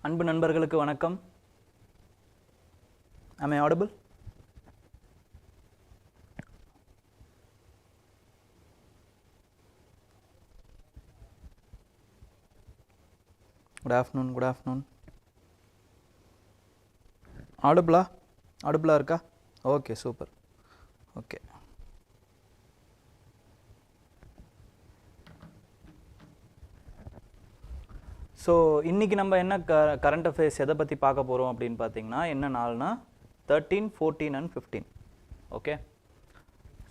அன்பு நண்பர்களுக்கு வணக்கம். Am I audible? Good afternoon. Audible இருக்கா? Okay, super. Okay. ஸோ இன்றைக்கி நம்ம என்ன கரண்ட் அஃபேர்ஸ் எதை பற்றி பார்க்க போகிறோம் அப்படின்னு பார்த்தீங்கன்னா என்ன நாள்னா 13, 14 and 15. ஓகே,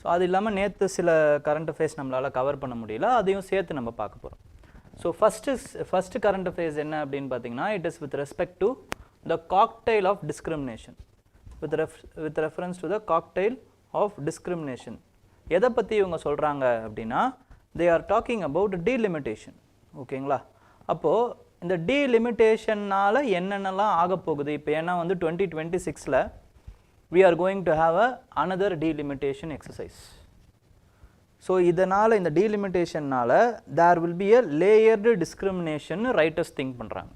ஸோ அது இல்லாமல் நேற்று சில கரண்ட் அஃபேர்ஸ் நம்மளால் கவர் பண்ண முடியல, அதையும் சேர்த்து நம்ம பார்க்க போகிறோம். ஸோ ஃபஸ்ட்டு கரண்ட் அஃபேர்ஸ் என்ன அப்படின்னு பார்த்தீங்கன்னா it is with respect to the cocktail of discrimination. With reference to the cocktail of discrimination. எதை பற்றி இவங்க சொல்கிறாங்க அப்படின்னா they are talking about delimitation. ஓகேங்களா? அப்போது இந்த டீலிமிட்டேஷன்னால் என்னென்னலாம் ஆக போகுது இப்போ, ஏன்னா வந்து 2026 we are going to have another delimitation exercise. So இதனால் இந்த டீலிமிட்டேஷன்னால் there will be a layered discrimination writers think பண்ணுறாங்க.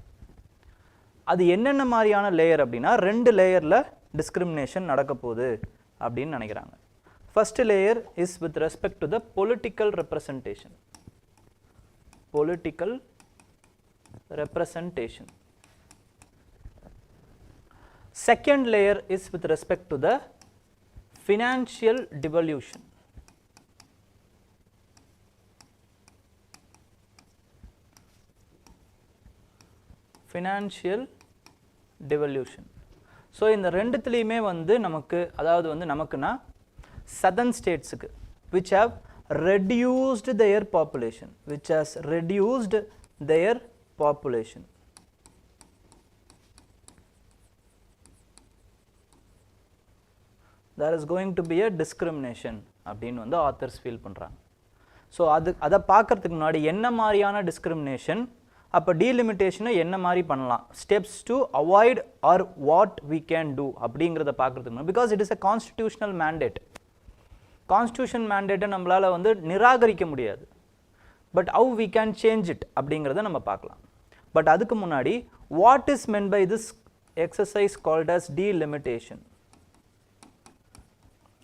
அது என்னென்ன மாதிரியான லேயர் அப்படின்னா 2 லேயரில் டிஸ்கிரிமினேஷன் நடக்க போகுது அப்படின்னு நினைக்கிறாங்க. First layer is with respect to the political representation. Political representation. Second layer is with respect to the financial devolution. Financial devolution. So இந்த ரெண்டுத்துலயுமே வந்து நமக்கு, அதாவது வந்து நமக்குனா southern statesக்கு which have reduced their population, which has reduced their population. There is going to be a discrimination அப்படின்னு வந்து authors feel பண்ணுறாங்க. So அதை பார்க்கறதுக்கு முன்னாடி என்ன மாதிரியான டிஸ்கிரிமினேஷன், அப்போ டீலிமிட்டேஷனை என்ன மாதிரி பண்ணலாம், steps to avoid or what we can do அப்படிங்கிறத பார்க்கறதுக்கு முன்னாடி, because it is a constitutional mandate. Constitution மேண்டேட்டை நம்மளால் வந்து நிராகரிக்க முடியாது, but how we can change it அப்படிங்கிறத நம்ம பார்க்கலாம். பட் அதுக்கு முன்னாடி what is meant by this exercise called as delimitation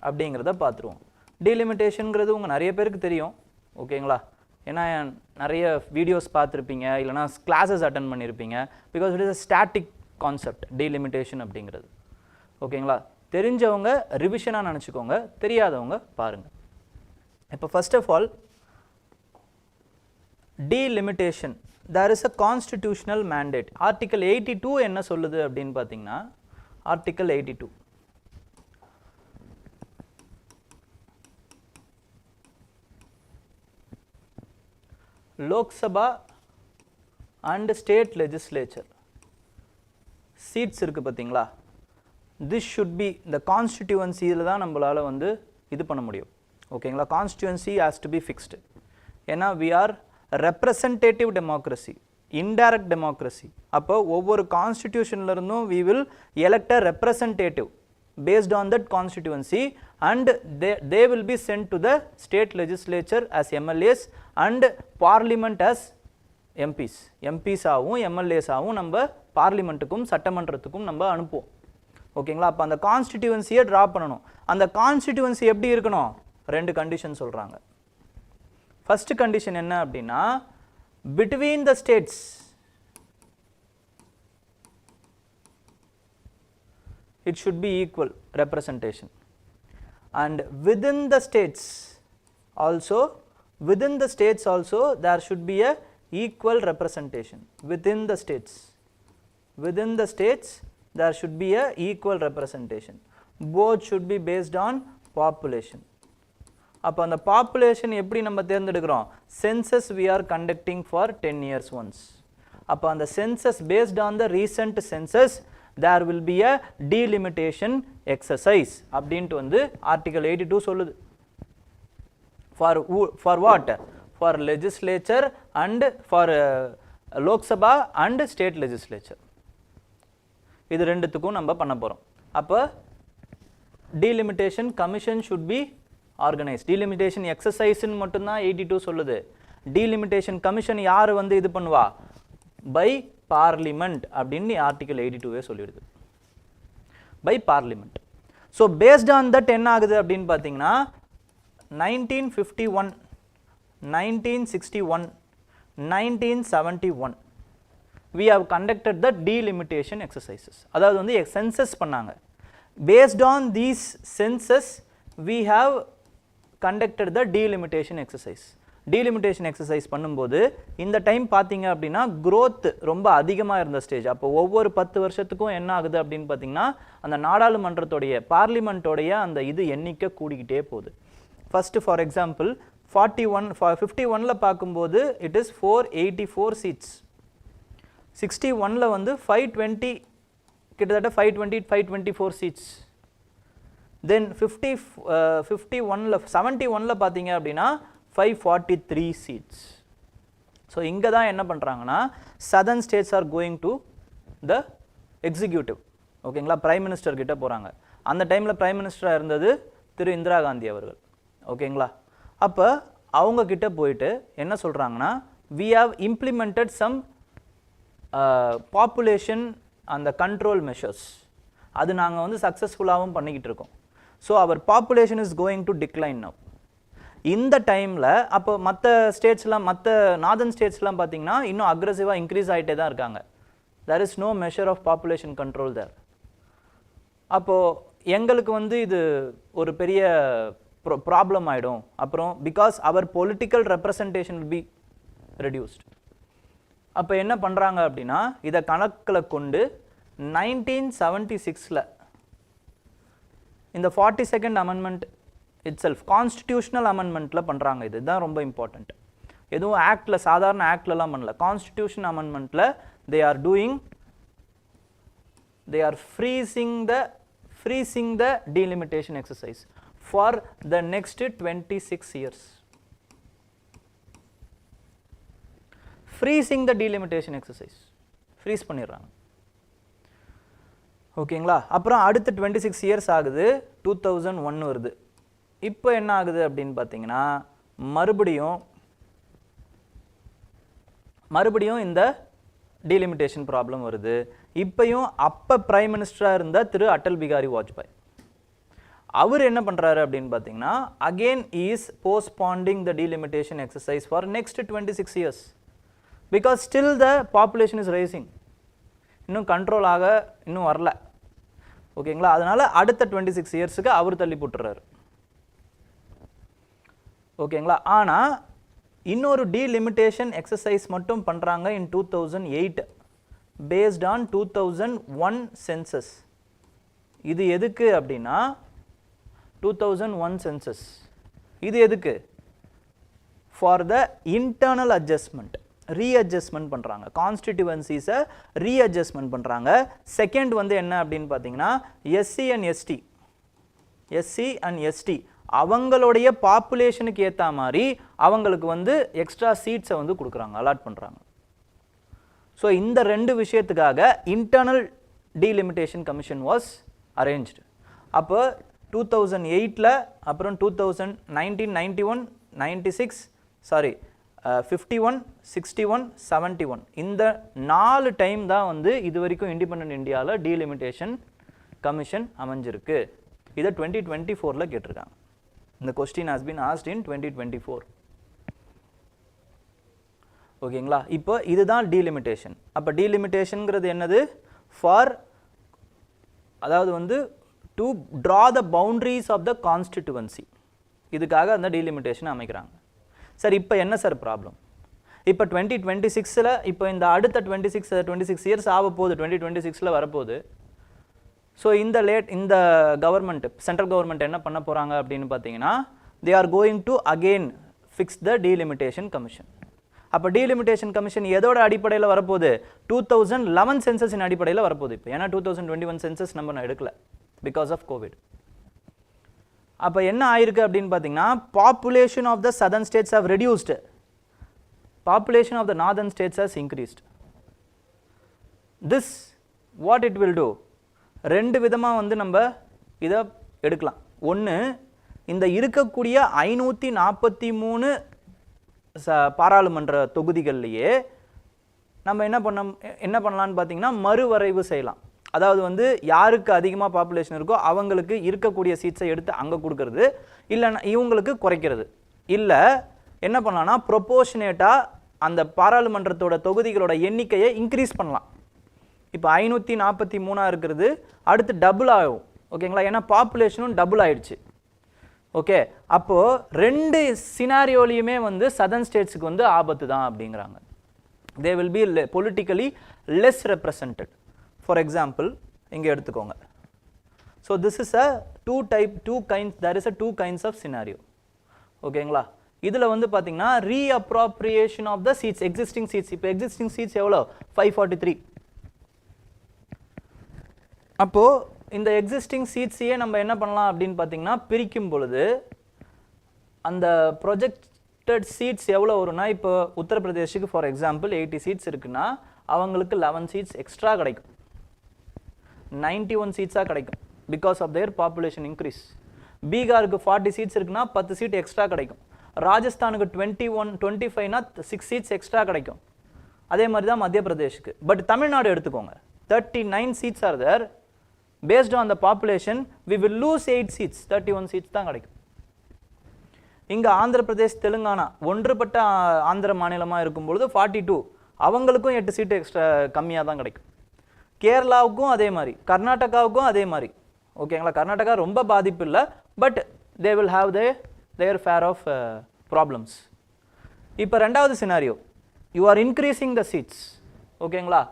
அப்படிங்கிறத பார்த்துருவோம். டீலிமிட்டேஷனுங்கிறது உங்கள் நிறைய பேருக்கு தெரியும். ஓகேங்களா? ஏன்னா நிறைய வீடியோஸ் பார்த்துருப்பீங்க, இல்லைனா கிளாஸஸ் அட்டன் பண்ணியிருப்பீங்க. Because it is a static concept delimitation அப்படிங்கிறது. ஓகேங்களா? தெரிஞ்சவங்க ரிவிஷனாக நினச்சிக்கோங்க, தெரியாதவங்க பாருங்கள். இப்போ first of all delimitation, there is a constitutional mandate. Article 82 என்ன சொல்லுது அப்படின்னு பார்த்தீங்கன்னா, Article 82 Lok Sabha and state legislature seats இருக்குது பார்த்தீங்களா, this should be the கான்ஸ்டிடியூவன்சியில் தான் நம்மளால் வந்து இது பண்ண முடியும். ஓகேங்களா? Constituency has to be fixed. ஏன்னா we are representative democracy, indirect democracy. அப்போ ஒவ்வொரு கான்ஸ்டிடியூஷன்ல இருந்தும் we will elect a representative based on that constituency and they will be sent to the state legislature as MLAs and parliament as MPs. MPs ஆவும் MLAs ஆவும் நம்ம பார்லிமெண்ட்டுக்கும் சட்டமன்றத்துக்கும் நம்ம அனுப்புவோம். ஓகேங்களா? அப்போ அந்த கான்ஸ்டிடியூவன்சியை ட்ரா பண்ணணும். அந்த கான்ஸ்டிடியூவன்சி எப்படி இருக்கணும்? 2 கண்டிஷன் சொல்கிறாங்க. ஃபர்ஸ்ட் கண்டிஷன் என்ன அப்படின்னா, between the states it should be equal representation, and within the states also there should be a equal representation. Within the states there should be a equal representation. Both should be based on population. அப்போ அந்த population எப்படி நம்ம தேர்ந்தெடுக்கிறோம்? Census we are conducting for 10 years once. அப்போ அந்த census based on the recent census there will be a delimitation exercise அப்படின்ட்டு வந்து Article 82 சொல்லுது. For what? For legislature and for Lok Sabha and state legislature. இது ரெண்டுத்துக்கும் நம்ம பண்ண போகிறோம். அப்போ delimitation commission should be organized. delimitation exercise ன்னு மட்டும்தான் 82 சொல்லுது. delimitation commission யார் வந்து இது பண்ணுவா? by பார்லிமெண்ட் அப்படின்னு ஆர்டிகல் 82 சொல்லிடுது. By parliament. So based on that என்ன ஆகுது அப்படின்னு பார்த்தீங்கன்னா 1951, 1961, 1971 we have conducted the delimitation exercises. அதாவது வந்து சென்சஸ் பண்ணாங்க. Based on these census we have conducted the delimitation exercise. delimitation exercise பண்ணும்போது இந்த டைம் பார்த்தீங்க அப்படின்னா growth ரொம்ப அதிகமாக இருந்த ஸ்டேஜ். அப்போ ஒவ்வொரு 10 வருஷத்துக்கும் என்ன ஆகுது அப்படின்னு பார்த்தீங்கன்னா அந்த நாடாளுமன்றத்தோடைய பார்லிமெண்ட்டோடைய அந்த இது எண்ணிக்கை கூடிக்கிட்டே போகுது. ஃபர்ஸ்ட் ஃபார் எக்ஸாம்பிள் 51ல பார்க்கும்போது இட் இஸ் 484 சீட்ஸ். 61ல வந்து 520 கிட்டத்தட்ட 524 சீட்ஸ். தென் 71ல பார்த்தீங்க அப்படின்னா 543 சீட்ஸ். ஸோ இங்கே தான் என்ன பண்ணுறாங்கன்னா southern states are going to the executive. ஓகேங்களா, பிரைம் மினிஸ்டர் கிட்ட போகிறாங்க. அந்த டைமில் பிரைம் மினிஸ்டராக இருந்தது திரு இந்திரா காந்தி அவர்கள். ஓகேங்களா, அப்போ அவங்க கிட்ட போயிட்டு என்ன சொல்கிறாங்கன்னா we have implemented some population and the control measures. அது நாங்கள் வந்து சக்ஸஸ்ஃபுல்லாகவும் பண்ணிக்கிட்டு இருக்கோம். So our population is going to decline now. இந்த டைமில் அப்போ மற்ற ஸ்டேட்ஸ்லாம் மற்ற நார்தர்ன் ஸ்டேட்ஸ்லாம் பார்த்தீங்கன்னா இன்னும் அக்ரெசிவாக இன்க்ரீஸ் ஆகிட்டே தான் இருக்காங்க. there is no measure of population control there. அப்போது எங்களுக்கு வந்து இது ஒரு பெரிய ப்ராப்ளம் ஆகிடும். அப்புறம் because our political representation will be reduced. அப்போ என்ன பண்ணுறாங்க அப்படின்னா இதை கணக்கில் கொண்டு 1976ல் இந்த 42nd amendment itself constitutional அமெண்ட்மெண்ட்டில் பண்ணுறாங்க. இதுதான் ரொம்ப இம்பார்ட்டண்ட். எதுவும் ஆக்டில் சாதாரண ஆக்ட்லலாம் பண்ணல. கான்ஸ்டிடியூஷன் அமெண்ட்மெண்ட்டில் they are freezing the delimitation exercise for the next 26 years. freezing the delimitation exercise freeze பண்ணிடுறாங்க. ஓகேங்களா, அப்புறம் அடுத்து 26 இயர்ஸ் ஆகுது, 2001 வருது. இப்போ என்ன ஆகுது அப்படின்னு பார்த்தீங்கன்னா மறுபடியும் இந்த delimitation ப்ராப்ளம் வருது. இப்பையும் அப்போ பிரைம் மினிஸ்டராக இருந்த திரு அடல் பிகாரி வாஜ்பாய் அவர் என்ன பண்ணுறாரு அப்படின்னு பார்த்தீங்கன்னா again is postponing the delimitation exercise for next 26 years because still the population is rising. இன்னும் கண்ட்ரோல் ஆக இன்னும் வரல. ஓகேங்களா, அதனால அடுத்த 26 இயர்ஸுக்கு அவர் தள்ளி போட்டுறாரு. ஓகேங்களா, ஆனால் இன்னொரு delimitation exercise மட்டும் பண்ணுறாங்க in 2008 based on 2001 census. இது எதுக்கு அப்படின்னா 2001 census இது எதுக்கு for the internal adjustment readjustment பண்ணுறாங்க. கான்ஸ்டிடியூவன்சிஸை ரீஅட்ஜஸ்ட்மெண்ட் பண்ணுறாங்க. செகண்ட் வந்து என்ன அப்படின்னு பார்த்தீங்கன்னா எஸ்சி அண்ட் எஸ்டி அவங்களுடைய பாப்புலேஷனுக்கு ஏற்ற மாதிரி அவங்களுக்கு வந்து எக்ஸ்ட்ரா சீட்ஸை வந்து கொடுக்குறாங்க, அலாட் பண்ணுறாங்க. ஸோ இந்த ரெண்டு விஷயத்துக்காக internal delimitation commission was arranged. அப்போ 2008ல் அப்புறம் 1991 96 சாரி 51 61 71 இந்த 4 டைம் தான் வந்து இது வரைக்கும் இண்டிபெண்டன்ட் இந்தியாவில் delimitation கமிஷன் அமைஞ்சிருக்கு. இதை 2024ல் கேட்டிருக்காங்க. இந்த கொஸ்டின் ஹாஸ் பீன் ஆஸ்க்ட் இன் 2024. ஓகேங்களா, இப்போ இதுதான் delimitation. அப்போ delimitation என்னது ஃபார் அதாவது வந்து to draw the boundaries of the constituency. இதுக்காக அந்த delimitation அமைக்கிறாங்க. சார் இப்போ என்ன சார் ப்ராப்ளம்? இப்போ 2026ல் இப்போ இந்த அடுத்த 26 இயர்ஸ் ஆக போகுது, 2026ல் வரப்போகுது. ஸோ இந்த கவர்மெண்ட் சென்ட்ரல் கவர்மெண்ட் என்ன பண்ண போகிறாங்க அப்படின்னு பார்த்தீங்கன்னா they are going to again fix the delimitation commission. அப்போ delimitation கமிஷன் எதோட அடிப்படையில் வரப்போகுது? 2011 சென்சஸின் அடிப்படையில் வரப்போகுது. இப்போ ஏன்னா 2021 சென்சஸ் நம்ம எடுக்கல பிகாஸ் ஆஃப் கோவிட். அப்போ என்ன ஆயிருக்கு அப்படின்னு பார்த்தீங்கன்னா population of the southern states have reduced, population of the northern states has increased. This what it will do, ரெண்டு விதமாக வந்து நம்ம இதை எடுக்கலாம். ஒன்று, இந்த இருக்கக்கூடிய 543 பாராளுமன்ற தொகுதிகள்லையே நம்ம என்ன பண்ணலாம்னு பார்த்தீங்கன்னா மறுவரைவு செய்யலாம். அதாவது வந்து யாருக்கு அதிகமாக பாப்புலேஷன் இருக்கோ அவங்களுக்கு இருக்கக்கூடிய சீட்ஸை எடுத்து அங்கே கொடுக்கறது, இல்லைன்னா இவங்களுக்கு குறைக்கிறது. இல்லை என்ன பண்ணலாம்னா ப்ரொபோர்ஷனேட்டாக அந்த பாராளுமன்றத்தோட தொகுதிகளோட எண்ணிக்கையை இன்க்ரீஸ் பண்ணலாம். இப்போ 543 இருக்கிறது அடுத்து டபுள் ஆகும். ஓகேங்களா, ஏன்னா பாப்புலேஷனும் டபுள் ஆயிடுச்சு. ஓகே, அப்போது 2 சினாரியோலையுமே வந்து சதர்ன் ஸ்டேட்ஸுக்கு வந்து ஆபத்து தான் அப்படிங்கிறாங்க. they will be politically less represented. For example, இங்கே எடுத்துக்கோங்க. So this is a there is a two kinds of scenario. ஓகேங்களா, இதில் வந்து பார்த்தீங்கன்னா reappropriation of the seats, existing seats. இப்போ existing seats எவ்வளோ 543. அப்போது இந்த எக்ஸிஸ்டிங் சீட்ஸையே நம்ம என்ன பண்ணலாம் அப்படின்னு பார்த்தீங்கன்னா பிரிக்கும் பொழுது அந்த ப்ரொஜெக்டட் சீட்ஸ் எவ்வளோ வரும்னா, இப்போ உத்தரப்பிரதேஷுக்கு ஃபார் எக்ஸாம்பிள் 80 சீட்ஸ் இருக்குன்னா அவங்களுக்கு 11 சீட்ஸ் எக்ஸ்ட்ரா கிடைக்கும், 91 சீட்ஸாக கிடைக்கும் because of their population increase. பீகாருக்கு 40 சீட்ஸ் இருக்குன்னா 10 சீட் எக்ஸ்ட்ரா கிடைக்கும். ராஜஸ்தானுக்கு 25னா 6 சீட்ஸ் எக்ஸ்ட்ரா கிடைக்கும். அதே மாதிரி தான் மத்திய பிரதேஷுக்கு. பட் தமிழ்நாடு எடுத்துக்கோங்க, 39 seats are there. Based on the population, we will lose 8 seats, 31 seats தான் கிடைக்கும். இங்கே ஆந்திர பிரதேஷ் தெலுங்கானா ஒன்றுபட்ட ஆந்திர மாநிலமாக இருக்கும்பொழுது 42, அவங்களுக்கும் 8 சீட்டு எக்ஸ்ட்ரா கம்மியாக தான் கிடைக்கும். கேரளாவுக்கும் அதே மாதிரி, கர்நாடகாவுக்கும் அதே மாதிரி. ஓகேங்களா, கர்நாடகா ரொம்ப பாதிப்பு இல்லை, but they will have their fair of problems. இப்போ ரெண்டாவது scenario, you are increasing the seats. ஓகேங்களா,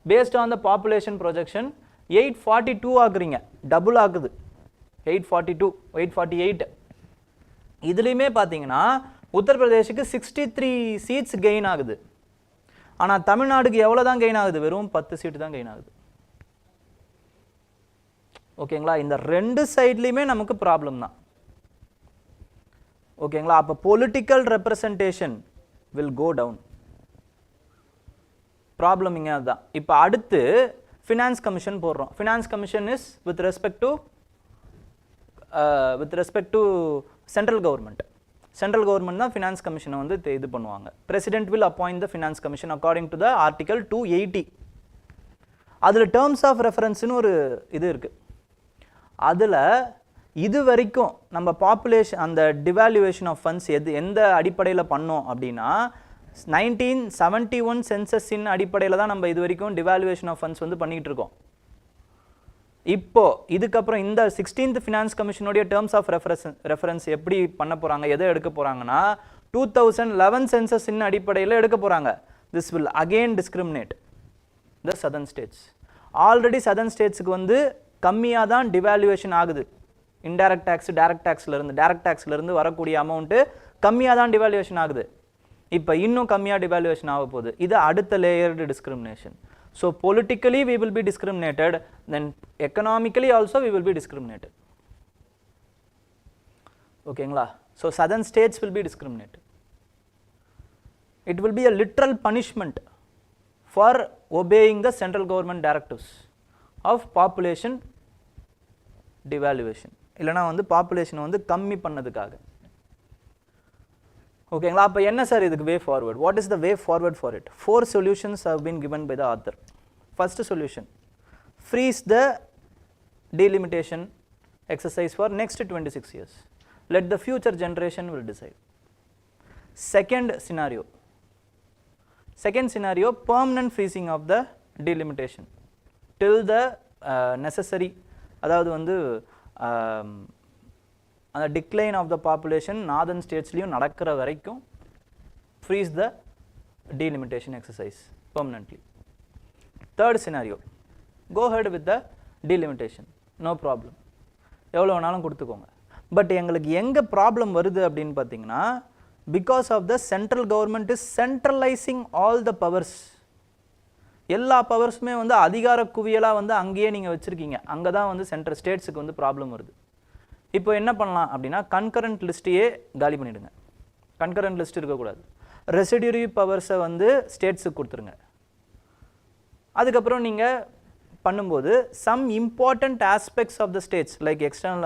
based on the population projection 842 ஆகுறீங்க, டபுள் ஆகுது, 842 848. இதுலேயுமே பார்த்தீங்கன்னா உத்தரப்பிரதேஷுக்கு 63 சீட்ஸ் கெயின் ஆகுது. ஆனால் தமிழ்நாடுக்கு எவ்வளோ தான் கெயின் ஆகுது, வெறும் 10 சீட்டு தான் கெயின் ஆகுது. ஓகேங்களா, இந்த ரெண்டு சைட்லேயுமே நமக்கு ப்ராப்ளம் தான். ஓகேங்களா, அப்போ political representation will go down. Problem இங்கே அதுதான். இப்போ அடுத்து ஃபினான்ஸ் கமிஷன் போடுறோம். Finance commission is with respect to central government. Central government தான் ஃபினான்ஸ் கமிஷனை வந்து இது பண்ணுவாங்க. President will appoint the finance commission according to the article 280. அதில் டேர்ம்ஸ் ஆஃப் ரெஃபரன்ஸ்னு ஒரு இது இருக்குது. அதில் இது வரைக்கும் நம்ம பாப்புலேஷன் அந்த டிவாலுவேஷன் ஆஃப் ஃபண்ட்ஸ் எந்த அடிப்படையில் பண்ணோம் அப்படின்னா 1971 சென்சஸின் அடிப்படையில் தான் நம்ம இது வரைக்கும் டிவாலுவேஷன் ஆஃப் ஃபண்ட்ஸ் வந்து பண்ணிகிட்டு இருக்கோம். இப்போ இதுக்கப்புறம் இந்த 16th ஃபினான்ஸ் கமிஷனுடைய டேர்ம்ஸ் ஆஃப் ரெஃபரன்ஸ் எப்படி பண்ண போகிறாங்க, எதை எடுக்க போகிறாங்கன்னா 2011 சென்சஸின் அடிப்படையில் எடுக்க போகிறாங்க. This will again discriminate the southern states. Already southern ஸ்டேட்ஸுக்கு வந்து கம்மியாக தான் டிவாலுவேஷன் ஆகுது. இன்டைரக்ட் டேக்ஸ் டைரக்ட் டேக்ஸ்லேருந்து வரக்கூடிய அமௌண்ட்டு கம்மியாக தான் டிவாலுவேஷன் ஆகுது. இப்போ இன்னும் கம்மியாக டிவாலுவேஷன் ஆக போகுது. இது அடுத்த layered discrimination. So politically we will be discriminated, then economically also we will be discriminated. ஓகேங்களா, so southern states will be discriminated. It will be a literal punishment for obeying the central government directives of population devaluation. இல்லைனா வந்து பாப்புலேஷனை வந்து கம்மி பண்ணதுக்காக. ஓகேங்களா, அப்போ என்ன sir இதுக்கு வே forward? What is the way forward for it? 4 solutions have been given by the author. First solution, freeze the delimitation exercise for next 26 years. Let the future generation will decide. Second scenario, permanent freezing of the delimitation till the necessary, அதாவது வந்து அந்த decline of the population northern ஸ்டேட்ஸ்லையும் நடக்கிற வரைக்கும் freeze the delimitation exercise permanently. Third scenario, go ahead with the delimitation, no problem, எவ்வளோ வேணாலும் கொடுத்துக்கோங்க. But எங்களுக்கு எங்கே ப்ராப்ளம் வருது அப்படின்னு பார்த்தீங்கன்னா, because of the central government is centralising all the powers. எல்லா பவர்ஸுமே வந்து அதிகார குவியலாக வந்து அங்கேயே நீங்கள் வச்சுருக்கீங்க. அங்கே தான் வந்து ஸ்டேட்ஸுக்கு வந்து ப்ராப்ளம் வருது. இப்போ என்ன பண்ணலாம் அப்படின்னா, கன்கரண்ட் லிஸ்ட்டையே காலி பண்ணிவிடுங்க. கன்கரண்ட் லிஸ்ட் இருக்கக்கூடாது. ரெசிடியூரி பவர்ஸை வந்து ஸ்டேட்ஸுக்கு கொடுத்துருங்க. அதுக்கப்புறம் நீங்கள் பண்ணும்போது some important aspects of the states like external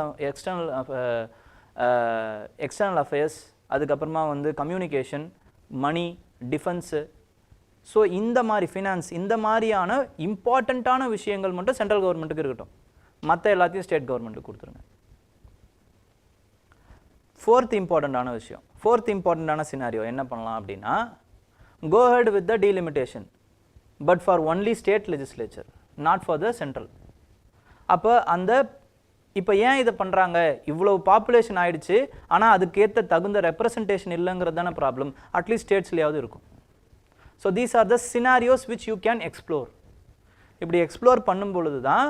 affairs, அதுக்கப்புறமா வந்து கம்யூனிகேஷன், மணி, டிஃபென்ஸு, ஸோ இந்த மாதிரி ஃபினான்ஸ் இந்த மாதிரியான இம்பார்ட்டண்ட்டான விஷயங்கள் மட்டும் சென்ட்ரல் கவர்மெண்ட்டுக்கு இருக்கட்டும், மற்ற எல்லாத்தையும் ஸ்டேட் கவர்மெண்ட்டுக்கு கொடுத்துருங்க. ஃபோர்த் இம்பார்ட்டண்ட்டான சினாரியோ என்ன பண்ணலாம் அப்படின்னா, go ahead with the delimitation but for only state legislature, not for the central. அப்போ அந்த இப்போ ஏன் இதை பண்ணுறாங்க, இவ்வளோ பாப்புலேஷன் ஆயிடுச்சு ஆனால் அதுக்கேற்ற தகுந்த ரெப்ரசன்டேஷன் இல்லைங்கிறது தானே ப்ராப்ளம், அட்லீஸ்ட் ஸ்டேட்ஸ்லேயாவது இருக்கும். So these are the scenarios which you can explore. இப்படி எக்ஸ்ப்ளோர் பண்ணும் பொழுது தான்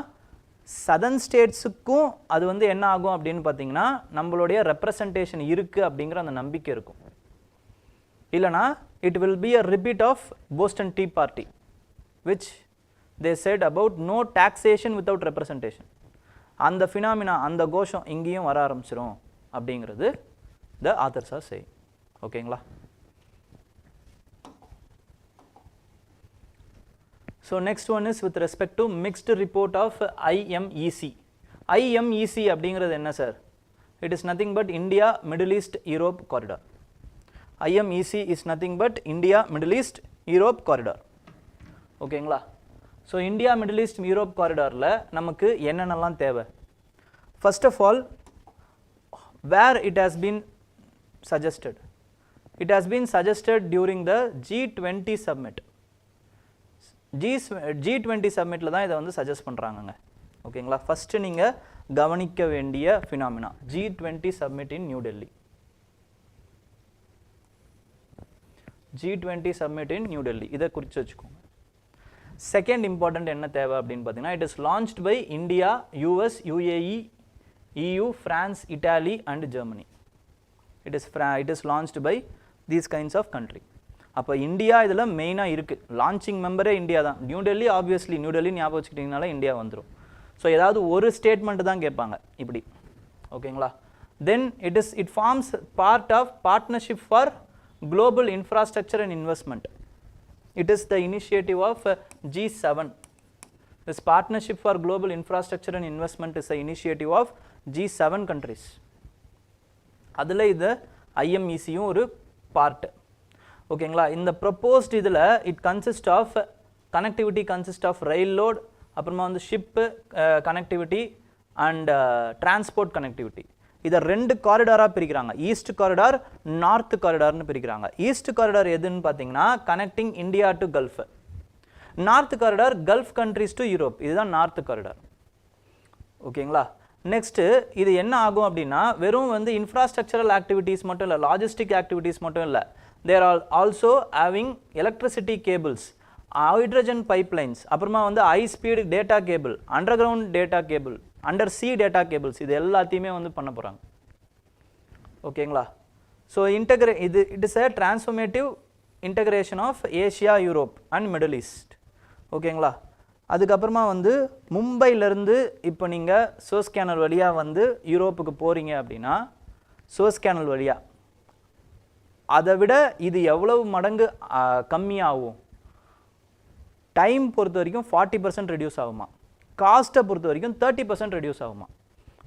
சதர்ன் ஸ்டேட்ஸுக்கும் அது வந்து என்ன ஆகும் அப்படின்னு பார்த்தீங்கன்னா, நம்மளுடைய ரெப்ரசன்டேஷன் இருக்குது அப்படிங்கிற அந்த நம்பிக்கை இருக்கும். இல்லைனா it will be a repeat of Boston Tea Party, which they said about no taxation without representation. அந்த phenomena, அந்த கோஷம் இங்கேயும் வர ஆரம்பிச்சிரும் அப்படிங்கிறது the authors are saying. ஓகேங்களா? So next one is with respect to mixed report of IMEC. IMEC அப்படிங்கிறது என்ன sir? It is nothing but India, Middle East, Europe corridor. IMEC is nothing but India, Middle East, Europe corridor. ஓகேங்களா? So India, middle east, Europe காரிடாரில் நமக்கு என்னென்னலாம் தேவை? First of all, where it has been suggested. It has been suggested during the G20 summit. G20 சப்மிட்டில் தான் இதை வந்து suggest பண்ணுறாங்கங்க. ஓகேங்களா? ஃபஸ்ட்டு நீங்கள் கவனிக்க வேண்டிய phenomena G20 summit in New Delhi. G20 summit in New Delhi, இதை குறித்து வச்சுக்கோங்க. செகண்ட் இம்பார்ட்டன்ட் என்ன தேவை அப்படின்னு பார்த்தீங்கன்னா, it is launched by India, US, UAE, EU, France, Italy and Germany. It is launched by these kinds of country. அப்போ இந்தியா இதில் மெயினாக இருக்குது. லான்ச்சிங் மெம்பரே இந்தியா தான். New Delhi obviously, new Delhi ஞாபகம் வச்சுக்கிட்டிங்கனால இந்தியா வந்துடும். ஸோ ஏதாவது ஒரு ஸ்டேட்மெண்ட் தான் கேட்பாங்க இப்படி. ஓகேங்களா? தென் it forms part of partnership for global infrastructure and investment. It is the initiative of G7. This partnership for global infrastructure and investment is the initiative of G7 countries. அதில் இது IMECயும் ஒரு part. ஓகேங்களா? இந்த proposed இதில் it consists of connectivity, consists of rail load, அப்புறமா வந்து ship connectivity and transport connectivity. இதை ரெண்டு காரிடாராக பிரிக்கிறாங்க. ஈஸ்ட் காரிடார், நார்த் காரிடார்னு பிரிக்கிறாங்க. ஈஸ்ட் காரிடார் எதுன்னு பார்த்தீங்கன்னா connecting India to gulf. North corridor gulf countries to Europe. இதுதான் நார்த் காரிடார். ஓகேங்களா? நெக்ஸ்ட்டு இது என்ன ஆகும் அப்படின்னா, வெறும் வந்து இன்ஃப்ராஸ்ட்ரக்சரல் ஆக்டிவிட்டீஸ் மட்டும் இல்லை, லாஜிஸ்டிக் ஆக்டிவிட்டீஸ் மட்டும் இல்லை, there are also having electricity cables, hydrogen pipelines, அப்புறமா வந்து high speed data cable, under ground data cable, under sea data cables, இது எல்லாத்தையுமே வந்து பண்ண போகிறாங்க. ஓகேங்களா? So it is a transformative integration of Asia, Europe and Middle East. ஓகேங்களா? அதுக்கப்புறமா வந்து மும்பையிலேருந்து இப்போ நீங்கள் சோஸ் கேனல் வழியாக வந்து யூரோப்புக்கு போகிறீங்க அப்படின்னா, சோஸ் கேனல் வழியாக அதை விட இது எவ்வளவு மடங்கு கம்மியாகும்? டைம் பொறுத்த வரைக்கும் 40% ரெடியூஸ் ஆகுமா, காஸ்ட்டை பொறுத்த வரைக்கும் 30% ரெடியூஸ் ஆகுமா.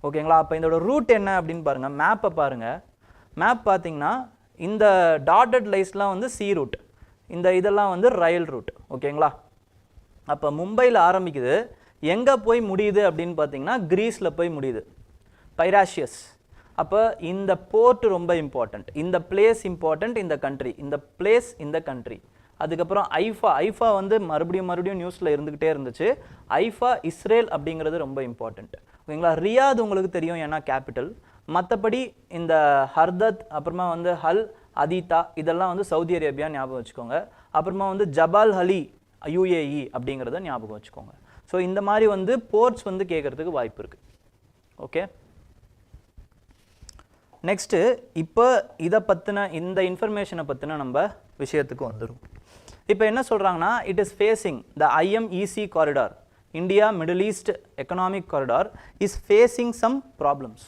ஓகேங்களா? அப்போ இதோட ரூட் என்ன அப்படின்னு பாருங்கள். மேப்பை பாருங்கள். மேப் பார்த்தீங்கன்னா இந்த டாட்டட் லைன்ஸ்லாம் வந்து சி ரூட், இந்த இதெல்லாம் வந்து ரயில் ரூட். ஓகேங்களா? அப்போ மும்பையில் ஆரம்பிக்குது, எங்கே போய் முடியுது அப்படின்னு பார்த்தீங்கன்னா கிரீஸில் போய் முடியுது, பைராஷியஸ். அப்போ இந்த போர்ட் ரொம்ப இம்பார்ட்டண்ட், இந்த பிளேஸ் இம்பார்ட்டண்ட், இந்த கண்ட்ரி, இந்த பிளேஸ், இந்த கண்ட்ரி. அதுக்கப்புறம் ஐஃபா வந்து மறுபடியும் நியூஸில் இருந்துக்கிட்டே இருந்துச்சு. ஐஃபா இஸ்ரேல் அப்படிங்கிறது ரொம்ப இம்பார்ட்டண்ட். ஓகேங்களா? ரியாத் உங்களுக்கு தெரியும், ஏன்னா கேபிட்டல். மற்றபடி இந்த ஹர்தத், அப்புறமா வந்து ஹல் அதீதா, இதெல்லாம் வந்து சவுதி அரேபியா ஞாபகம் வச்சுக்கோங்க. அப்புறமா வந்து ஜபால் ஹலி UAE அப்படிங்கிறத ஞாபகம் வச்சுக்கோங்க. ஸோ இந்த மாதிரி வந்து போர்ட்ஸ் வந்து கேட்குறதுக்கு வாய்ப்பு இருக்குது. ஓகே, நெக்ஸ்ட்டு இப்போ இதை பற்றின இந்த இன்ஃபர்மேஷனை பற்றின நம்ம விஷயத்துக்கு வந்துடும். இப்போ என்ன சொல்கிறாங்கன்னா, it is facing the IMEC corridor, India middle East economic corridor is facing some problems.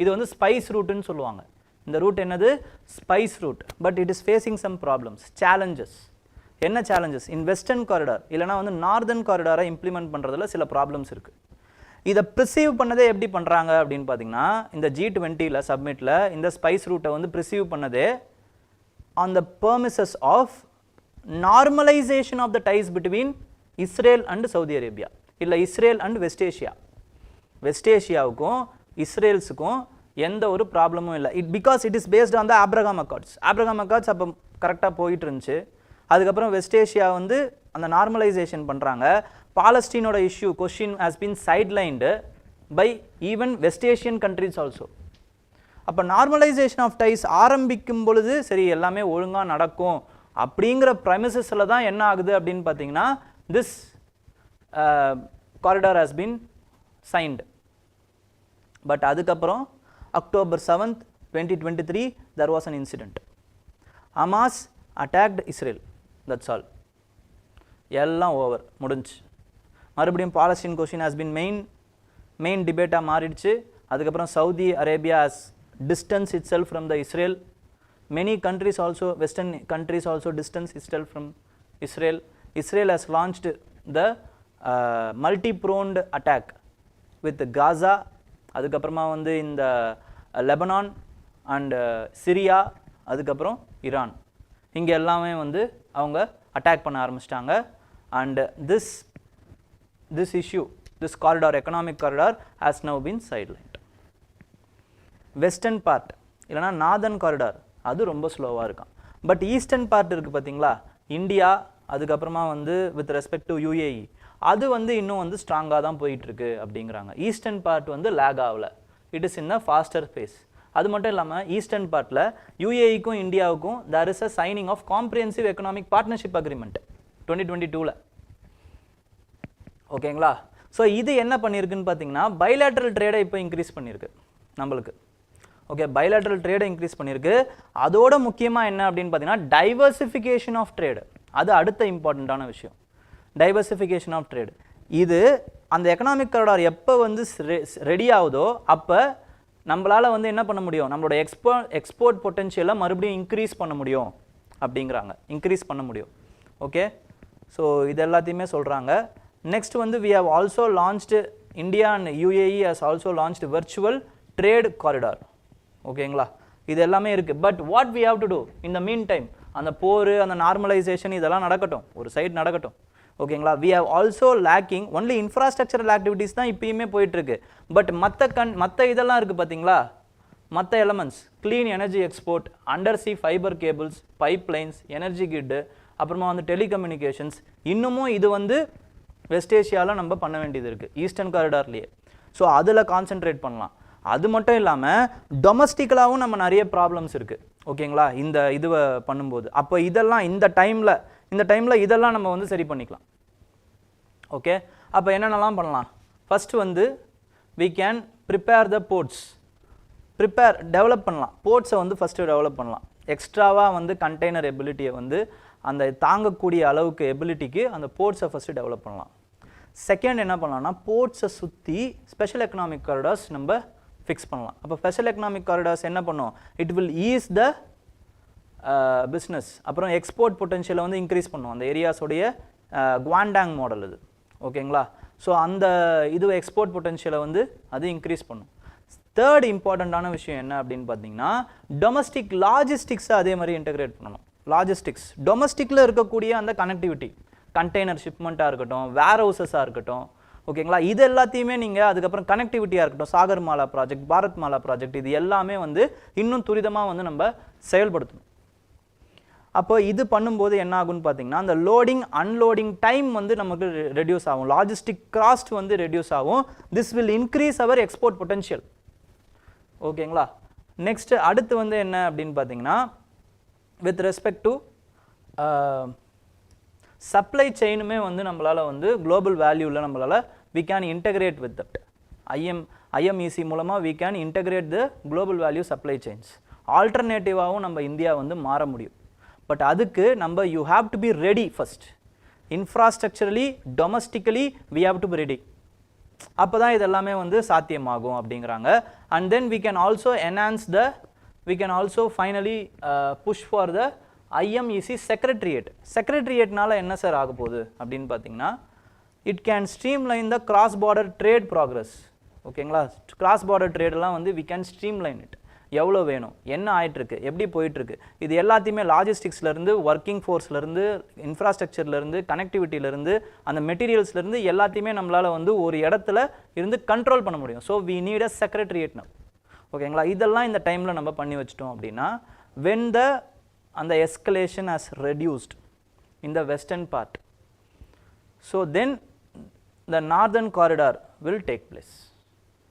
இது வந்து ஸ்பைஸ் ரூட்டுன்னு சொல்லுவாங்க. இந்த ரூட் என்னது? Spice route. But it is facing some problems, challenges. என்ன சேலஞ்சஸ்? இன் வெஸ்டர்ன் காரிடார் இல்லைனா வந்து நார்தர்ன் காரிடாரை இம்ப்ளிமெண்ட் பண்ணுறதுல சில ப்ராப்ளம்ஸ் இருக்குது. இதை ப்ரிசீவ் பண்ணதே எப்படி பண்ணுறாங்க அப்படின்னு பார்த்தீங்கன்னா, இந்த G20 சப்மிட்டில் இந்த ஸ்பைஸ் ரூட்டை வந்து ப்ரிசீவ் பண்ணதே on the premises of normalization of the ties between Israel and Saudi Arabia இல்ல Israel and West Asia. West Asiaவுக்கும் இஸ்ரேல்ஸுக்கும் எந்த ஒரு ப்ராப்ளமும் இல்லை. Because it is based on the Abraham accords. Abraham accords அப்போ கரெக்டாக போயிட்டு இருந்துச்சு. அதுக்கப்புறம் வெஸ்ட் ஏஷியா வந்து அந்த நார்மலைசேஷன் பண்ணுறாங்க. பாலஸ்டீனோட issue question has been sidelined by even West Asian countries also. அப்போ நார்மலைசேஷன் ஆஃப் டைஸ் ஆரம்பிக்கும் பொழுது சரி எல்லாமே ஒழுங்காக நடக்கும் அப்படிங்கிற ப்ரைமிசஸில் தான் என்ன ஆகுது அப்படின்னு பார்த்தீங்கன்னா this corridor has been signed. But அதுக்கப்புறம் October 7th 2023 there was an incident. Hamas attacked Israel. That's all. எல்லாம் ஓவர் முடிஞ்சு. மறுபடியும் Palestine question has been main debate மாறிடுச்சு. அதுக்கப்புறம் Saudi Arabia has distanced itself from the Israel. Many countries also, western countries also distanced itself from Israel. Israel has launched the multi-pronged attack with Gaza. அதுக்கப்புறமா வந்து இந்த Lebanon and Syria அதுக்கப்புறம் Iran இங்கே எல்லாமே வந்து அவங்க அட்டாக் பண்ண ஆரம்பிச்சிட்டாங்க. And this issue this corridor economic corridor has now been sidelined. Western part இல்லைனா நார்தர்ன் காரிடார் அது ரொம்ப ஸ்லோவாக இருக்கான். பட் ஈஸ்டர்ன் பார்ட் இருக்குது பார்த்தீங்களா, இந்தியா அதுக்கப்புறமா வந்து வித் ரெஸ்பெக்ட் டு யூஏஇ அது வந்து இன்னும் வந்து ஸ்ட்ராங்காக தான் போயிட்டுருக்கு அப்படிங்கிறாங்க. ஈஸ்டர்ன் பார்ட் வந்து லேக் ஆகலை, it is in a faster pace. அது மட்டும் இல்லாமல் ஈஸ்டர்ன் பார்ட்டில் யூஏஇக்கும் இந்தியாவுக்கும் there is a signing of comprehensive economic partnership agreement 2022. ஓகேங்களா? ஸோ இது என்ன பண்ணியிருக்குன்னு பார்த்தீங்கன்னா பைலேட்ரல் ட்ரேடை இப்போ இன்க்ரீஸ் பண்ணியிருக்கு நம்மளுக்கு. ஓகே, பைலேட்ரல் ட்ரேடை இன்க்ரீஸ் பண்ணியிருக்கு. அதோட முக்கியமாக என்ன அப்படின்னு பார்த்தீங்கன்னா டைவர்சிஃபிகேஷன் ஆஃப் ட்ரேடு, அது அடுத்த இம்பார்ட்டண்ட்டான விஷயம். டைவர்சிஃபிகேஷன் ஆஃப் ட்ரேடு இது அந்த எக்கனாமிக் காரிடார் எப்போ வந்து ரெடி ஆகுதோ அப்போ நம்மளால் வந்து என்ன பண்ண முடியும், நம்மளோட எக்ஸ்போர்ட் பொட்டென்ஷியலை மறுபடியும் இன்க்ரீஸ் பண்ண முடியும் அப்படிங்கிறாங்க, இன்க்ரீஸ் பண்ண முடியும். ஓகே, ஸோ இது எல்லாத்தையுமே சொல்கிறாங்க. நெக்ஸ்ட் வந்து we have also launched, India and UAE has also launched virtual trade corridor. ஓகேங்களா, இது எல்லாமே இருக்குது. But what we have to do in the meantime, அந்த போர் அந்த நார்மலைசேஷன் இதெல்லாம் நடக்கட்டும், ஒரு சைடு நடக்கட்டும். ஓகேங்களா, we have also lacking only infrastructural activities தான் இப்பயுமே போயிட்டுருக்கு. பட் மற்ற இதெல்லாம் இருக்குது பார்த்தீங்களா, மற்ற elements clean energy export, under C fibre cables, pipelines, energy grid, அப்புறமா வந்து டெலிகம்யூனிகேஷன்ஸ், இன்னமும் இது வந்து வெஸ்ட் ஏஷியாவில் நம்ம பண்ண வேண்டியது இருக்குது ஈஸ்டர்ன் காரிடார்லேயே. ஸோ அதில் கான்சென்ட்ரேட் பண்ணலாம். அது மட்டும் இல்லாமல் டொமஸ்டிக்கலாகவும் நம்ம நிறைய ப்ராப்ளம்ஸ் இருக்குது. ஓகேங்களா, இந்த இதுவை பண்ணும்போது அப்போ இதெல்லாம் இந்த டைமில் இதெல்லாம் நம்ம வந்து சரி பண்ணிக்கலாம். ஓகே, அப்போ என்னென்னலாம் பண்ணலாம்? ஃபஸ்ட்டு வந்து we can prepare the ports, develop பண்ணலாம். போர்ட்ஸை வந்து ஃபஸ்ட்டு டெவலப் பண்ணலாம். எக்ஸ்ட்ராவாக வந்து கண்டெய்னர் எபிலிட்டியை வந்து அந்த தாங்கக்கூடிய அளவுக்கு எபிலிட்டிக்கு அந்த போர்ட்ஸை ஃபஸ்ட்டு டெவலப் பண்ணலாம். செகண்ட் என்ன பண்ணலாம்னா போர்ட்ஸை சுற்றி ஸ்பெஷல் எக்கனாமிக் காரிடார்ஸ் நம்ம ஃபிக்ஸ் பண்ணலாம். அப்போ ஸ்பெஷல் எக்கனாமிக் காரிடார்ஸ் என்ன பண்ணும், it will ease the business. அப்புறம் எக்ஸ்போர்ட் பொட்டென்ஷியலை வந்து இன்க்ரீஸ் பண்ணும். அந்த ஏரியாஸோடைய குவாண்டாங் மாடல் இது. ஓகேங்களா, ஸோ அந்த இது எக்ஸ்போர்ட் பொட்டென்ஷியலை வந்து அது இன்க்ரீஸ் பண்ணும். தேர்ட் இம்பார்ட்டண்ட்டான விஷயம் என்ன அப்படின்னு பார்த்தீங்கன்னா டொமஸ்டிக் லாஜிஸ்டிக்ஸை அதே மாதிரி இன்டெகிரேட் பண்ணணும். லாஜிஸ்டிக்ஸ் டொமஸ்டிக்கில் இருக்கக்கூடிய அந்த கனெக்டிவிட்டி, கண்டெய்னர் ஷிப்மெண்ட்டாக இருக்கட்டும், வேர் ஹவுசஸாக இருக்கட்டும். ஓகேங்களா, இது எல்லாத்தையுமே நீங்கள் அதுக்கப்புறம் கனெக்டிவிட்டியாக இருக்கட்டும், சாகர் மாலா ப்ராஜெக்ட், பாரத் மாலா ப்ராஜெக்ட், இது எல்லாமே வந்து இன்னும் துரிதமாக வந்து நம்ம செயல்படுத்தணும். அப்போ இது பண்ணும்போது என்ன ஆகும்னு பார்த்தீங்கன்னா அந்த லோடிங் அன்லோடிங் டைம் வந்து நமக்கு ரெடியூஸ் ஆகும், லாஜிஸ்டிக் காஸ்ட் வந்து ரெடியூஸ் ஆகும். This will increase our export potential. ஓகேங்களா, நெக்ஸ்ட் அடுத்து வந்து என்ன அப்படின்னு பார்த்தீங்கன்னா வித் ரெஸ்பெக்ட் டு சப்ளை செயினுமே வந்து நம்மளால் வந்து குளோபல் வேல்யூவில் நம்மளால் we can integrate with that. IMEC மூலமாக we can integrate the global value supply chains. ஆல்டர்னேட்டிவாகவும் நம்ம இந்தியா வந்து மாற முடியும். பட் அதுக்கு நம்ம you have to be ready first. Infrastructurally, domestically we have to be ready. அப்போ தான் இதெல்லாமே வந்து சாத்தியமாகும் அப்படிங்கிறாங்க. And then we can also enhance the, we can also finally push for the IMEC secretariat. Secretariatனால என்ன சார் ஆக போகுது அப்படின்னு பார்த்தீங்கன்னா it can streamline the cross border trade progress. ஓகேங்களா, cross border trade எல்லாம் வந்து we can streamline it. எவ்வளோ வேணும், என்ன ஆயிட்டிருக்கு, எப்படி போயிட்டுருக்கு, இது எல்லாத்தையுமே லாஜிஸ்டிக்ஸ்லேருந்து, ஒர்க்கிங் ஃபோர்ஸ்லேருந்து, இன்ஃப்ராஸ்ட்ரக்சர்லேருந்து, கனெக்டிவிட்டியிலேருந்து, அந்த மெட்டீரியல்ஸ்லேருந்து எல்லாத்தையுமே நம்மளால் வந்து ஒரு இடத்துல இருந்து கண்ட்ரோல் பண்ண முடியும். So we need a secretariat now. ஓகேங்களா, இதெல்லாம் இந்த டைமில் நம்ம பண்ணி வச்சிட்டோம் அப்படின்னா when அந்த escalation has reduced in the western part, so then the northern corridor will take place.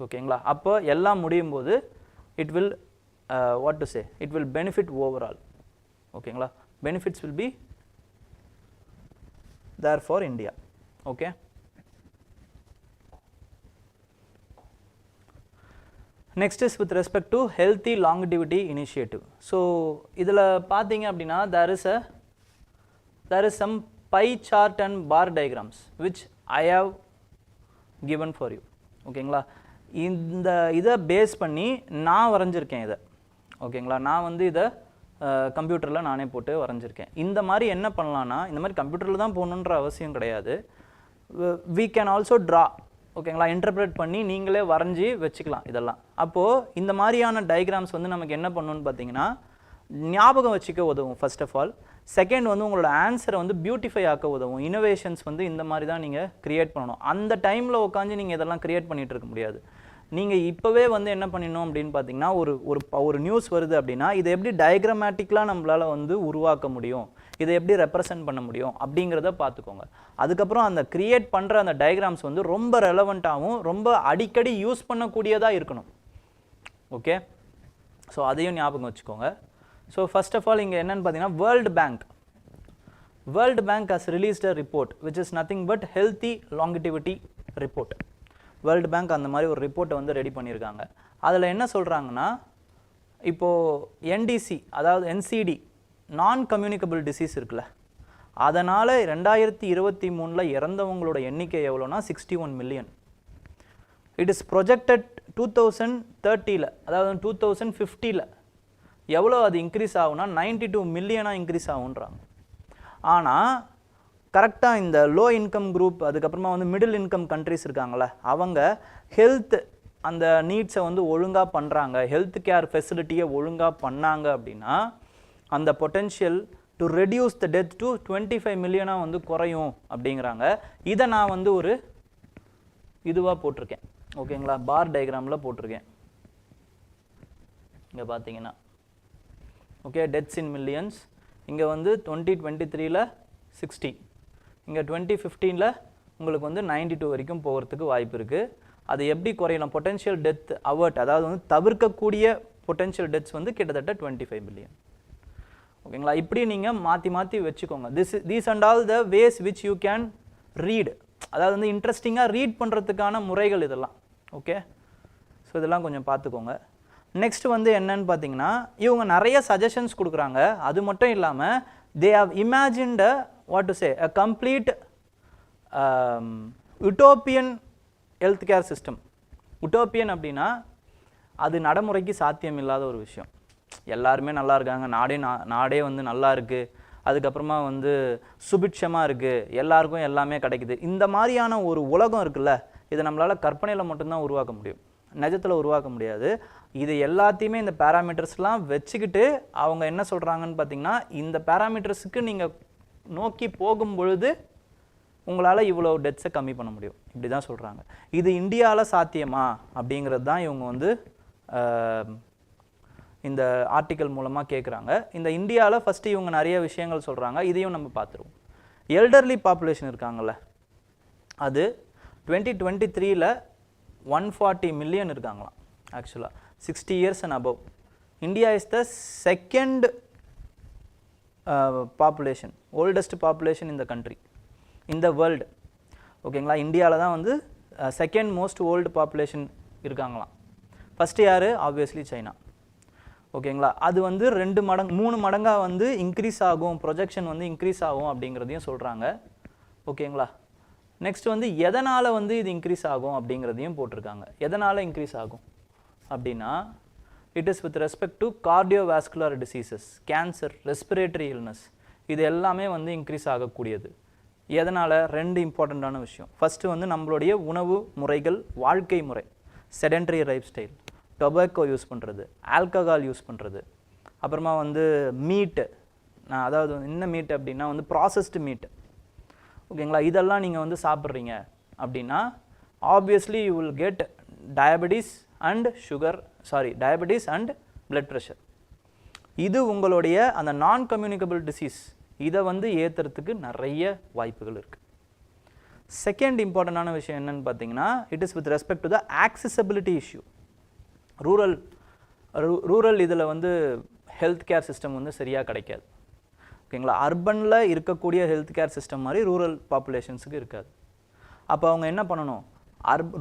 ஓகேங்களா, அப்போ எல்லாம் முடியும் போது it will what to say, it will benefit overall. ஓகேங்களா, benefits will be there for India. Okay, next is with respect to healthy longevity initiative. So இதில் பார்த்தீங்க அப்படின்னா there is some pie chart and bar diagrams which I have given for you. ஓகேங்களா, இந்த இதை base பண்ணி நான் வரைஞ்சிருக்கேன் இதை. ஓகேங்களா, நான் வந்து இதை கம்ப்யூட்டரில் நானே போட்டு வரைஞ்சிருக்கேன். இந்த மாதிரி என்ன பண்ணலான்னா, இந்த மாதிரி கம்ப்யூட்டரில் தான் போகணுன்ற அவசியம் கிடையாது. we can also draw. ஓகேங்களா, இன்டர்பிரேட் பண்ணி நீங்களே வரைஞ்சி வச்சுக்கலாம் இதெல்லாம். அப்போது இந்த மாதிரியான டயக்ராம்ஸ் வந்து நமக்கு என்ன பண்ணணும்னு பார்த்தீங்கன்னா ஞாபகம் வச்சுக்க உதவும் ஃபர்ஸ்ட் ஆஃப் ஆல். செகண்ட் வந்து உங்களோட ஆன்சரை வந்து பியூட்டிஃபை ஆக்க உதவும். இனோவேஷன்ஸ் வந்து இந்த மாதிரி தான் நீங்கள் க்ரியேட் பண்ணணும். அந்த டைமில் உட்காந்து நீங்கள் இதெல்லாம் க்ரியேட் பண்ணிகிட்டு இருக்க முடியாது. நீங்கள் இப்போவே வந்து என்ன பண்ணிடணும் அப்படின்னு பார்த்தீங்கன்னா ஒரு நியூஸ் வருது அப்படின்னா இதை எப்படி டயக்ராமேட்டிக்கலாக நம்மளால் வந்து உருவாக்க முடியும், இதை எப்படி ரெப்ரசன்ட் பண்ண முடியும் அப்படிங்கிறத பார்த்துக்கோங்க. அதுக்கப்புறம் அந்த க்ரியேட் பண்ணுற அந்த டயக்ராம்ஸ் வந்து ரொம்ப ரெலவெண்ட்டாகவும் ரொம்ப அடிக்கடி யூஸ் பண்ணக்கூடியதாக இருக்கணும். ஓகே, ஸோ அதையும் ஞாபகம் வச்சுக்கோங்க. ஸோ ஃபர்ஸ்ட் ஆஃப் ஆல் இங்கே என்னென்னு பார்த்தீங்கன்னா world bank has released a report which is nothing but healthy longevity report. World bank அந்த மாதிரி ஒரு ரிப்போர்ட்டை வந்து ரெடி பண்ணியிருக்காங்க. அதில் என்ன சொல்கிறாங்கன்னா, இப்போது என்டிசி அதாவது என்சிடி நான் கம்யூனிகபிள் டிசீஸ் இருக்குல்ல, அதனால் 2023 இறந்தவங்களோட எண்ணிக்கை எவ்வளோனா 61 மில்லியன். இட் இஸ் ப்ரொஜெக்டட் 2030 அதாவது 2050 எவ்வளோ அது இன்க்ரீஸ் ஆகும்னா 92 மில்லியனாக இன்க்ரீஸ் ஆகுன்றாங்க. ஆனால் கரெக்டாக இந்த லோ இன்கம் குரூப் அதுக்கப்புறமா வந்து மிடில் இன்கம் கண்ட்ரிஸ் இருக்காங்களே, அவங்க ஹெல்த் அந்த நீட்ஸை வந்து ஒழுங்காக பண்ணுறாங்க, ஹெல்த் கேர் ஃபெசிலிட்டியை ஒழுங்காக பண்ணாங்க அப்படின்னா அந்த potential to reduce the death to 25 மில்லியனாக வந்து குறையும் அப்படிங்கிறாங்க. இதை நான் வந்து ஒரு இதுவாக போட்டிருக்கேன். ஓகேங்களா, பார் டயக்ராமில் போட்டிருக்கேன். இங்கே பார்த்தீங்கன்னா ஓகே, டெத்ஸ் இன் மில்லியன்ஸ். இங்கே வந்து 2023 60, இங்கே 2015 உங்களுக்கு வந்து 92 வரைக்கும் போகிறதுக்கு வாய்ப்பு இருக்குது. அது எப்படி குறையலாம், பொட்டென்ஷியல் டெத் அவர்ட் அதாவது வந்து தவிர்க்கக்கூடிய பொட்டென்ஷியல் டெத்ஸ் வந்து கிட்டத்தட்ட 25 மில்லியன். ஓகேங்களா, இப்படி நீங்கள் மாற்றி வச்சுக்கோங்க. These and all the ways which you can read, அதாவது வந்து இன்ட்ரெஸ்டிங்காக ரீட் பண்ணுறதுக்கான முறைகள் இதெல்லாம். ஓகே, ஸோ இதெல்லாம் கொஞ்சம் பார்த்துக்கோங்க. நெக்ஸ்ட் வந்து என்னன்னு பார்த்தீங்கன்னா, இவங்க நிறைய சஜஷன்ஸ் கொடுக்குறாங்க. அது மட்டும் இல்லாமல் they have imagined a complete utopian healthcare system. Utopian அப்படின்னா அது நடைமுறைக்கு சாத்தியம் இல்லாத ஒரு விஷயம். எல்லாருமே நல்லா இருக்காங்க, நாடே வந்து நல்லா இருக்குது, அதுக்கப்புறமா வந்து சுபிட்சமாக இருக்குது, எல்லாருக்கும் எல்லாமே கிடைக்குது, இந்த மாதிரியான ஒரு உலகம் இருக்குல்ல, இதை நம்மளால் கற்பனையில் மட்டும்தான் உருவாக்க முடியும், நிஜத்தில் உருவாக்க முடியாது. இது எல்லாத்தையுமே இந்த பேராமீட்டர்ஸ்லாம் வச்சுக்கிட்டு அவங்க என்ன சொல்கிறாங்கன்னு பார்த்தீங்கன்னா, இந்த பேராமீட்டர்ஸுக்கு நீங்கள் நோக்கி போகும் பொழுது உங்களால் இவ்வளோ டெத்ஸை கம்மி பண்ண முடியும், இப்படி தான் சொல்கிறாங்க. இது இந்தியாவில் சாத்தியமா அப்படிங்கிறது தான் இவங்க வந்து இந்த ஆர்டிக்கல் மூலமாக கேட்குறாங்க. இந்த இந்தியாவில் ஃபஸ்ட்டு இவங்க நிறைய விஷயங்கள் சொல்கிறாங்க, இதையும் நம்ம பார்த்துருவோம். எல்டர்லி பாப்புலேஷன் இருக்காங்கள்ல, அது 2023 140 மில்லியன் இருக்காங்களாம். ஆக்சுவலாக 60 years and above. India is the second population, oldest population in the country, in the world. ஓகேங்களா, இந்தியாவில் தான் வந்து செகண்ட் மோஸ்ட் ஓல்டு பாப்புலேஷன் இருக்காங்களாம். ஃபஸ்ட்டு யார், ஆப்வியஸ்லி சைனா. ஓகேங்களா, அது வந்து 3 மடங்காக வந்து இன்க்ரீஸ் ஆகும், ப்ரொஜெக்ஷன் வந்து இன்க்ரீஸ் ஆகும் அப்படிங்கிறதையும் சொல்கிறாங்க. ஓகேங்களா, நெக்ஸ்ட் வந்து எதனால் வந்து இது இன்க்ரீஸ் ஆகும் அப்படிங்கிறதையும் போட்டிருக்காங்க. எதனால் இன்க்ரீஸ் ஆகும் அப்படின்னா, it is with respect to cardiovascular diseases, cancer, respiratory illness, இது எல்லாமே வந்து இன்க்ரீஸ் ஆகக்கூடியது. எதனால், 2 இம்பார்ட்டண்ட்டான விஷயம். ஃபஸ்ட்டு வந்து நம்மளுடைய உணவு முறைகள், வாழ்க்கை முறை, sedentary life style. Tobacco use பண்ணுறது, ஆல்கஹால் யூஸ் பண்ணுறது, அப்புறமா வந்து மீட்டு, அதாவது என்ன மீட் அப்படின்னா வந்து ப்ராசஸ்டு மீட், ஓகேங்களா, இதெல்லாம் நீங்கள் வந்து சாப்பிட்றீங்க அப்படின்னா obviously you will get diabetes and diabetes and blood pressure. இது உங்களுடைய அந்த நான் கம்யூனிகபிள் டிசீஸ், இதை வந்து ஏற்றுறதுக்கு நிறைய வாய்ப்புகள் இருக்குது. செகண்ட் இம்பார்ட்டண்டான விஷயம் என்னன்னு பார்த்தீங்கன்னா, it is with respect to the accessibility issue. Rural இதில் வந்து ஹெல்த் கேர் சிஸ்டம் வந்து சரியாக கிடைக்காது, ஓகேங்களா. அர்பனில் இருக்கக்கூடிய ஹெல்த் கேர் சிஸ்டம் மாதிரி ரூரல் பாப்புலேஷன்ஸுக்கு இருக்காது. அப்போ அவங்க என்ன பண்ணணும்,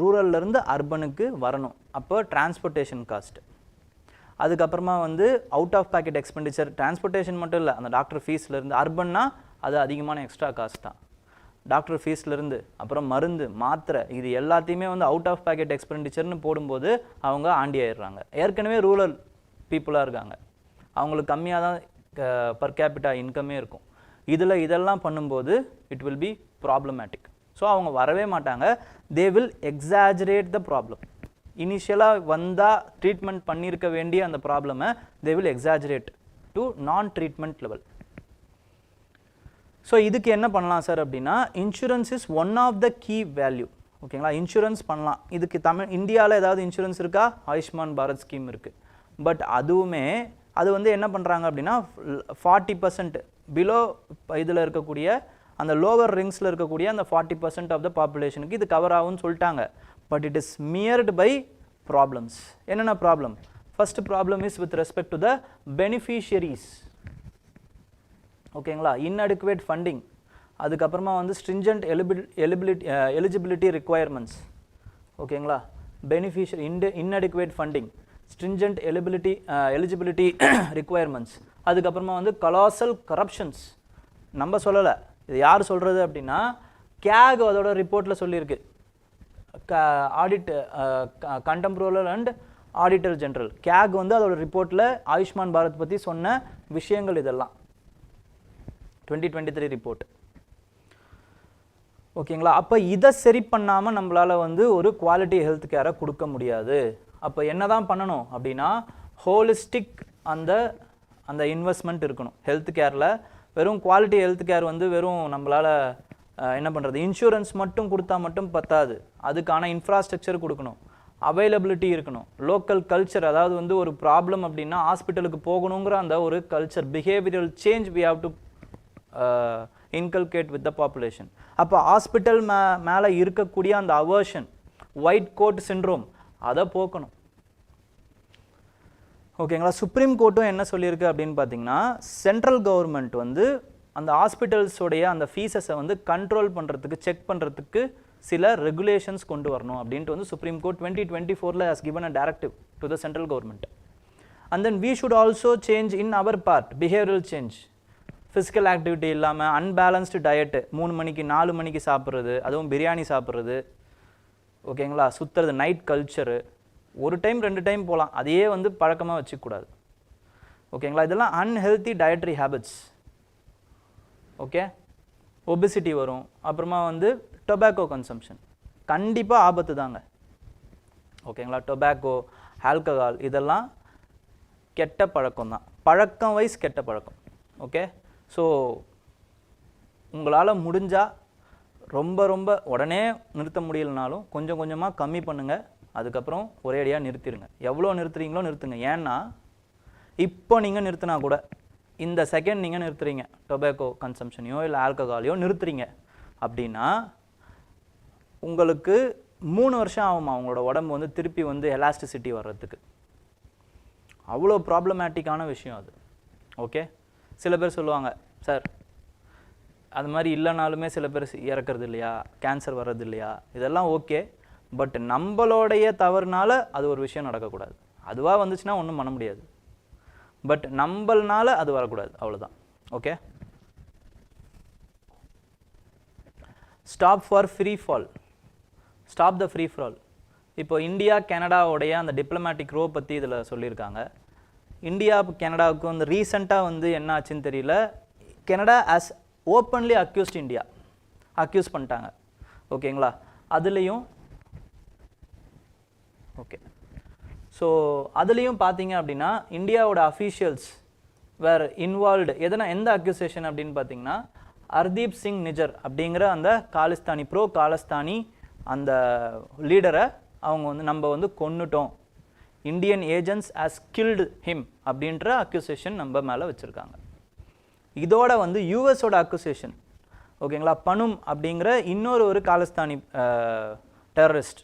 ரூரல்லேருந்து அர்பனுக்கு வரணும். அப்போ டிரான்ஸ்போர்ட்டேஷன் காஸ்ட், அதுக்கப்புறமா வந்து out of pocket expenditure, transportation மட்டும் இல்லை, அந்த டாக்டர் ஃபீஸ்லேருந்து, அர்பன்னா அது அதிகமான எக்ஸ்ட்ரா காஸ்ட் தான். டாக்டர் ஃபீஸ்லேருந்து அப்புறம் மருந்து மாத்திரை இது எல்லாத்தையுமே வந்து அவுட் ஆஃப் பேக்கெட் எக்ஸ்பெண்டிச்சர்னு போடும்போது அவங்க ஆண்டி ஆயிடுறாங்க. ஏற்கனவே ரூரல் பீப்புளாக இருக்காங்க, அவங்களுக்கு கம்மியாக தான் பர் கேபிட்டா இன்கமே இருக்கும். இதெல்லாம் பண்ணும்போது it will be problematic. So அவங்க வரவே மாட்டாங்க. They will exaggerate the problem. இனிஷியலாக வந்தால் ட்ரீட்மெண்ட் பண்ணியிருக்க வேண்டிய அந்த ப்ராப்ளமை they will exaggerate to non treatment level. So இதுக்கு என்ன பண்ணலாம் சார் அப்படின்னா, insurance is one of the key value, ஓகேங்களா. இன்சூரன்ஸ் பண்ணலாம். இதுக்கு இந்தியாவில் ஏதாவது இன்சூரன்ஸ் இருக்கா? ஆயுஷ்மான் பாரத் ஸ்கீம் இருக்குது. பட் அதுவுமே அது வந்து என்ன பண்ணுறாங்க அப்படின்னா 40% பிலோ இதில் இருக்கக்கூடிய அந்த லோவர் ரிங்ஸில் இருக்கக்கூடிய அந்த 40% ஆஃப் த பாப்புலேஷனுக்கு இது கவர் ஆகும்னு சொல்லிட்டாங்க. But it is mired by problems. என்னென்ன problem? First problem is with respect to the beneficiaries, ஓகேங்களா. இன்அடிக்குவேட் ஃபண்டிங், அதுக்கப்புறமா வந்து ஸ்ட்ரிஞ்சன்ட் எலிஜிபிலிட்டி ரிக்குவயர்மெண்ட்ஸ், ஓகேங்களா. Beneficiary inadequate funding, stringent eligibility requirements, அதுக்கப்புறமா வந்து கலாசல் கரப்ஷன்ஸ். நம்ம சொல்லலை, இது யார் சொல்கிறது அப்படின்னா கேக் அதோட ரிப்போர்ட்டில் சொல்லியிருக்கு. Audit comptroller and auditor general CAG வந்து அதோட ரிப்போர்ட்டில் ஆயுஷ்மான் பாரத் பற்றி சொன்ன விஷயங்கள் இதெல்லாம் 2023 ரிப்போர்ட், ஓகேங்களா. அப்போ இதை சரி பண்ணாமல் நம்மளால் வந்து ஒரு குவாலிட்டி ஹெல்த் கேரை கொடுக்க முடியாது. அப்போ என்ன தான் பண்ணணும் அப்படின்னா ஹோலிஸ்டிக் அந்த இன்வெஸ்ட்மெண்ட் இருக்கணும் ஹெல்த் கேரில். வெறும் குவாலிட்டி ஹெல்த் கேர் வந்து வெறும் நம்மளால் என்ன பண்ணுறது, இன்சூரன்ஸ் மட்டும் கொடுத்தா மட்டும் பத்தாது, அதுக்கான இன்ஃப்ராஸ்ட்ரக்சர் கொடுக்கணும், அவைலபிலிட்டி இருக்கணும், லோக்கல் கல்ச்சர், அதாவது வந்து ஒரு ப்ராப்ளம் அப்படின்னா ஹாஸ்பிட்டலுக்கு போகணுங்கிற அந்த ஒரு culture, behavioural change we have to inculcate with the population. அப்போ ஹாஸ்பிட்டல் மேலே இருக்கக்கூடிய அந்த அவர்ஷன், ஒயிட் கோட் சிண்ட்ரோம், அதை போக்கணும், ஓகேங்களா. சுப்ரீம் கோர்ட்டும் என்ன சொல்லியிருக்கு அப்படின்னு பார்த்தீங்கன்னா, சென்ட்ரல் கவர்மெண்ட் வந்து அந்த ஹாஸ்பிட்டல்ஸோடைய அந்த ஃபீஸஸை வந்து கண்ட்ரோல் பண்ணுறதுக்கு, செக் பண்ணுறதுக்கு சில ரெகுலேஷன்ஸ் கொண்டு வரணும் அப்படின்ட்டு வந்து supreme court 2024 has given a directive to the central government. And then we should also change in our part, behavioral change. Physical activity இல்லாமல் அன்பேலன்ஸ்டு டயட்டு, 3 மணிக்கு 4 மணிக்கு சாப்பிட்றது, அதுவும் பிரியாணி சாப்பிட்றது, ஓகேங்களா, சுற்றுறது, நைட் கல்ச்சரு, ஒரு டைம் 2 டைம் போகலாம், அதையே வந்து பழக்கமாக வச்சுக்கூடாது, ஓகேங்களா. இதெல்லாம் unhealthy dietary habits, okay. Obesity வரும். அப்புறமா வந்து டொபாக்கோ கன்சம்ஷன் கண்டிப்பாக ஆபத்து தாங்க, ஓகேங்களா. டொபாக்கோ, ஆல்கஹால் இதெல்லாம் கெட்ட பழக்கம் தான், பழக்கம் வைஸ் கெட்ட பழக்கம், ஓகே. ஸோ உங்களால் முடிஞ்சால் ரொம்ப உடனே நிறுத்த முடியலனாலும் கொஞ்சம் கொஞ்சமாக கம்மி பண்ணுங்கள், அதுக்கப்புறம் ஒரேடியாக நிறுத்திடுங்க. எவ்வளோ நிறுத்துறீங்களோ நிறுத்துங்க. ஏன்னா இப்போ நீங்கள் நிறுத்தினா கூட இந்த செகண்ட் நீங்கள் நிறுத்துறீங்க, டொபாக்கோ கன்சம்ஷனையோ இல்லை ஆல்கஹாலையோ நிறுத்துறீங்க அப்படின்னா உங்களுக்கு 3 வருஷம் ஆகுமா உங்களோட உடம்பு வந்து திருப்பி வந்து எலாஸ்டிசிட்டி வர்றதுக்கு. அவ்வளோ ப்ராப்ளமேட்டிக்கான விஷயம் அது, ஓகே. சில பேர் சொல்லுவாங்க, சார் அது மாதிரி இல்லைனாலுமே சில பேர் இறக்குறது இல்லையா, கேன்சர் வர்றது இல்லையா, இதெல்லாம் ஓகே. பட் நம்மளோடைய தவறுனால அது ஒரு விஷயம் நடக்கக்கூடாது. அதுவாக வந்துச்சுன்னா ஒன்றும் பண்ண முடியாது, பட் நம்மளனால அது வரக்கூடாது, அவ்வளோதான், okay. Stop for free fall, stop the free fall. இப்போ இந்தியா கனடாவுடைய அந்த டிப்ளமேட்டிக் ரோ பற்றி இதில் சொல்லியிருக்காங்க. இந்தியா கனடாவுக்கு வந்து ரீசெண்டாக வந்து என்ன ஆச்சுன்னு தெரியல, Canada has openly accused India, accuse பண்ணிட்டாங்க, ஓகேங்களா. அதுலேயும் ஓகே. ஸோ அதுலேயும் பார்த்தீங்க அப்படின்னா இந்தியாவோட அஃபீஷியல்ஸ் வேர் இன்வால்வ்டு எந்த அக்யூசேஷன் அப்படின்னு பார்த்தீங்கன்னா ஹர்தீப் சிங் நிஜர் அப்படிங்கிற அந்த காலிஸ்தானி காலிஸ்தானி அந்த லீடரை அவங்க வந்து நம்ம வந்து கொன்னுட்டோம், Indian agents has killed him அப்படின்ற அக்யூசேஷன் நம்ம மேலே வச்சுருக்காங்க. இதோட வந்து யூஎஸோட அக்யூசேஷன் ஓகேங்களா, பனும் அப்படிங்கிற ஒரு காலிஸ்தானி டெரரிஸ்ட்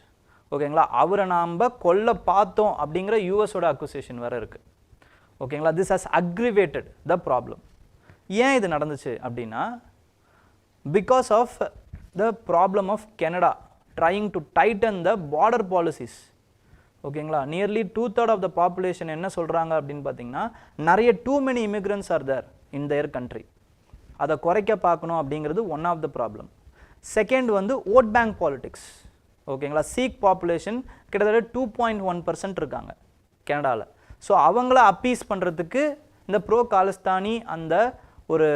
ஓகேங்களா, அவரை நாம் கொல்ல பார்த்தோம் அப்படிங்கிற யூஎஸோட அக்யூசேஷன் வேறு இருக்குது ஓகேங்களா. This has aggravated the problem. ஏன் இது நடந்துச்சு அப்படின்னா because of the problem of Canada trying to tighten the border policies ஓகேங்களா. நியர்லி 2/3 ஆஃப் த பாப்புலேஷன் என்ன சொல்கிறாங்க அப்படின்னு பார்த்தீங்கன்னா நிறைய too many immigrants are there in their country, அதை குறைக்க பார்க்கணும் அப்படிங்கிறது one of the problem. Second வந்து ஓட் பேங்க் பாலிடிக்ஸ் ஓகேங்களா. சீக் பாப்புலேஷன் கிட்டத்தட்ட 2.1% இருக்காங்க கனடாவில். ஸோ அவங்கள அப்பீஸ் பண்ணுறதுக்கு இந்த காலிஸ்தானி அந்த ஒரு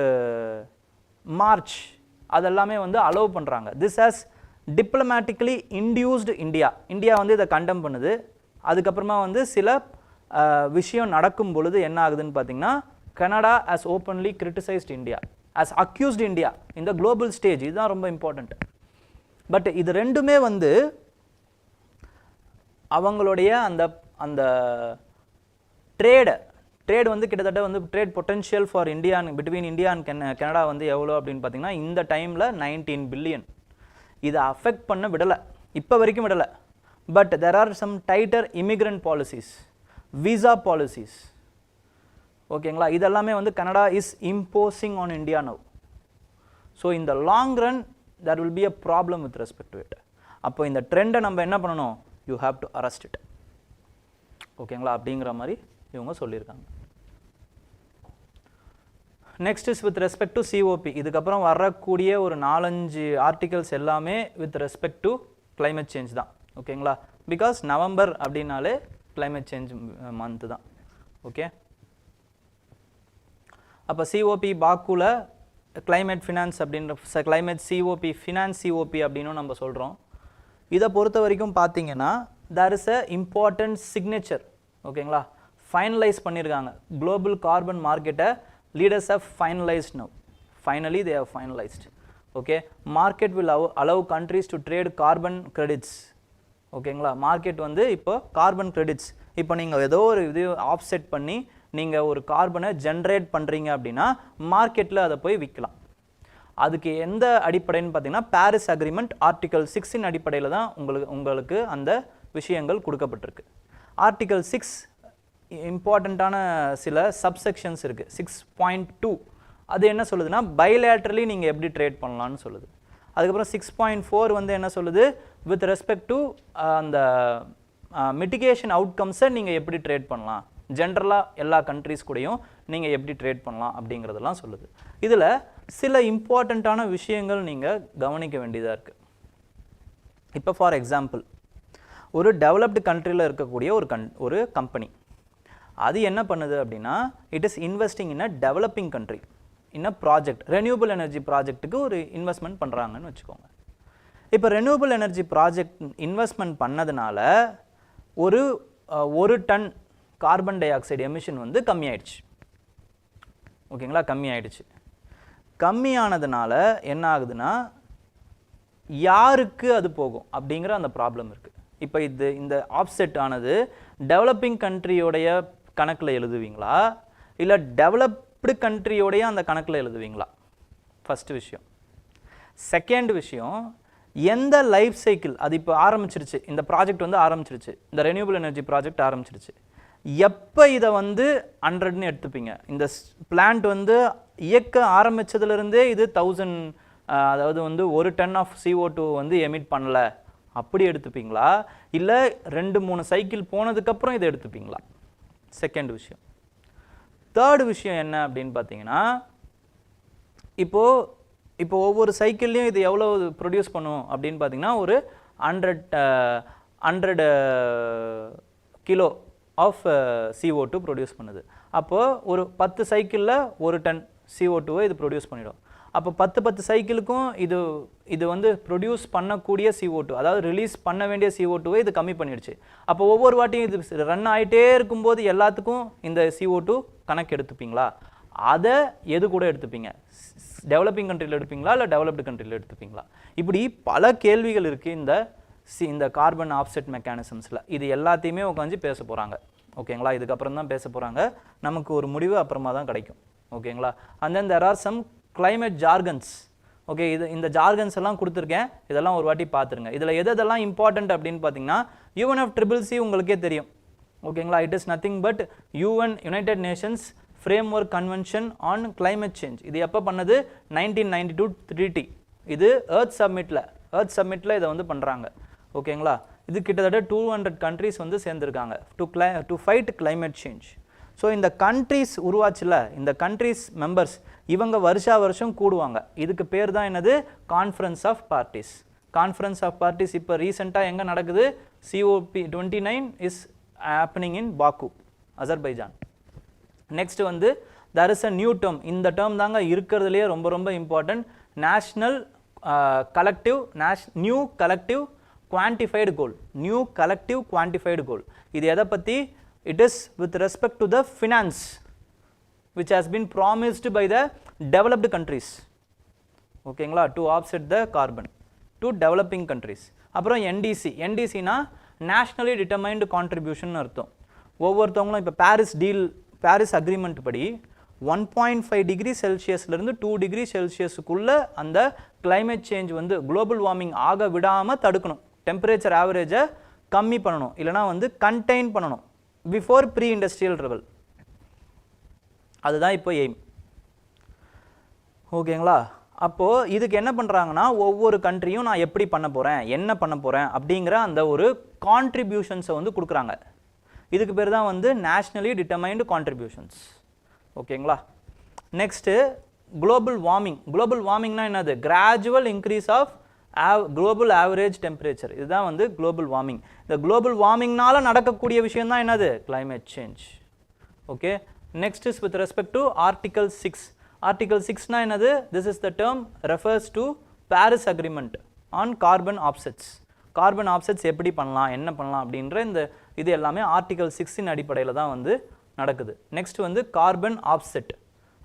மார்ச் அதெல்லாமே வந்து அலோவ் பண்ணுறாங்க. This has diplomatically induced India வந்து இதை கண்டெம் பண்ணுது. அதுக்கப்புறமா வந்து சில விஷயம் நடக்கும் பொழுது என்ன ஆகுதுன்னு பார்த்தீங்கன்னா Canada has openly criticised India, has accused India இந்த குளோபல் ஸ்டேஜ். இதுதான் ரொம்ப இம்பார்ட்டண்ட். பட் இது ரெண்டுமே வந்து அவங்களுடைய அந்த அந்த ட்ரேட் வந்து கிட்டத்தட்ட வந்து trade potential for India between India and Canada வந்து எவ்வளோ அப்படின்னு பார்த்தீங்கன்னா இந்த டைமில் 19 பில்லியன். இதை அஃபெக்ட் பண்ண விடலை, இப்போ வரைக்கும் விடலை. But there are some tighter immigrant policies, visa policies ஓகேங்களா. இதெல்லாமே வந்து Canada is imposing on India now. So இந்த long run there will be a problem with respect to it. அப்போ இந்த ட்ரெண்டை நம்ம என்ன பண்ணணும், you have to arrest it ஓகேங்களா அப்படிங்கிற மாதிரி இவங்க சொல்லியிருக்காங்க. Next is with respect to COP. இதுக்கப்புறம் வரக்கூடிய ஒரு 4-5 ஆர்டிகல்ஸ் எல்லாமே with respect to climate change தான் ஓகேங்களா. பிகாஸ் நவம்பர் அப்படின்னாலே கிளைமேட் சேஞ்ச் மந்த் தான் ஓகே. அப்போ சிஓபி பாக்குல கிளைமேட் ஃபினான்ஸ் அப்படின்ற கிளைமேட் சிஓபி ஃபினான்ஸ் சிஓபி அப்படின்னு நம்ம சொல்கிறோம். இதை பொறுத்த வரைக்கும் பார்த்தீங்கன்னா there is a important signature ஓகேங்களா. ஃபைனலைஸ் பண்ணியிருக்காங்க குளோபல் கார்பன் மார்க்கெட்டை. Leaders have finalized now. Finally, they have finalized. Okay, market will allow countries to trade carbon credits. ஓகேங்களா. மார்க்கெட் வந்து இப்போ கார்பன் கிரெடிட்ஸ், இப்போ நீங்கள் ஏதோ ஒரு இது ஆஃப்செட் பண்ணி நீங்கள் ஒரு கார்பனை ஜென்ரேட் பண்ணுறீங்க அப்படின்னா மார்க்கெட்டில் அதை போய் விற்கலாம். அதுக்கு எந்த அடிப்படைன்னு பார்த்தீங்கன்னா பாரிஸ் அக்ரிமெண்ட் ஆர்டிகல் 6 அடிப்படையில் தான் உங்களுக்கு அந்த விஷயங்கள் கொடுக்கப்பட்டிருக்கு. ஆர்டிகல் 6 இம்பார்ட்டண்ட்டான சில சப்செக்ஷன்ஸ் இருக்குது. 6.2 அது என்ன சொல்லுதுன்னா பைலேட்ரலி நீங்கள் எப்படி ட்ரேட் பண்ணலான்னு சொல்லுது. அதுக்கப்புறம் 6.4 வந்து என்ன சொல்லுது, வித் ரெஸ்பெக்ட் டு அந்த மிட்டிகேஷன் அவுட்கம்ஸை நீங்கள் எப்படி ட்ரேட் பண்ணலாம், ஜென்ரலாக எல்லா கண்ட்ரீஸ் கூடயும் நீங்கள் எப்படி ட்ரேட் பண்ணலாம் அப்படிங்கிறதெல்லாம் சொல்லுது. இதில் சில இம்பார்ட்டண்ட்டான விஷயங்கள் நீங்கள் கவனிக்க வேண்டியதாக இருக்குது. இப்போ ஃபார் எக்ஸாம்பிள் ஒரு டெவலப்டு கண்ட்ரியில் இருக்கக்கூடிய ஒரு கம்பெனி அது என்ன பண்ணுது அப்படின்னா it is investing in a developing country in a project, renewable energy ப்ராஜெக்ட்டுக்கு ஒரு இன்வெஸ்ட்மெண்ட் பண்ணுறாங்கன்னு வச்சுக்கோங்க. இப்போ ரெனியூபிள் எனர்ஜி ப்ராஜெக்ட் இன்வெஸ்ட்மெண்ட் பண்ணதுனால ஒரு ton carbon dioxide emission வந்து கம்மியாயிடுச்சு ஓகேங்களா. கம்மியானதுனால என்ன ஆகுதுன்னா யாருக்கு அது போகும் அப்படிங்கிற அந்த ப்ராப்ளம் இருக்குது. இப்போ இந்த ஆஃப்செட் ஆனது டெவலப்பிங் கண்ட்ரியோடைய கணக்கில் எழுதுவீங்களா இல்லை டெவலப்டு கண்ட்ரியோடைய அந்த கணக்கில் எழுதுவீங்களா, ஃபஸ்ட்டு விஷயம். செகண்ட் விஷயம், எந்த லைஃப் சைக்கிள் அது இப்போ ஆரம்பிச்சிருச்சு, இந்த ப்ராஜெக்ட் வந்து ஆரம்பிச்சிருச்சு, இந்த ரெனியூபிள் எனர்ஜி ப்ராஜெக்ட் ஆரம்பிச்சிருச்சு, எப்போ இதை வந்து 100ன்னு எடுத்துப்பீங்க? இந்த பிளான்ட் வந்து இயக்க ஆரம்பித்ததுலேருந்தே இது 1000 அதாவது வந்து 1 டன் ஆஃப் CO2 வந்து எமிட் பண்ணலை அப்படி எடுத்துப்பீங்களா இல்லை 2-3 சைக்கிள் போனதுக்கப்புறம் இதை எடுத்துப்பீங்களா? செகண்ட் விஷயம். தேர்டு விஷயம் என்ன அப்படின்னு பார்த்தீங்கன்னா இப்போ ஒவ்வொரு சைக்கிள்லையும் இது எவ்வளோ ப்ரொடியூஸ் பண்ணும் அப்படின்னு பார்த்தீங்கன்னா ஒரு 100 கிலோ ஆஃப் CO2 ப்ரொடியூஸ் பண்ணுது. அப்போது ஒரு 10 சைக்கிளில் 1 டன் CO2 இது ப்ரொடியூஸ் பண்ணிடும். அப்போ 10 சைக்கிளுக்கும் இது வந்து ப்ரொடியூஸ் பண்ணக்கூடிய CO2, அதாவது ரிலீஸ் பண்ண வேண்டிய CO2வை இது கம்மி பண்ணிடுச்சு. அப்போ ஒவ்வொரு வாட்டியும் இது ரன் ஆகிட்டே இருக்கும்போது எல்லாத்துக்கும் இந்த CO2 கணக்கு எடுத்துப்பீங்களா? அதை எது கூட எடுத்துப்பீங்க? டெவலப்பிங் கண்ட்ரியில் எடுப்பீங்களா இல்லை டெவலப்டு கண்ட்ரியில் எடுத்துப்பீங்களா? இப்படி பல கேள்விகள் இருக்குது இந்த கார்பன் ஆஃப்செட் மெக்கானிசம்ஸில். இது எல்லாத்தையுமே உட்காந்து பேச போகிறாங்க. ஓகேங்களா? இதுக்கப்புறம் தான் பேச போகிறாங்க. நமக்கு ஒரு முடிவு அப்புறமா தான் கிடைக்கும். ஓகேங்களா? And then there are some climate jargons. Okay, இந்த ஜார்கன்ஸ் எல்லாம் கொடுத்துருக்கேன், இதெல்லாம் ஒரு வாட்டி பார்த்துருங்க. இதில் எதெல்லாம் இம்பார்ட்டன்ட் அப்படின்னு பார்த்தீங்கன்னா UNFCCC உங்களுக்கே தெரியும். ஓகேங்களா? It is nothing but United Nations framework convention on climate change. இது எப்போ பண்ணது? 1992 ட்ரீட்டி. இது எர்த் சம்மிட்டில் இதை வந்து பண்ணுறாங்க. ஓகேங்களா? இது கிட்டத்தட்ட 200 கண்ட்ரிஸ் வந்து சேர்ந்துருக்காங்க to fight climate change. So இந்த கண்ட்ரிஸ் உருவாச்சுல, இந்த கண்ட்ரிஸ் மெம்பர்ஸ் இவங்க வருஷம் கூடுவாங்க. இதுக்கு பேர் தான் என்னது? Conference of parties. Conference of parties இப்போ ரீசெண்டாக எங்கே நடக்குது? COP29 is happening in Baku, Azerbaijan. Next வந்து there is a new term. இந்த டேர்ம் தாங்க இருக்கிறதுலேயே ரொம்ப ரொம்ப important. National new collective quantified goal. New collective quantified goal. இது எதை பற்றி? It is with respect to the finance which has been promised by the developed countries. ஓகேங்களா? to offset the carbon to developing countries. அப்புறம் NDC னா nationally determined contribution அர்த்தம். ஒவ்வொருத்தவங்களும் இப்போ Paris agreement படி 1.5 டிகிரி செல்சியஸ்லேருந்து 2 டிகிரி செல்சியஸுக்குள்ள அந்த climate change வந்து global warming ஆக விடாமல் தடுக்கணும். டெம்பரேச்சர் ஆவரேஜை கம்மி பண்ணணும், இல்லைனா வந்து கண்டெயின் பண்ணணும் பிஃபோர் ப்ரீ இண்டஸ்ட்ரியல் ரெவல். அதுதான் இப்போ எய்ம். ஓகேங்களா? அப்போது இதுக்கு என்ன பண்ணுறாங்கன்னா, ஒவ்வொரு கண்ட்ரியும் நான் எப்படி பண்ண போகிறேன், என்ன பண்ண போகிறேன் அப்படிங்கிற அந்த ஒரு கான்ட்ரிபியூஷன்ஸை வந்து கொடுக்குறாங்க. இதுக்கு பேர் தான் வந்து நேஷ்னலி டிட்டர்மைன்டு கான்ட்ரிபியூஷன்ஸ். ஓகேங்களா? நெக்ஸ்ட்டு குளோபல் வார்மிங்னா என்னது? Gradual increase of global average temperature. இதுதான் வந்து குளோபல் வார்மிங். இந்த குளோபல் வார்மிங்னால நடக்கக்கூடிய விஷயம் தான் என்னது? Climate change. Okay, next is with respect to article 6. Article 6னா என்னது? This is the term refers to Paris agreement on carbon offsets. Carbon offsets எப்படி பண்ணலாம், என்ன பண்ணலாம் அப்படின்ற இது எல்லாமே ஆர்டிகல் 6 அடிப்படையில் தான் வந்து நடக்குது. நெக்ஸ்ட் வந்து கார்பன் ஆப்செட்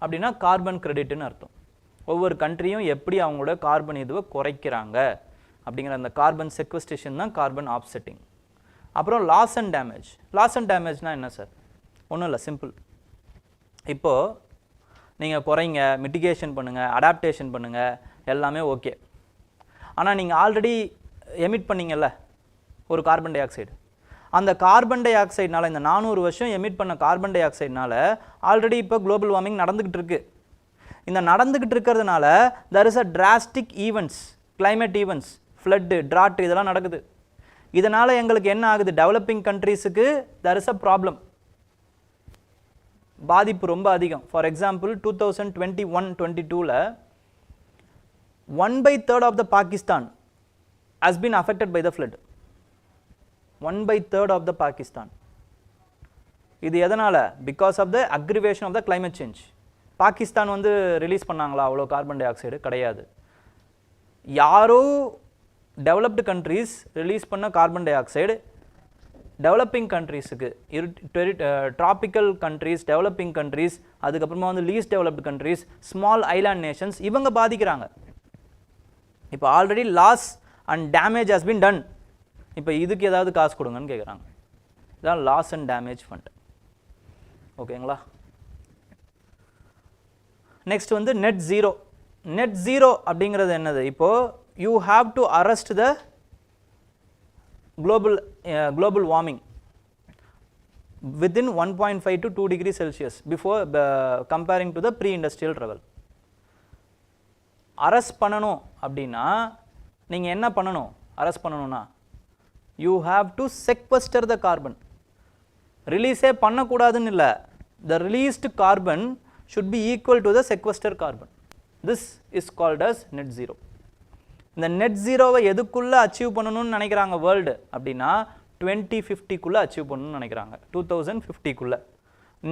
அப்படின்னா கார்பன் கிரெடிட்னு அர்த்தம். ஒவ்வொரு கண்ட்ரியும் எப்படி அவங்களோட கார்பன் இதுவை குறைக்கிறாங்க அப்படிங்கிற அந்த கார்பன் செக்வஸ்ட்ரேஷன் தான் கார்பன் ஆப்செட்டிங். அப்புறம் லாஸ் அண்ட் டேமேஜ்னால் என்ன சார்? ஒன்றும் இல்லை, சிம்பிள். இப்போது நீங்கள் குறைங்க, மிட்டிகேஷன் பண்ணுங்கள், அடாப்டேஷன் பண்ணுங்கள், எல்லாமே ஓகே. ஆனால் நீங்கள் ஆல்ரெடி எமிட் பண்ணிங்கல்ல ஒரு கார்பன் டை ஆக்சைடு, அந்த கார்பன் டை ஆக்சைடுனால இந்த 400 வருஷம் எமிட் பண்ண கார்பன் டை ஆக்சைடுனால ஆல்ரெடி இப்போ குளோபல் வார்மிங் நடந்துக்கிட்டு இருக்கு. இந்த நடந்துக்கிட்டு இருக்கிறதுனால there is a drastic events, climate events, flood, drought இதெல்லாம் நடக்குது. இதனால் எங்களுக்கு என்ன ஆகுது? டெவலப்பிங் கண்ட்ரீஸுக்கு there is a problem. பாதிப்பு ரொம்ப அதிகம். ஃபார் எக்ஸாம்பிள் 2021-22ல் 1/3 of the Pakistan has been affected by the flood. 1/3 of the Pakistan. இது எதனால்? Because of the aggravation of the climate change. Pakistan வந்து ரிலீஸ் பண்ணாங்களா அவ்வளோ கார்பன் டை ஆக்சைடு? கிடையாது. யாரோ டெவலப்டு கண்ட்ரீஸ் ரிலீஸ் பண்ண கார்பன் டை ஆக்சைடு டெவலப்பிங் கண்ட்ரீஸுக்கு, tropical countries, developing countries, அதுக்கப்புறமா வந்து least developed countries, small island nations, இவங்க பாதிக்கிறாங்க. இப்போ already loss and damage has been done. இப்போ இதுக்கு ஏதாவது காசு கொடுங்கன்னு கேட்குறாங்க. இதான் லாஸ் அண்ட் டேமேஜ் ஃபண்ட். ஓகேங்களா? நெக்ஸ்ட் வந்து நெட் ஜீரோ அப்படிங்கிறது என்னது? இப்போது you have to arrest the global warming within 1.5 to 2 degrees Celsius before comparing to the pre-industrial level. Arrest பண்ணணும் அப்படின்னா நீங்கள் என்ன பண்ணணும்? அரெஸ்ட் பண்ணணும்னா you have to sequester the carbon. ரிலீஸே பண்ணக்கூடாதுன்னு இல்லை, the released carbon should be equal to the sequestered carbon. This is called as net zero. இந்த net ஜீரோவை எதுக்குள்ளே அச்சீவ் பண்ணணும்னு நினைக்கிறாங்க வேர்ல்டு அப்படின்னா 2050க்குள்ளே அச்சீவ் பண்ணணும்னு நினைக்கிறாங்க. 2050க்குள்ளே.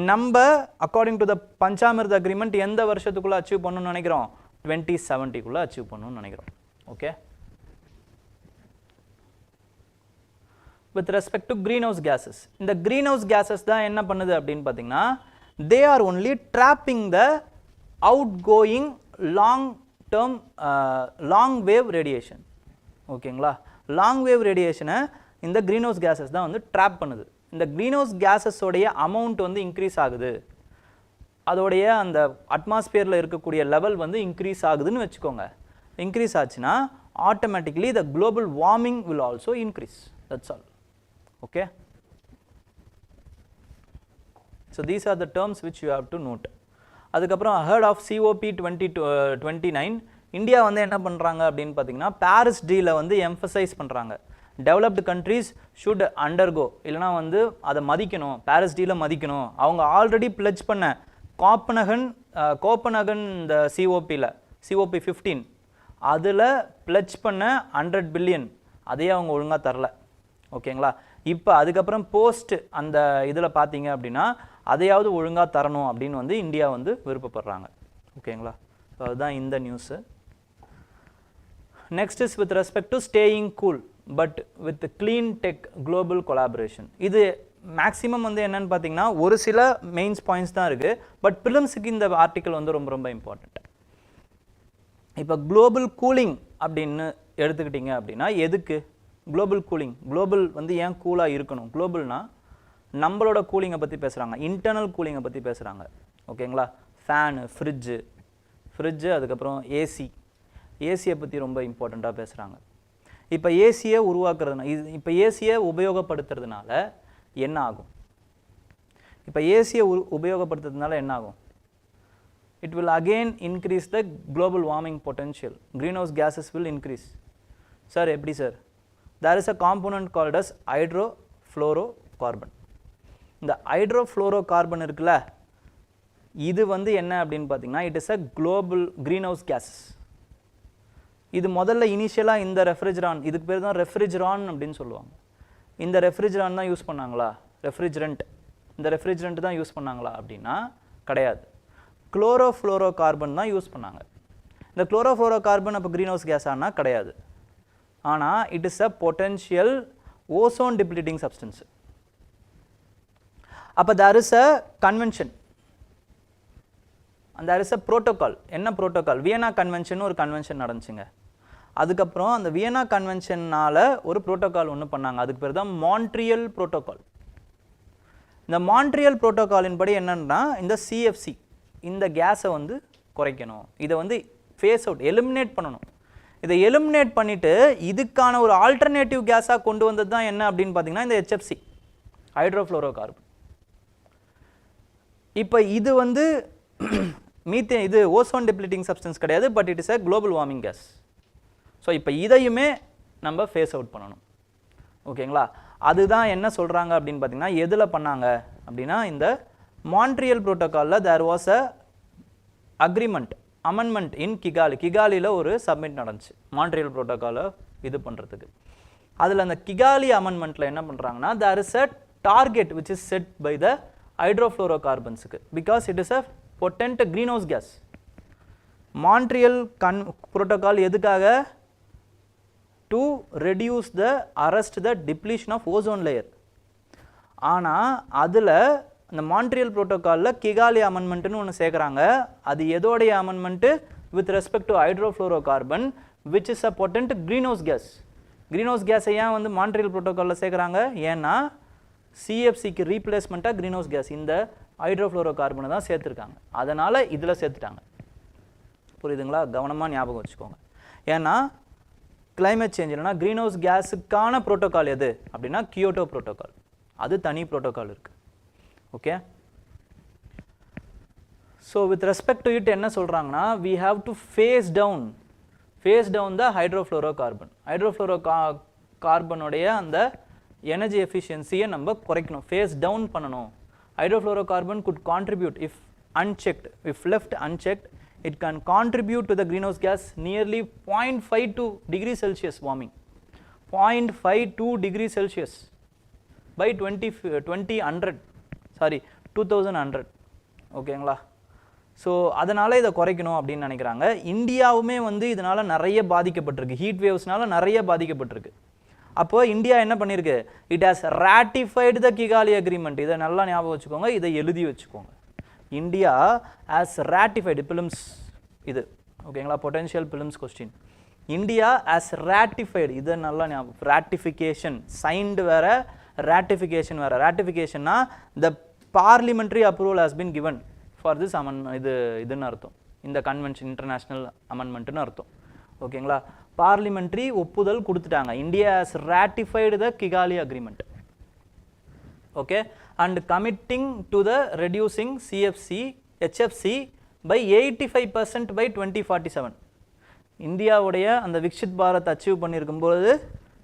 நம்ம அக்கார்டிங் டு த பஞ்சாமிர்த அக்ரிமெண்ட் எந்த வருஷத்துக்குள்ளே அச்சீவ் பண்ணணும்னு நினைக்கிறோம்? 2070 குள்ள அச்சீவ் பண்ணனும்னு நினைக்கிறோம். Okay. With respect to greenhouse gases, இந்த greenhouse gases தான் என்ன பண்ணுது அப்படின்னு பார்த்தீங்கன்னா, they are only trapping the outgoing long term long wave radiation. ஓகேங்களா, long wave radiation இந்த greenhouse gases தான் வந்து trap பண்ணுது. இந்த greenhouse gases உடைய amount வந்து increase ஆகுது, அதோடைய அந்த அட்மாஸ்பியரில் இருக்கக்கூடிய லெவல் வந்து இன்க்ரீஸ் ஆகுதுன்னு வச்சுக்கோங்க. இன்க்ரீஸ் ஆச்சுன்னா automatically the global warming will also increase. That's all. Okay. So these are the terms which you have to note. அதுக்கப்புறம் ahead of COP 29 இந்தியா வந்து என்ன பண்ணுறாங்க அப்படின்னு பார்த்தீங்கன்னா, பாரிஸ் டீல வந்து எம்ஃபசைஸ் பண்ணுறாங்க. டெவலப்டு கண்ட்ரீஸ் ஷுட் அண்டர்கோ, இல்லைனா வந்து அதை மதிக்கணும், பாரிஸ் டீல மதிக்கணும். அவங்க ஆல்ரெடி பிளட்ஜ் பண்ண கோப்பனகன் இந்த COP 15 அதில் பிளட்ஜ் பண்ண 100 பில்லியன் அதையே அவங்க ஒழுங்காக தரல. ஓகேங்களா, இப்போ அதுக்கப்புறம் போஸ்ட் அந்த இதில் பார்த்தீங்க அப்படின்னா அதையாவது ஒழுங்காக தரணும் அப்படின்னு வந்து இந்தியா வந்து விருப்பப்படுறாங்க. ஓகேங்களா, ஸோ அதுதான் இந்த news. Next is with respect to staying cool but with clean tech global collaboration. இது மேக்ஸிமம் வந்து என்னன்னு பார்த்தீங்கன்னா ஒரு சில மெயின்ஸ் பாயிண்ட்ஸ் தான் இருக்குது, பட் பிலிம்ஸுக்கு இந்த ஆர்டிக்கல் வந்து ரொம்ப ரொம்ப இம்பார்ட்டண்ட். இப்போ குளோபல் கூலிங் அப்படின்னு எடுத்துக்கிட்டிங்க அப்படின்னா எதுக்கு குளோபல் கூலிங்? குளோபல் வந்து ஏன் கூலாக இருக்கணும்? குளோபல்னா நம்மளோட கூலிங்கை பற்றி பேசுகிறாங்க, இன்டர்னல் கூலிங்கை பற்றி பேசுகிறாங்க. ஓகேங்களா, ஃபேனு, ஃப்ரிட்ஜு, அதுக்கப்புறம் ஏசியை பற்றி ரொம்ப இம்பார்ட்டண்ட்டாக பேசுகிறாங்க. இப்போ ஏசியை உருவாக்குறதுனா இப்போ ஏசியை உபயோகப்படுத்துறதுனால என்ன ஆகும்? இப்போ ஏசியை உபயோகப்படுத்துறதுனால என்ன ஆகும்? It will again increase the global warming potential. Greenhouse gases will increase. Sir, எப்படி sir? There is a component called as hydrofluorocarbon. இந்த hydrofluorocarbon இருக்குல்ல, இது வந்து என்ன அப்படின்னு பார்த்தீங்கன்னா it is a global greenhouse gases. இது முதல்ல இனிஷியலாக இந்த ரெஃப்ரிஜரான், இதுக்கு பேர் தான் ரெஃப்ரிஜரான் அப்படின்னு சொல்லுவாங்க. இந்த ரெஃப்ரிஜரான் தான் யூஸ் பண்ணாங்களா? இந்த ரெஃப்ரிஜரண்ட் தான் யூஸ் பண்ணாங்களா அப்படின்னா கிடையாது. குளோரோஃப்ளோரோகார்பன் தான் யூஸ் பண்ணாங்க. இந்த குளோரோஃப்ளோரோகார்பன் அப்போ க்ரீன் ஹவுஸ் கேஸ் ஆனால் கிடையாது. ஆனால் it is a potential ozone depleting substance. அப்போ there is a convention and there is a protocol. என்ன ப்ரோட்டோகால்? வியன்னா கன்வென்ஷன் ஒரு கன்வென்ஷன் நடந்துச்சுங்க. அதுக்கப்புறம் அந்த வியன்னா கன்வென்ஷனால் ஒரு ப்ரோட்டோகால் ஒன்று பண்ணாங்க, அதுக்கு பேர் தான் மான்ட்ரியல் ப்ரோட்டோகால். இந்த மான்ட்ரியல் ப்ரோட்டோகாலின் படி என்னன்னா இந்த சிஎஃப்சி இந்த கேஸை வந்து குறைக்கணும், இதை வந்து ஃபேஸ் அவுட் எலிமினேட் பண்ணணும். இதை எலிமினேட் பண்ணிவிட்டு இதுக்கான ஒரு ஆல்டர்னேட்டிவ் கேஸாக கொண்டு வந்தது தான் என்ன அப்படின்னு பார்த்தீங்கன்னா இந்த ஹெச்எஃப்சி, ஹைட்ரோஃப்ளோரோகார்பன். இப்போ இது வந்து மீத்தேன், இது ஓசோன் டிப்ளீட்டிங் சப்ஸ்டன்ஸ் கிடையாது, but it is a global warming gas. So இப்போ இதையுமே நம்ம ஃபேஸ் அவுட் பண்ணணும். ஓகேங்களா, அதுதான் என்ன சொல்கிறாங்க அப்படின்னு பார்த்தீங்கன்னா எதில் பண்ணாங்க அப்படின்னா இந்த மான்ட்ரியல் ப்ரோட்டோகாலில் there was a agreement amendment in கிகாலியில் ஒரு சப்மிட் நடந்துச்சு மான்ட்ரியல் ப்ரோட்டோகாலை இது பண்ணுறதுக்கு. அதில் அந்த கிகாலி அமெண்ட்மெண்ட்டில் என்ன பண்ணுறாங்கன்னா there is a target which is set by the ஹைட்ரோஃப்ளோரோகார்பன்ஸுக்கு because it is a potent greenhouse gas. Montreal protocol எதுக்காக? To reduce the arrest the depletion of ozone layer. ஆனால் அதில் இந்த மான்ட்ரியல் ப்ரோட்டோகாலில் கிகாலி அமெண்ட்மெண்ட்டுன்னு ஒன்று சேர்க்குறாங்க. அது எதோடைய அமெண்ட்மெண்ட்டு? With respect to hydrofluorocarbon which is a potent greenhouse gas. Greenhouse கேஸை ஏன் வந்து மான்ட்ரியல் ப்ரோட்டோகாலில் சேர்க்குறாங்க? ஏன்னா சிஎஃப்சிக்கு ரீப்ளேஸ்மெண்ட்டாக க்ரீன் ஹவுஸ் கேஸ் இந்த ஹைட்ரோஃப்ளோரோகார்பனை தான் சேர்த்துருக்காங்க, அதனால் இதில் சேர்த்துட்டாங்க. புரியுதுங்களா? கவனமாக ஞாபகம் வச்சுக்கோங்க. ஏன்னா கிளைமேட் சேஞ்ச் இல்லைனா க்ரீன் ஹவுஸ் கேஸுக்கான ப்ரோட்டோகால் எது அப்படின்னா கியோட்டோ ப்ரோட்டோகால், அது தனி ப்ரோட்டோகால் இருக்குது. Okay, so with respect to it என்ன சொல்கிறாங்கன்னா we have to face down the ஹைட்ரோஃப்ளோரோகார்பன். ஹைட்ரோஃப்ளோரோகார்பனுடைய அந்த எனர்ஜி எஃபிஷியன்சியை நம்ம குறைக்கணும், ஃபேஸ் டவுன் பண்ணணும். ஹைட்ரோஃப்ளோரோகார்பன் could contribute if left unchecked, it can contribute to the greenhouse gas nearly 0.52 degrees Celsius warming, 0.52 degrees Celsius by 2100. ஓகேங்களா? So அதனால் இதை குறைக்கணும் அப்படின்னு நினைக்கிறாங்க. இந்தியாவுமே வந்து இதனால் நிறைய பாதிக்கப்பட்டிருக்கு, ஹீட் வேவ்ஸ்னால நிறைய பாதிக்கப்பட்டிருக்கு. அப்போது இந்தியா என்ன பண்ணியிருக்கு, it has ratified the Kigali agreement. இதை நல்லா ஞாபகம் வச்சுக்கோங்க, இதை எழுதி வச்சுக்கோங்க. இந்தியா ஹாஸ் ராட்டிஃபைடு பிலிம்ஸ் இது ஓகேங்களா, potential prelims question. India has ratified, இதை நல்லா ஞாபகம். ராட்டிஃபிகேஷன் சைன்டு வேற, ராட்டிஃபிகேஷன் வேற. ராட்டிஃபிகேஷன்னா the parliamentary approval has been given for this amendment. இதுன்னு அர்த்தம், இந்த கன்வென்ஷன் இன்டர்நேஷ்னல் அமெண்ட்மெண்ட்டுன்னு அர்த்தம் ஓகேங்களா. பார்லிமெண்ட்ரி ஒப்புதல் கொடுத்துட்டாங்க. India has ratified the Kigali agreement okay, and committing to the reducing HFC by 85% by 2047. இந்தியாவுடைய அந்த விக்ஷித் பாரத் அச்சீவ் பண்ணியிருக்கும்போது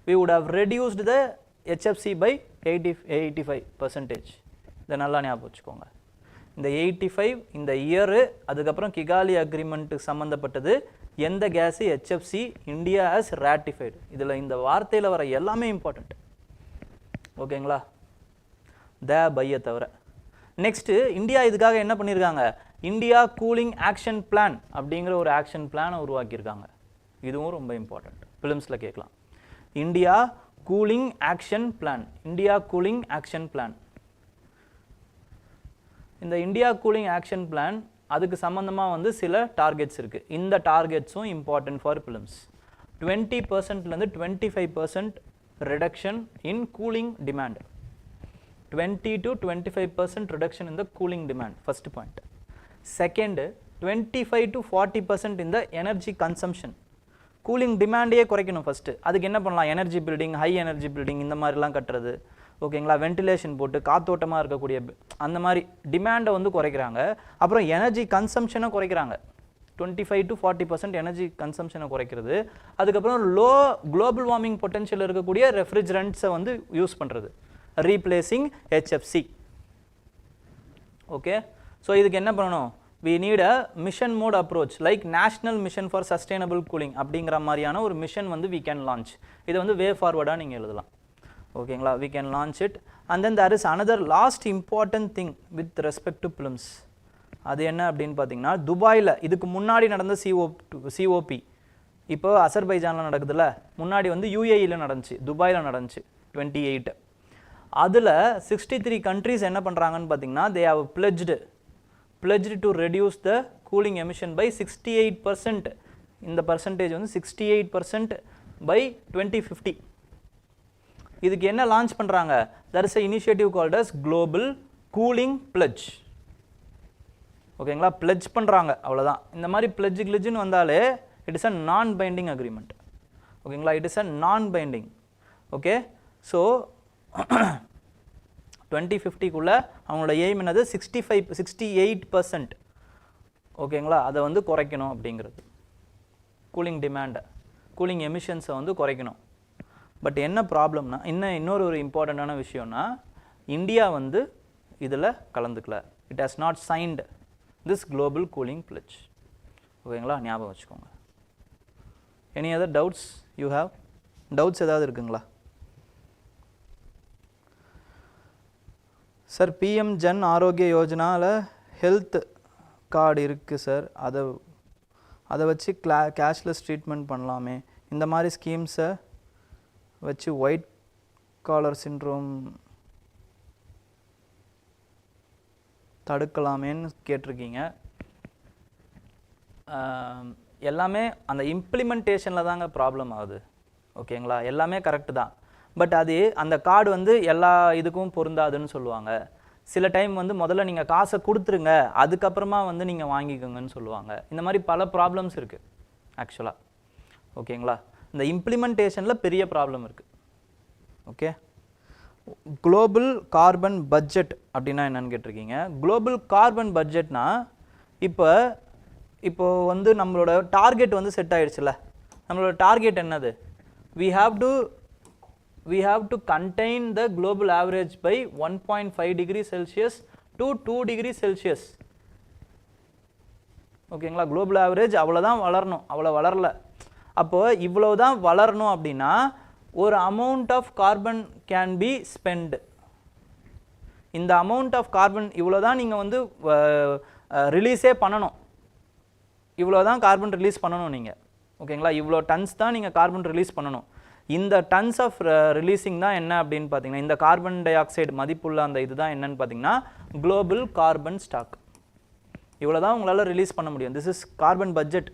we would have reduced the HFC by 85%. இதை நல்லா ஞாபகம் வச்சுக்கோங்க. இந்த 85 இந்த இயரு, அதுக்கப்புறம் கிகாலி அக்ரிமெண்ட் சம்மந்தப்பட்டது, எந்த case HFC India has ratified. இதில் இந்த வார்த்தையில் வர எல்லாமே இம்பார்ட்டண்ட் ஓகேங்களா, பையை தவிர. நெக்ஸ்ட்டு இந்தியா இதுக்காக என்ன பண்ணியிருக்காங்க, இந்தியா கூலிங் ஆக்ஷன் பிளான் அப்படிங்கிற ஒரு ஆக்ஷன் பிளானை உருவாக்கியிருக்காங்க. இதுவும் ரொம்ப இம்பார்ட்டண்ட், பிலிம்ஸில் கேட்கலாம். India cooling action plan, India cooling action plan. இந்த இந்தியா கூலிங் ஆக்ஷன் பிளான் அதுக்கு சம்மந்தமாக வந்து சில டார்கெட்ஸ் இருக்குது. இந்த டார்கெட்ஸும் இம்பார்ட்டன்ட் ஃபார் பிலிம்ஸ். 20%லேருந்து 25% reduction in cooling demand. 20 to 25% reduction in the cooling demand, first point. Second, 25 to 40% in the energy consumption. Cooling டிமாண்டே குறைக்கணும் ஃபஸ்ட்டு. அதுக்கு என்ன பண்ணலாம், energy building, high energy building இந்த மாதிரிலாம் கட்டுறது ஓகேங்களா, வென்டிலேஷன் போட்டு காத்தோட்டமாக இருக்கக்கூடிய அந்த மாதிரி டிமாண்டை வந்து குறைக்கிறாங்க. அப்புறம் எனர்ஜி கன்சம்ஷனை குறைக்கிறாங்க, 25 to 40% எனர்ஜி கன்சம்ஷனை குறைக்கிறது. அதுக்கப்புறம் லோ குளோபல் வார்மிங் பொட்டென்ஷியல் இருக்கக்கூடிய ரெஃப்ரிஜரண்ட்ஸை வந்து யூஸ் பண்ணுறது, replacing HFC okay. so இதுக்கு என்ன பண்ணணும், we need a mission mode approach like national mission for sustainable cooling அப்படிங்கிற மாதிரியான ஒரு மிஷன் வந்து we can launch. இது வந்து வே ஃபார்வர்டாக நீங்கள் எழுதலாம் ஓகேங்களா, we can launch it. and then there is another last important thing with respect to films. அது என்ன அப்படின்னு பார்த்தீங்கன்னா, துபாயில் இதுக்கு முன்னாடி நடந்த COP இப்போ அசர்பைஜானில் நடக்குதுல்ல, முன்னாடி வந்து UAEயில் நடந்துச்சு, துபாயில் நடந்துச்சு 28. அதில் 63 countries என்ன பண்ணுறாங்கன்னு பார்த்தீங்கன்னா, they have pledged to reduce the cooling emission by 68%. இந்த பர்சன்டேஜ் வந்து 68% by 2050. இதுக்கு என்ன லான்ச் பண்ணுறாங்க, there is a initiative called as global cooling pledge ஓகேங்களா. பிளட்ஜ் பண்ணுறாங்க அவ்வளோதான். இந்த மாதிரி பிளட்ஜுன்னு வந்தாலே இட் இஸ் அ நான் பைண்டிங் அக்ரிமெண்ட் ஓகேங்களா, இட் இஸ் அ நான் பைண்டிங் ஓகே. ஸோ 2050க்குள்ளே அவங்களோட எய்ம் என்னது, 68% ஓகேங்களா, அதை வந்து குறைக்கணும் அப்படிங்கிறது. கூலிங் டிமாண்டை, கூலிங் எமிஷன்ஸை வந்து குறைக்கணும். பட் என்ன ப்ராப்ளம்னா, இன்னொரு ஒரு இம்பார்ட்டண்ட்டான விஷயம்னா, இந்தியா வந்து இதில் கலந்துக்கல. It has not signed this global cooling pledge ஓகேங்களா, ஞாபகம் வச்சுக்கோங்க. Any other doubts you have, doubts ஏதாவது இருக்குங்களா சார்? பிஎம் ஜன் ஆரோக்கிய யோஜனாவில் ஹெல்த் கார்டு இருக்குது சார், அதை வச்சு கேஷ்லெஸ் ட்ரீட்மெண்ட் பண்ணலாமே, இந்த மாதிரி ஸ்கீம்ஸை வச்சு ஒயிட் காலர் சிண்ட்ரோம் தடுக்கலாமேன்னு கேட்டிருக்கீங்க. எல்லாமே அந்த இம்ப்ளிமெண்டேஷனில் தாங்க ப்ராப்ளம் ஆகுது ஓகேங்களா. எல்லாமே கரெக்டு தான், பட் அது அந்த கார்டு வந்து எல்லா இதுக்கும் பொருந்தாதுன்னு சொல்லுவாங்க. சில டைம் வந்து முதல்ல நீங்கள் காசை கொடுத்துருங்க, அதுக்கப்புறமா வந்து நீங்கள் வாங்கிக்கோங்கன்னு சொல்லுவாங்க. இந்த மாதிரி பல ப்ராப்ளம்ஸ் இருக்குது ஆக்சுவலாக ஓகேங்களா. இந்த இம்ப்ளிமெண்டேஷனில் பெரிய ப்ராப்ளம் இருக்குது ஓகே. குளோபல் கார்பன் பட்ஜெட் அப்படின்னா என்னன்னு கேட்டிருக்கீங்க. குளோபல் கார்பன் பட்ஜெட்னா இப்போ வந்து நம்மளோட டார்கெட் வந்து செட் ஆகிடுச்சுல. நம்மளோட டார்கெட் என்னது, we have to contain the global average by 1.5 degrees Celsius to 2 degrees Celsius ஓகேங்களா. குளோபல் ஆவரேஜ் அவ்வளோதான் வளரணும், அவ்வளோ வளரல. அப்போது இவ்வளோ தான் வளரணும் அப்படின்னா ஒரு amount of carbon can be spend. இந்த அமௌண்ட் ஆஃப் கார்பன் இவ்வளோ தான் நீங்கள் வந்து ரிலீஸே பண்ணணும், இவ்வளோ தான் கார்பன் ரிலீஸ் பண்ணணும் நீங்கள். ஓகேங்களா, இவ்வளோ டன்ஸ் தான் நீங்கள் கார்பன் ரிலீஸ் பண்ணணும். இந்த டன்ஸ் ஆஃப் ரிலீஸிங் தான் என்ன அப்படின்னு பார்த்தீங்கன்னா, இந்த கார்பன் டை ஆக்சைடு மதிப்புள்ள அந்த இதுதான் என்னன்னு பார்த்தீங்கன்னா குளோபல் கார்பன் ஸ்டாக். இவ்வளோ தான் உங்களால் ரிலீஸ் பண்ண முடியும். This is carbon budget.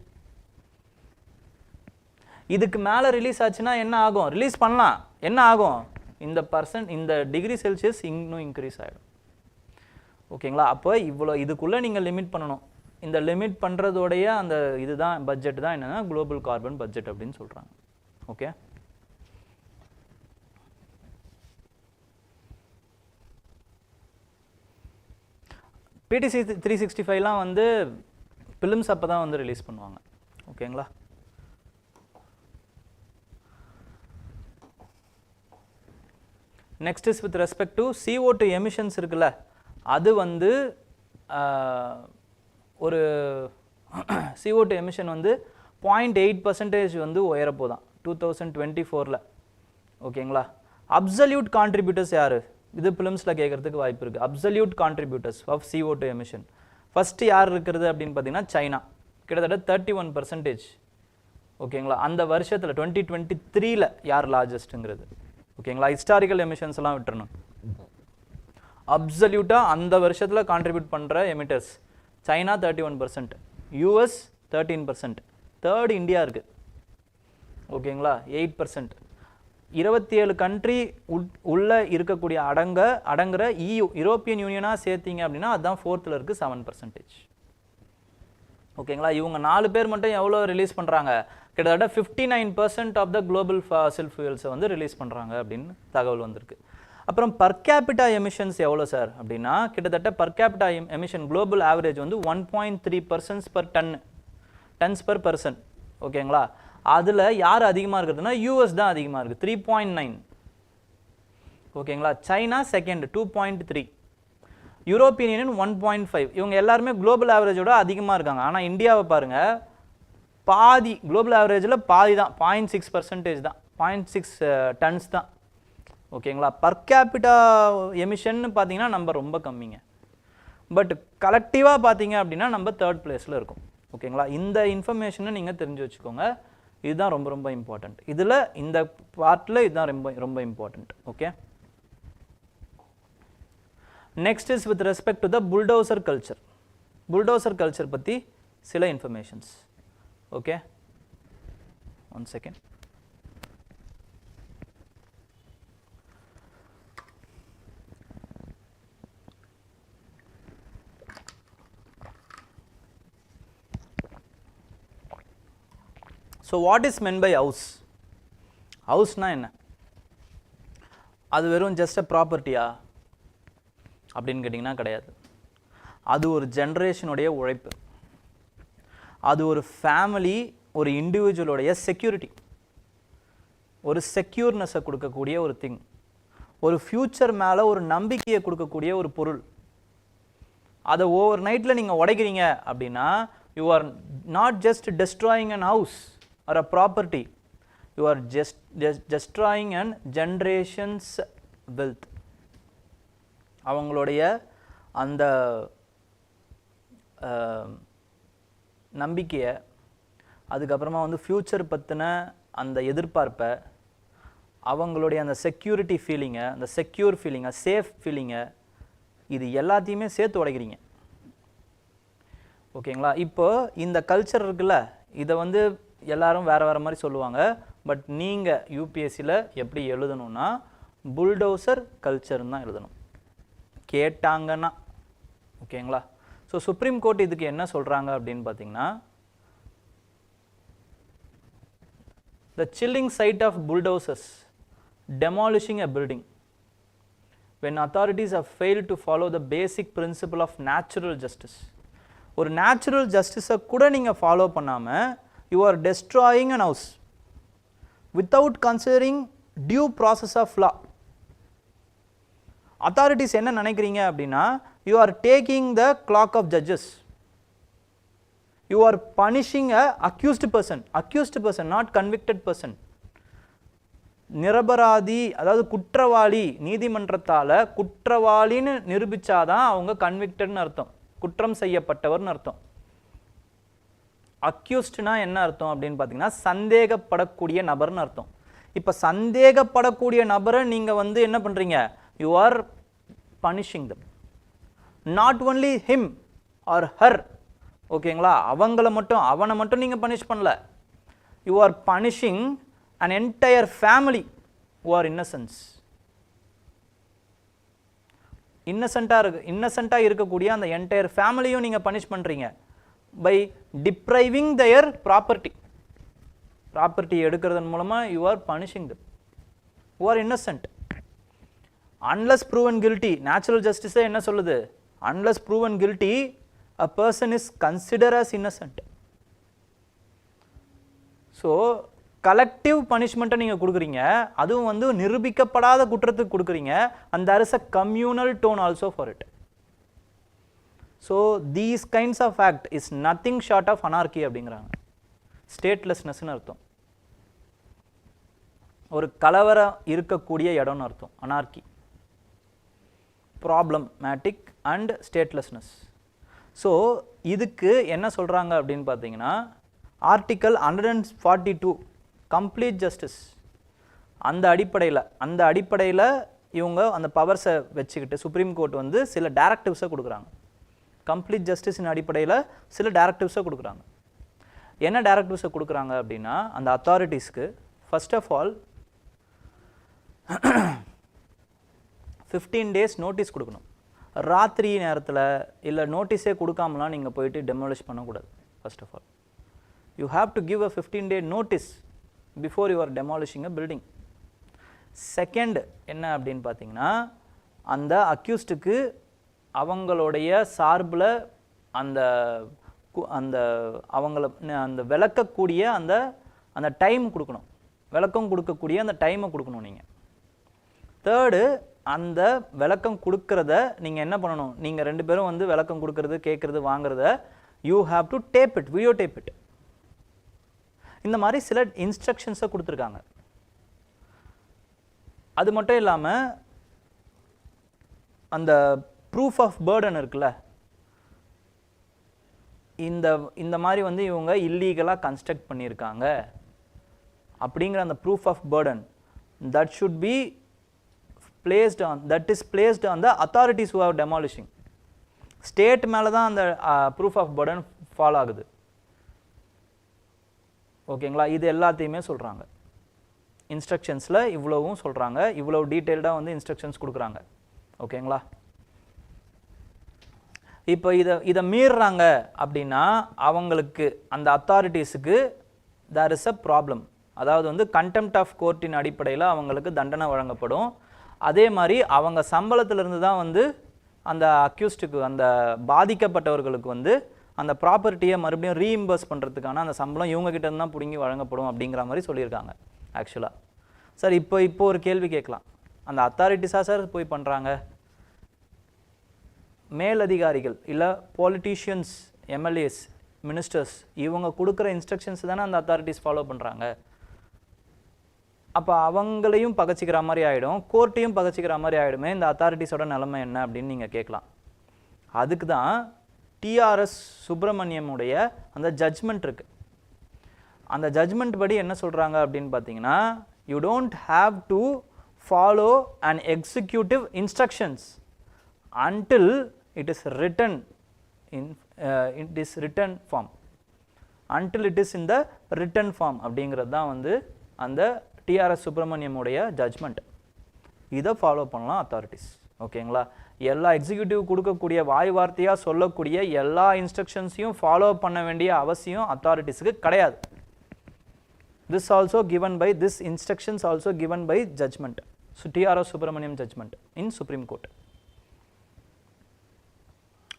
இதுக்கு மேலே ரிலீஸ் ஆச்சுன்னா என்ன ஆகும்? ரிலீஸ் பண்ணலாம், என்ன ஆகும்? இந்த டிகிரி செல்சியஸ் இன்னும் இன்க்ரீஸ் ஆகிடும். ஓகேங்களா, அப்போ இவ்வளோ இதுக்குள்ளே நீங்கள் லிமிட் பண்ணணும். இந்த லிமிட் பண்ணுறதோடைய அந்த இதுதான் பட்ஜெட் தான் என்னென்னா குளோபல் கார்பன் பட்ஜெட் அப்படின்னு சொல்கிறாங்க. ஓகே, PTC 365லாம் வந்து ஃபிலிம்ஸ் அப்போ தான் வந்து ரிலீஸ் பண்ணுவாங்க. ஓகேங்களா, next is with respect to CO2 emissions இருக்குல்ல, அது வந்து ஒரு CO2 எமிஷன் வந்து 0.8% வந்து உயரப்போதான் 2024. ஓகேங்களா, அப்சல்யூட் கான்ட்ரிபியூட்டர்ஸ் யார்? இது ஃபிலிம்ஸில் கேட்குறதுக்கு வாய்ப்பு இருக்குது. Absolute contributors of CO2 emission first யார் இருக்கிறது அப்படின்னு பார்த்தீங்கன்னா சைனா, கிட்டத்தட்ட 31%. ஓகேங்களா, அந்த வருஷத்தில் 2023 யார் லார்ஜஸ்ட்டுங்கிறது. ஓகேங்களா, ஹிஸ்டாரிக்கல் எமிஷன்ஸ் எல்லாம் விட்டுறணும். அப்சல்யூட்டாக அந்த வருஷத்தில் கான்ட்ரிபியூட் பண்ணுற emitters China 31%, US 13%, third India இருக்குது. ஓகேங்களா, 8%. 27 கண்ட்ரி உள்ளே இருக்கக்கூடிய அடங்குற EU யூரோப்பியன் யூனியனாக சேர்த்திங்க அப்படின்னா அதுதான் 4th இருக்குது 7%. ஓகேங்களா, இவங்க 4 பேர் மட்டும் எவ்வளோ ரிலீஸ் பண்ணுறாங்க? கிட்டத்தட்ட 59% ஆஃப் த குளோபல் ஃபாசில் ஃபியூல்ஸை வந்து ரிலீஸ் பண்ணுறாங்க அப்படின்னு தகவல் வந்திருக்கு. அப்புறம் பர் கேபிட்டா எமிஷன்ஸ் எவ்வளோ சார் அப்படின்னா, கிட்டத்தட்ட per capita emission global average வந்து 1.3% per tons per person. ஓகேங்களா, அதில் யார் அதிகமாக இருக்கிறதுனா US தான் அதிகமாக இருக்குது 3.9. ஓகேங்களா, சைனா செகண்ட் 2.3, யூரோப்பியன் யூனியன் 1.5. இவங்க எல்லாருமே குளோபல் ஆவரேஜோட அதிகமாக இருக்காங்க. ஆனால் இந்தியாவை பாருங்கள், பாதி குளோபல் ஆவரேஜில் பாதி தான், 0.6% தான், 0.6 டன்ஸ் தான். ஓகேங்களா, பர் கேபிட்டா எமிஷன் பார்த்தீங்கன்னா நம்ம ரொம்ப கம்மிங்க. பட் கலெக்டிவாக பார்த்தீங்க அப்படின்னா நம்ம 3rd பிளேஸில் இருக்கும். ஓகேங்களா, இந்த இன்ஃபர்மேஷனை நீங்கள் தெரிஞ்சு வச்சுக்கோங்க, இதுதான் ரொம்ப ரொம்ப இம்பார்ட்டண்ட். இதில் இந்த பார்ட்டில் இதுதான் ரொம்ப ரொம்ப important. Okay, next is with respect to the bulldozer culture. Bulldozer culture பற்றி சில informations. Okay, 1 second. So what is meant by house? ஹவுஸ்னால் என்ன? அது வெறும் ஜஸ்ட் அ ப்ராப்பர்ட்டியா அப்படின்னு கேட்டிங்கன்னா கிடையாது. அது ஒரு ஜென்ரேஷனுடைய உழைப்பு, அது ஒரு ஃபேமிலி, ஒரு இண்டிவிஜுவலுடைய செக்யூரிட்டி, ஒரு செக்யூர்னஸை கொடுக்கக்கூடிய ஒரு திங், ஒரு ஃப்யூச்சர் மேலே ஒரு நம்பிக்கையை கொடுக்கக்கூடிய ஒரு பொருள். அதை ஓவர் நைட்டில் நீங்கள் உடைக்கிறீங்க அப்படின்னா you are not just destroying an house or a property, you are just destroying an generation's wealth. அவங்களுடைய அந்த நம்பிக்கையை, அதுக்கப்புறமா வந்து ஃப்யூச்சர் பற்றின அந்த எதிர்பார்ப்பை, அவங்களுடைய அந்த செக்யூரிட்டி ஃபீலிங்கை, அந்த செக்யூர் ஃபீலிங்கை, சேஃப் ஃபீலிங்கை, இது எல்லாத்தையுமே சேர்த்து உடைக்கிறீங்க. ஓகேங்களா, இப்போ இந்த கல்ச்சர் இருக்குல்ல, இதை வந்து எல்லாரும் வேறு வேறு மாதிரி சொல்லுவாங்க. பட் நீங்கள் யூபிஎஸ்சியில் எப்படி எழுதணும்னா புல்டோசர் கல்ச்சர்னு தான் எழுதணும் கேட்டாங்கன்னா. ஓகேங்களா, ஸோ சுப்ரீம் கோர்ட் இதுக்கு என்ன சொல்கிறாங்க அப்படின்னு பார்த்தீங்கன்னா, the chilling sight of bulldozers demolishing a building when authorities have failed to follow the basic principle of natural justice. ஒரு நேச்சுரல் ஜஸ்டிஸை கூட நீங்கள் ஃபாலோ பண்ணாமல் you are destroying an house without considering due process of law. authorities என்ன நினைக்கிறீங்க அப்படின்னா, you are taking the clock of judges, you are punishing a accused person, not convicted person. நிரபராதி, அதாவது குற்றவாளி, நீதிமன்றத்தால் குற்றவாளின்னு நிரூபிச்சாதான் அவங்க கன்விக்டட்னு அர்த்தம். குற்றம் செய்யப்பட்டவர்னு அர்த்தம். அக்யூஸ்ட்னா என்ன அர்த்தம் அப்படின்னு பார்த்தீங்கன்னா சந்தேகப்படக்கூடிய நபர்னு அர்த்தம். இப்போ சந்தேகப்படக்கூடிய நபரை நீங்கள் வந்து என்ன பண்ணுறீங்க, you are punishing them, not only him R her. ஓகேங்களா, அவனை மட்டும் நீங்கள் பனிஷ் பண்ணல, you are punishing an entire family who are innocents. இன்னசென்ட்டாக இருக்கக்கூடிய அந்த என்டையர் ஃபேமிலியும் நீங்கள் பனிஷ் பண்ணுறீங்க பை டிப்ரைவிங் their ப்ராப்பர்ட்டி எடுக்கிறதன் மூலமாக you are punishing them who are innocent. unless proven guilty, natural justice என்ன சொல்லுது, unless proven guilty a person is considered as innocent. So collective பனிஷ்மெண்ட்டை நீங்கள் கொடுக்குறீங்க, அதுவும் வந்து நிரூபிக்கப்படாத குற்றத்துக்கு கொடுக்குறீங்க, and there is a communal tone also for it. So these kinds of act is nothing short of anarchy அப்படிங்கிறாங்க. ஸ்டேட்லெஸ்னஸ்னு அர்த்தம், ஒரு கலவரம் இருக்கக்கூடிய இடம்னு அர்த்தம். Anarchy, problematic and statelessness. So இதுக்கு என்ன சொல்கிறாங்க அப்படின்னு பார்த்தீங்கன்னா ஆர்டிக்கல் 142 கம்ப்ளீட் ஜஸ்டிஸ், அந்த அடிப்படையில் இவங்க அந்த பவர்ஸை வச்சுக்கிட்டு சுப்ரீம் கோர்ட் வந்து சில டைரக்டிவ்ஸை கொடுக்குறாங்க. கம்ப்ளீட் ஜஸ்டிஸின் அடிப்படையில் சில டைரக்டிவ்ஸை கொடுக்குறாங்க. என்ன டைரக்டிவ்ஸை கொடுக்குறாங்க அப்படின்னா அந்த அத்தாரிட்டிஸ்க்கு first of all 15 days notice கொடுக்கணும். ராத்திரி நேரத்தில் இல்லை நோட்டீஸே கொடுக்காமலாம் நீங்கள் போயிட்டு டெமாலிஷ் பண்ணக்கூடாது. First of all you have to give a 15-day notice before you are demolishing a building. Second என்ன அப்படின்னு பார்த்தீங்கன்னா அந்த அக்யூஸ்டுக்கு அவங்களுடைய சார்பில் அந்த அவங்கள அந்த விளக்கக்கூடிய அந்த டைம் கொடுக்கணும், விளக்கம் கொடுக்கக்கூடிய அந்த டைமை கொடுக்கணும் நீங்கள். தேர்டு, அந்த விளக்கம் கொடுக்கறத நீங்கள் என்ன பண்ணணும், நீங்கள் 2 பேரும் வந்து விளக்கம் கொடுக்கறது கேட்குறது வாங்குறத you have to tape it, video tape it. இந்த மாதிரி சில இன்ஸ்ட்ரக்ஷன்ஸை கொடுத்துருக்காங்க. அது மட்டும் இல்லாமல் அந்த ப்ரூஃப் ஆஃப் பர்டன் இருக்குல்ல, இந்த மாதிரி வந்து இவங்க இல்லீகலாக கன்ஸ்ட்ரக்ட் பண்ணியிருக்காங்க அப்படிங்கிற அந்த proof of burden that should be that is placed on the authorities who are demolishing. State மேலே தான் அந்த ப்ரூஃப் ஆஃப் பர்டன் ஃபாலோ ஆகுது. ஓகேங்களா, இது எல்லாத்தையுமே சொல்கிறாங்க இன்ஸ்ட்ரக்ஷன்ஸில், இவ்வளவும் சொல்கிறாங்க, இவ்வளோ டீட்டெயில்டாக வந்து இன்ஸ்ட்ரக்ஷன்ஸ் கொடுக்குறாங்க. ஓகேங்களா, இப்போ இதை மீறுறாங்க அப்படின்னா அவங்களுக்கு அந்த அத்தாரிட்டிஸுக்கு தேர் இஸ் அ ப்ராப்ளம். அதாவது வந்து கண்டெம்ப்ட் ஆஃப் கோர்ட்டின் அடிப்படையில் அவங்களுக்கு தண்டனை வழங்கப்படும். அதே மாதிரி அவங்க சம்பளத்திலிருந்து தான் வந்து அந்த அக்யூஸ்டுக்கு அந்த பாதிக்கப்பட்டவர்களுக்கு வந்து அந்த ப்ராப்பர்ட்டியை மறுபடியும் ரீஇம்பர்ஸ் பண்ணுறதுக்கான அந்த சம்பளம் இவங்ககிட்ட இருந்து தான் பிடுங்கி வழங்கப்படும் அப்படிங்கிற மாதிரி சொல்லியிருக்காங்க. ஆக்சுவலாக சார் இப்போ ஒரு கேள்வி கேட்கலாம், அந்த அத்தாரிட்டிஸாக சார் போய் பண்ணுறாங்க, மேலதிகாரிகள் இல்லை பொலிட்டீஷியன்ஸ், எம்எல்ஏஸ், மினிஸ்டர்ஸ் இவங்க கொடுக்குற இன்ஸ்ட்ரக்ஷன்ஸ் தானே அந்த அத்தாரிட்டிஸ் ஃபாலோ பண்ணுறாங்க. அப்போ அவங்களையும் பகச்சிக்கிற மாதிரி ஆகிடும், கோர்ட்டையும் பகச்சிக்கிற மாதிரி ஆகிடுமே, இந்த அத்தாரிட்டிஸோட நிலைமை என்ன அப்படின்னு நீங்கள் கேட்கலாம். அதுக்கு தான் டிஆர்எஸ் சுப்பிரமணியமுடைய அந்த ஜட்ஜ்மெண்ட் இருக்குது. அந்த ஜட்ஜ்மெண்ட் படி என்ன சொல்கிறாங்க அப்படின்னு பார்த்தீங்கன்னா you don't have to follow and executive instructions until it is written in form, until it is in the written form அப்படிங்கிறது தான் வந்து அந்த டிஆர்எஸ் சுப்பிரமணியமுடைய ஜட்ஜ்மெண்ட். இதை ஃபாலோ பண்ணலாம் அத்தாரிட்டிஸ். ஓகேங்களா, எல்லா எக்ஸிக்யூட்டிவ் கொடுக்கக்கூடிய வாய் வார்த்தையாக சொல்லக்கூடிய எல்லா இன்ஸ்ட்ரக்ஷன்ஸையும் ஃபாலோ பண்ண வேண்டிய அவசியம் அத்தாரிட்டிஸுக்கு கிடையாது. this also given by this instructions also given by judgment, so TRS Subramaniam judgment in Supreme Court.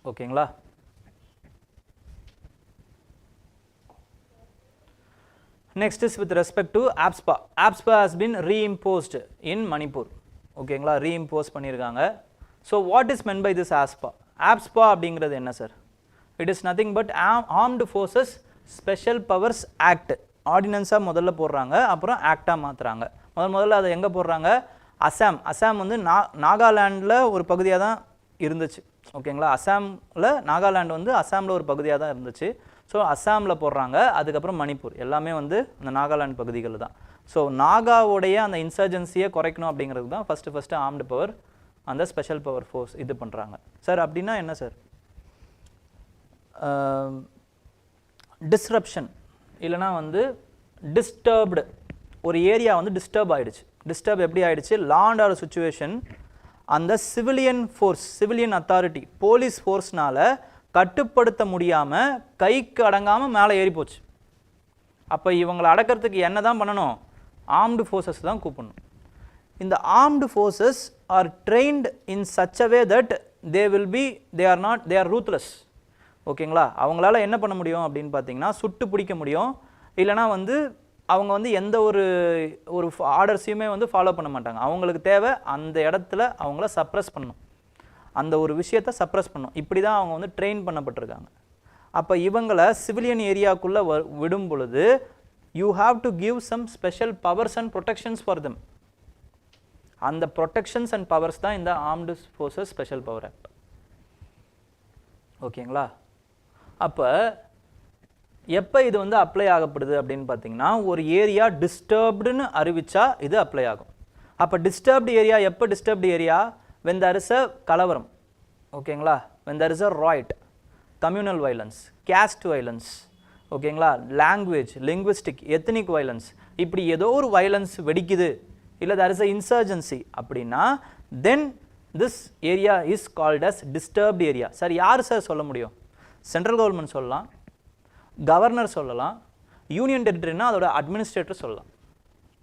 ஓகேங்களா, next is with respect to AFSPA. AFSPA has been reimposed in Manipur. ஓகேங்களா, reimpose பண்ணியிருக்காங்க. So what is meant by this AFSPA? AFSPA அப்படிங்கிறது என்ன sir? It is nothing but Armed Forces Special Powers Act. ஆர்டினன்ஸாக முதல்ல போடுறாங்க, அப்புறம் ஆக்டாக மாற்றுறாங்க. முதல்ல அதை எங்கே போடுறாங்க, அசாம் வந்து நாகாலாண்டில் ஒரு பகுதியாக தான் இருந்துச்சு. ஓகேங்களா. அசாமில் நாகாலாந்து வந்து அசாமில் ஒரு பகுதியாக தான் இருந்துச்சு. ஸோ அசாமில் போடுறாங்க, அதுக்கப்புறம் மணிப்பூர், எல்லாமே வந்து அந்த நாகாலாந்து பகுதிகள் தான். ஸோ நாகாவுடைய அந்த இன்சர்ஜென்சியை குறைக்கணும் அப்படிங்கிறது தான் ஃபஸ்ட்டு ஆர்ம்டு பவர் அந்த ஸ்பெஷல் பவர் ஃபோர்ஸ் இது பண்ணுறாங்க. சார் அப்படின்னா என்ன சார்? டிஸ்ரப்ஷன் இல்லைனா வந்து டிஸ்டர்ப்டு, ஒரு ஏரியா வந்து டிஸ்டர்ப் ஆகிடுச்சு. டிஸ்டர்ப் எப்படி ஆகிடுச்சு? லா அண்ட் ஆர்டர் சுச்சுவேஷன் அந்த civilian force, civilian authority, police ஃபோர்ஸ்னால் கட்டுப்படுத்த முடியாமல் கைக்கு அடங்காமல் மேலே ஏறி போச்சு. அப்போ இவங்களை அடக்கிறதுக்கு என்ன தான் பண்ணணும்? ஆர்ம்டு ஃபோர்ஸஸ் தான் கூப்பிடணும். இந்த armed forces are trained in such a way that they are ruthless. ஓகேங்களா. அவங்களால என்ன பண்ண முடியும் அப்படின்னு பார்த்தீங்கன்னா சுட்டு பிடிக்க முடியும், இல்லைனா வந்து அவங்க வந்து எந்த ஒரு ஆர்டர்ஸையுமே வந்து ஃபாலோ பண்ண மாட்டாங்க. அவங்களுக்கு தேவை அந்த இடத்துல அவங்கள சப்ரஸ் பண்ணணும், அந்த ஒரு விஷயத்தை சப்ரஸ் பண்ணணும். இப்படி தான் அவங்க வந்து ட்ரெயின் பண்ணப்பட்டிருக்காங்க. அப்போ இவங்களை சிவிலியன் ஏரியாவுக்குள்ளே விடும் பொழுது you have to give some special powers and protections for them. அந்த ப்ரொடெக்ஷன்ஸ் அண்ட் பவர்ஸ் தான் இந்த armed forces special power act. ஓகேங்களா. அப்போ எப்போ இது வந்து அப்ளை ஆகப்படுது அப்படின்னு பார்த்தீங்கன்னா ஒரு ஏரியா டிஸ்டர்ப்டுன்னு அறிவிச்சா இது அப்ளை ஆகும். அப்போ டிஸ்டர்ப்டு ஏரியா எப்போ disturbed area? when there is a கலவரம், ஓகேங்களா, when there is a riot, communal violence, caste violence, ஓகேங்களா, language, linguistic, ethnic violence, இப்படி ஏதோ ஒரு violence வெடிக்குது, இல்லை there is a insurgency அப்படின்னா then this area is called as disturbed area. Sir யார் சார் சொல்ல முடியும்? சென்ட்ரல் கவர்மெண்ட் சொல்லலாம், கவர்னர் சொல்லலாம், யூனியன் டெரிட்டரினா அதோட அட்மினிஸ்ட்ரேட்டர் சொல்லலாம்,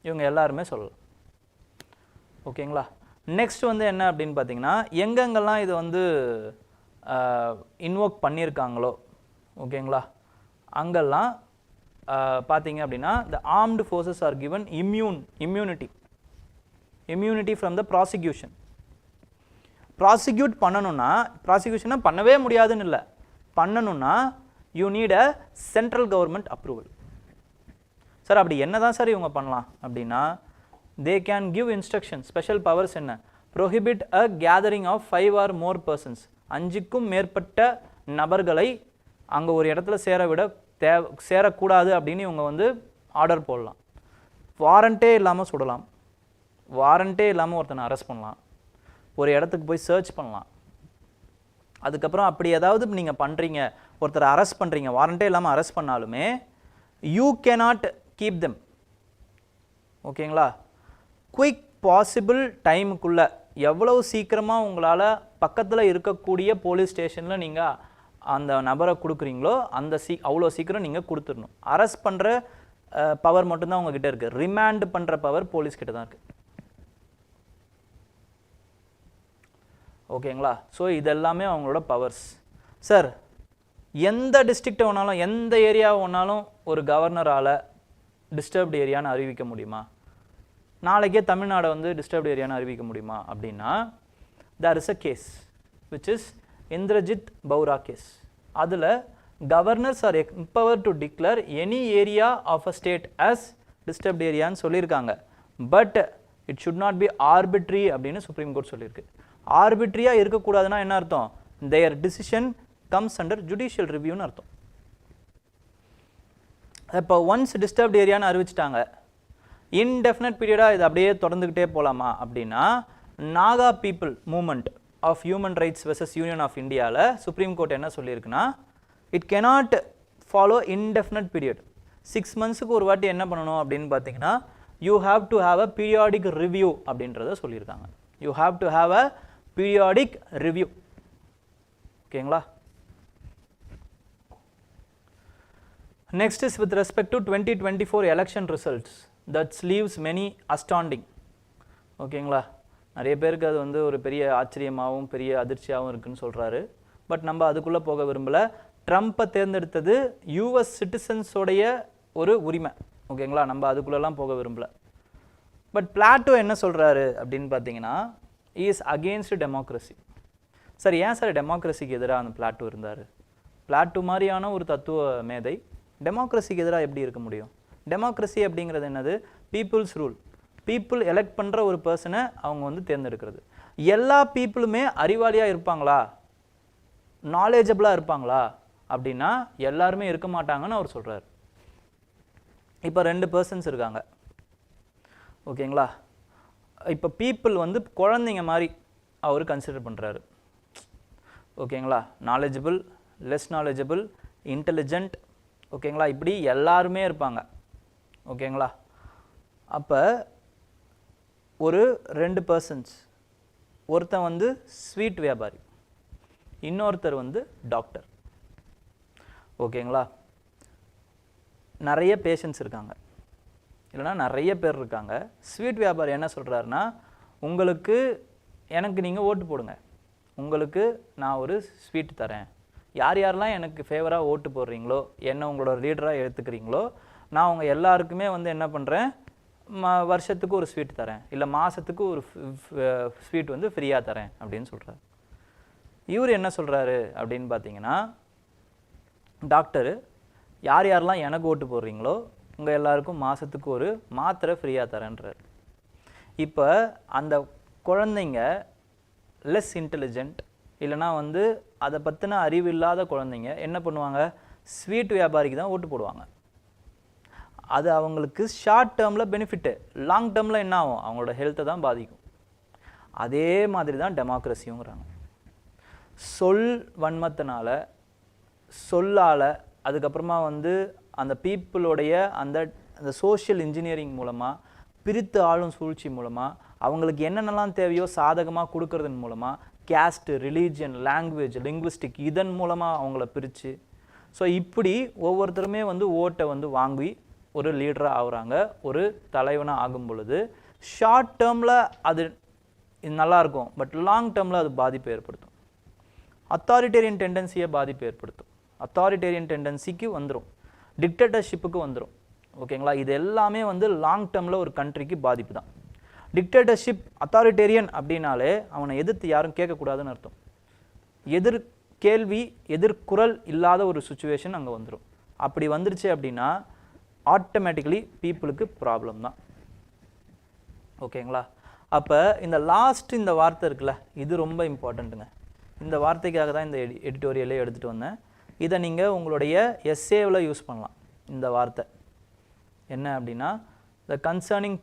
இவங்க எல்லாருமே சொல்லலாம். ஓகேங்களா. நெக்ஸ்ட் வந்து என்ன அப்படின்னு பார்த்தீங்கன்னா எங்கெங்கெல்லாம் இது வந்து இன்வோக் பண்ணியிருக்காங்களோ, ஓகேங்களா, அங்கெல்லாம் பார்த்தீங்க அப்படின்னா the armed forces are given immunity from the prosecution. Prosecute பண்ணணும்னா, ப்ராசிக்யூஷனை பண்ணவே முடியாதுன்னு இல்லை, பண்ணணும்னா you need a central government approval. Sir அப்படி என்ன தான் சார் இவங்க பண்ணலாம் அப்படின்னா they can give instructions, special powers என்ன? prohibit a gathering of 5 or more persons, 5க்கும் மேற்பட்ட நபர்களை அங்கே ஒரு இடத்துல சேரக்கூடாது அப்படின்னு இவங்க வந்து ஆர்டர் போடலாம். வாரண்ட்டே இல்லாமல் சுடலாம், வாரண்ட்டே இல்லாமல் ஒருத்தனை அரெஸ்ட் பண்ணலாம், ஒரு இடத்துக்கு போய் சர்ச் பண்ணலாம். அதுக்கப்புறம் அப்படி ஏதாவது நீங்கள் பண்ணுறீங்க, ஒருத்தரை அரெஸ்ட் பண்ணுறீங்க, வாரண்ட்டே இல்லாமல் அரெஸ்ட் பண்ணாலுமே யூ கேனாட் கீப் தெம். ஓகேங்களா. குயிக் பாசிபிள் டைமுக்குள்ளே எவ்வளவு சீக்கிரமாக உங்களால் பக்கத்தில் இருக்கக்கூடிய போலீஸ் ஸ்டேஷனில் நீங்கள் அந்த நபரை கொடுக்குறீங்களோ அந்த அவ்வளோ சீக்கிரம் நீங்கள் கொடுத்துடணும். அரெஸ்ட் பண்ணுற பவர் மட்டும்தான் உங்ககிட்ட இருக்குது, ரிமாண்ட் பண்ணுற பவர் போலீஸ்கிட்ட தான் இருக்குது. ஓகேங்களா. ஸோ இதெல்லாமே அவங்களோட பவர்ஸ். சார் எந்த டிஸ்ட்ரிக்டை ஒன்றாலும் எந்த ஏரியாவை ஒன்றாலும் ஒரு கவர்னரால் டிஸ்டர்ப்டு ஏரியான்னு அறிவிக்க முடியுமா? நாளைக்கே தமிழ்நாடை வந்து டிஸ்டர்ப்டு ஏரியான்னு அறிவிக்க முடியுமா அப்படின்னா there is a case which is Indrajit Barua case. அதில் governors are empowered to declare any area of a state as disturbed ஏரியான்னு சொல்லியிருக்காங்க. But it should not be ஆர்பிட்ரி அப்படின்னு சுப்ரீம் கோர்ட் சொல்லியிருக்கு. ஆர்பிட்ரியாக இருக்கக்கூடாதுன்னா என்ன அர்த்தம்? their decision comes under judicial reviewன்னு அர்த்தம். இப்போ once disturbed ஏரியான்னு அறிவிச்சிட்டாங்க, இன்டெஃபினட் பீரியடாக இது அப்படியே தொடர்ந்துக்கிட்டே போகலாமா அப்படின்னா Naga people movement of human rights versus union of இந்தியாவில் சுப்ரீம் கோர்ட் என்ன சொல்லியிருக்குன்னா it cannot follow indefinite period. 6 monthsக்கு ஒரு வாட்டி என்ன பண்ணணும் அப்படின்னு பார்த்தீங்கன்னா you have to have a periodic review அப்படின்றத சொல்லியிருக்காங்க. You have to have a periodic review. ஓகேங்களா. Next is with respect to 2024 election results that leaves many astounding. ஓகேங்களா. நிறைய பேருக்கு அது வந்து ஒரு பெரிய ஆச்சரியமாகவும் பெரிய அதிர்ச்சியாகவும் இருக்குன்னு சொல்கிறாரு. பட் நம்ம அதுக்குள்ளே போக விரும்பலை. ட்ரம்ப்பை தேர்ந்தெடுத்தது யூஎஸ் சிட்டிசன்ஸோடைய ஒரு உரிமை. ஓகேங்களா. நம்ம அதுக்குள்ளெல்லாம் போக விரும்பலை. பட் பிளாட்டோ என்ன சொல்கிறாரு அப்படின்னு பார்த்தீங்கன்னா இஸ் அகெயின்ஸ்ட் டெமோக்ரஸி. சார் ஏன் சார் டெமோக்ரஸிக்கு எதிராக அந்த பிளாட்டோ இருந்தார்? பிளாட்டோ மாதிரியான ஒரு தத்துவ மேதை டெமோக்ரஸிக்கு எதிராக எப்படி இருக்க முடியும்? டெமோக்ரஸி அப்படிங்கிறது என்னது? Peoples rule. பீப்புள் எலெக்ட் பண்ணுற ஒரு பர்சனை அவங்க வந்து தேர்ந்தெடுக்கிறது. எல்லா பீப்புளுமே அறிவாளியாக இருப்பாங்களா நாலேஜபிளாக இருப்பாங்களா அப்படின்னா எல்லாருமே இருக்க மாட்டாங்கன்னு அவர் சொல்கிறார். இப்போ 2 பர்சன்ஸ் இருக்காங்க, ஓகேங்களா. இப்போ பீப்புள் வந்து குழந்தைங்க மாதிரி அவர் கன்சிடர் பண்ணுறாரு, ஓகேங்களா. நாலேஜபிள், லெஸ் நாலேஜபிள், இன்டெலிஜென்ட், ஓகேங்களா, இப்படி எல்லாருமே இருப்பாங்க, ஓகேங்களா. அப்போ ஒரு 2 பர்சன்ஸ், ஒருத்தன் வந்து ஸ்வீட் வியாபாரி, இன்னொருத்தர் வந்து டாக்டர், ஓகேங்களா. நிறைய பேஷண்ட்ஸ் இருக்காங்க, இல்லைனா நிறைய பேர் இருக்காங்க. ஸ்வீட் வியாபாரி என்ன சொல்கிறாருன்னா, உங்களுக்கு எனக்கு நீங்கள் ஓட்டு போடுங்க, உங்களுக்கு நான் ஒரு ஸ்வீட் தரேன், யார் யாரெல்லாம் எனக்கு ஃபேவராக ஓட்டு போடுறீங்களோ, என்ன உங்களோட லீடராக எடுத்துக்கிறீங்களோ, நான் உங்கள் எல்லாருக்குமே வந்து என்ன பண்ணுறேன், வருஷத்துக்கு ஒரு ஸ்வீட் தரேன், இல்லை மாதத்துக்கு ஒரு ஸ்வீட் வந்து ஃப்ரீயாக தரேன் அப்படின்னு சொல்கிறார். இவர் என்ன சொல்கிறாரு அப்படின்னு பார்த்தீங்கன்னா, டாக்டரு யார் யாரெல்லாம் எனக்கு ஓட்டு போடுறீங்களோ உங்கள் எல்லாருக்கும் மாதத்துக்கு ஒரு மாத்திரை ஃப்ரீயாக தரேன்றார். இப்போ அந்த குழந்தைங்க லெஸ் இன்டெலிஜென்ட், இல்லைனா வந்து அதை பற்றின அறிவு இல்லாத குழந்தைங்க என்ன பண்ணுவாங்க, ஸ்வீட் வியாபாரிக்கு தான் ஓட்டு போடுவாங்க. அது அவங்களுக்கு ஷார்ட் டேர்மில் பெனிஃபிட்டு, லாங் டேர்மில் என்ன ஆகும், அவங்களோட ஹெல்த்தை தான் பாதிக்கும். அதே மாதிரி தான் டெமோக்ரஸியுங்கிறாங்க. சொல் வன்மத்தினால, சொல்லால், அதுக்கப்புறமா வந்து அந்த பீப்புளோடைய அந்த சோஷியல் இன்ஜினியரிங் மூலமாக, பிரித்து ஆளும் சூழ்ச்சி மூலமாக, அவங்களுக்கு என்னென்னலாம் தேவையோ சாதகமாக கொடுக்கறதன் மூலமாக, கேஸ்ட்டு, ரிலீஜியன், லாங்குவேஜ், லிங்குவிஸ்டிக், இதன் மூலமாக அவங்கள பிரித்து, ஸோ இப்படி ஒவ்வொருத்தருமே வந்து ஓட்டை வந்து வாங்கி ஒரு லீடராக ஆகுறாங்க. ஒரு தலைவனாக ஆகும் பொழுது ஷார்ட் டேர்மில் அது நல்லாயிருக்கும், பட் லாங் டேர்மில் அது பாதிப்பு ஏற்படுத்தும். அத்தாரிட்டேரியன் டெண்டன்சியை பாதிப்பு ஏற்படுத்தும், அத்தாரிட்டேரியன் டெண்டன்சிக்கு வந்துடும், டிக்டேட்டர்ஷிப்புக்கு வந்துடும், ஓகேங்களா. இது எல்லாமே வந்து லாங் டேர்மில் ஒரு கண்ட்ரிக்கு பாதிப்பு தான். டிக்டேட்டர்ஷிப், அத்தாரிட்டேரியன் அப்படின்னாலே அவனை எதிர்த்து யாரும் கேட்கக்கூடாதுன்னு அர்த்தம். கேள்வி, எதிர்குரல் இல்லாத ஒரு சுச்சுவேஷன் அங்கே வந்துடும். அப்படி வந்துருச்சு அப்படின்னா ஆட்டோமேட்டிக்கலி பீப்புளுக்கு ப்ராப்ளம் தான், ஓகேங்களா. அப்போ இந்த லாஸ்ட் இந்த வார்த்தை இருக்குல்ல, இது ரொம்ப இம்பார்ட்டண்ட்டுங்க. இந்த வார்த்தைக்காக தான் இந்த எடிட்டோரியலே எடுத்துகிட்டு வந்தேன். இதை நீங்கள் உங்களுடைய எஸ்ஏவில் யூஸ் பண்ணலாம். இந்த வார்த்தை என்ன அப்படின்னா, the concerning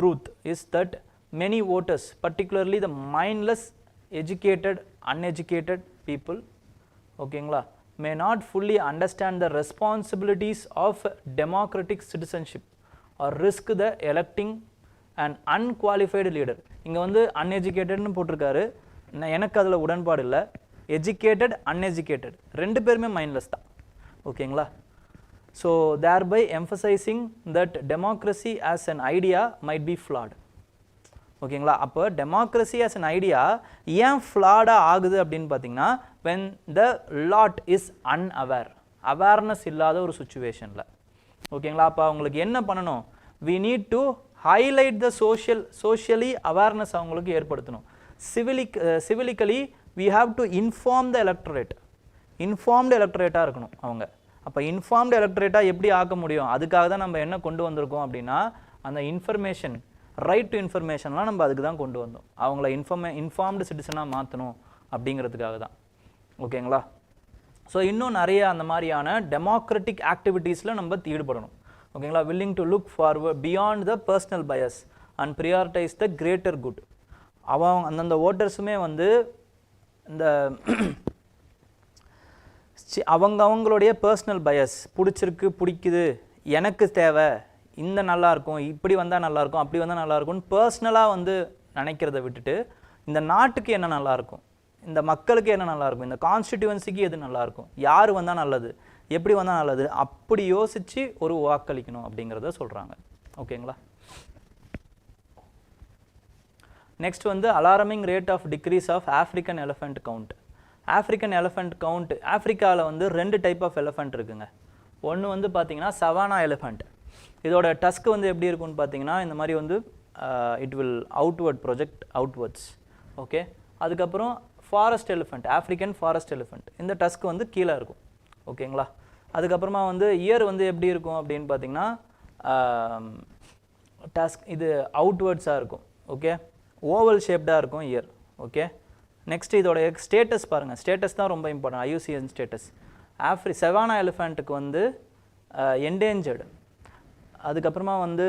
truth is that many voters, particularly the mindless, educated, uneducated people, ஓகேங்களா, may not fully understand the responsibilities of democratic citizenship or risk the electing an unqualified leader. இங்கே வந்து uneducatedனு போட்டிருக்காரு, எனக்கு அதில் உடன்பாடு இல்லை. எஜுகேட்டட், அன்எஜுகேட்டட் ரெண்டு பேருமே மைண்ட்லெஸ் தான், ஓகேங்களா. So thereby emphasizing that democracy as an idea might be flawed, ஓகேங்களா. அப்போ டெமோக்ரஸி as an idea ஏன் ஃப்ளாடாக ஆகுது அப்படின்னு பார்த்தீங்கன்னா, when the lot is unaware, awareness இல்லாத ஒரு சுச்சுவேஷனில், ஓகேங்களா. அப்போ அவங்களுக்கு என்ன பண்ணணும், we need to highlight the socially awareness அவங்களுக்கு ஏற்படுத்தணும். civilically we have to inform the electorate, informed electorate-ஆக இருக்கணும் அவங்க. அப்போ இன்ஃபார்ம்டு எலக்ட்ரேட்டாக எப்படி ஆக்க முடியும், அதுக்காக தான் நம்ம என்ன கொண்டு வந்திருக்கோம் அப்படின்னா, அந்த இன்ஃபர்மேஷன், ரைட் டு இன்ஃபர்மேஷன்லாம் நம்ம அதுக்கு தான் கொண்டு வந்தோம். அவங்கள இன்ஃபார்ம்டு சிட்டிசனாக மாற்றணும் அப்படிங்கிறதுக்காக தான், ஓகேங்களா. ஸோ இன்னும் நிறைய அந்த மாதிரியான டெமோக்ராட்டிக் ஆக்டிவிட்டீஸில் நம்ம ஈடுபடணும், ஓகேங்களா. Willing to look forward beyond the personal bias and prioritise the greater good. அந்தந்த ஓட்டர்ஸுமே வந்து இந்த அவங்களுடைய பர்சனல் பயஸ், பிடிச்சிருக்கு, பிடிக்குது, எனக்கு தேவை, இந்த நல்லாயிருக்கும், இப்படி வந்தால் நல்லாயிருக்கும், அப்படி வந்தால் நல்லாயிருக்கும்னு பர்சனலாக வந்து நினைக்கிறத விட்டுட்டு, இந்த நாட்டுக்கு என்ன நல்லாயிருக்கும், இந்த மக்களுக்கு என்ன நல்லாயிருக்கும், இந்த கான்ஸ்டிடியூவன்சிக்கு எது நல்லாயிருக்கும், யார் வந்தால் நல்லது, எப்படி வந்தால் நல்லது, அப்படி யோசித்து ஒரு வாக்களிக்கணும் அப்படிங்கிறத சொல்கிறாங்க, ஓகேங்களா. நெக்ஸ்ட் வந்து alarming rate of decrease of African elephant count. African elephant count, ஆஃப்ரிக்காவில் வந்து 2 டைப் ஆஃப் எலிஃபண்ட் இருக்குங்க. ஒன்று வந்து பார்த்தீங்கன்னா சவானா எலிஃபண்ட், இதோட டஸ்க் வந்து எப்படி இருக்குன்னு பார்த்தீங்கன்னா இந்த மாதிரி வந்து it will outward project outwards, okay. அதுக்கப்புறம் forest elephant, African forest elephant, இந்த டஸ்க் வந்து கீழே இருக்கும், ஓகேங்களா. அதுக்கப்புறமா வந்து இயர் வந்து எப்படி இருக்கும் அப்படின்னு பார்த்தீங்கன்னா டஸ்க் இது அவுட்வர்ட்ஸாக இருக்கும், ஓகே. ஓவல் ஷேப்டாக இருக்கும் இயர், ஓகே. நெக்ஸ்ட் இதோட ஸ்டேட்டஸ் பாருங்கள், ஸ்டேட்டஸ் தான் ரொம்ப இம்பார்ட்டன்ட். IUCN ஸ்டேட்டஸ் சவானா எலிஃபெண்ட்டுக்கு வந்து என்டேஞ்சர்டு. அதுக்கப்புறமா வந்து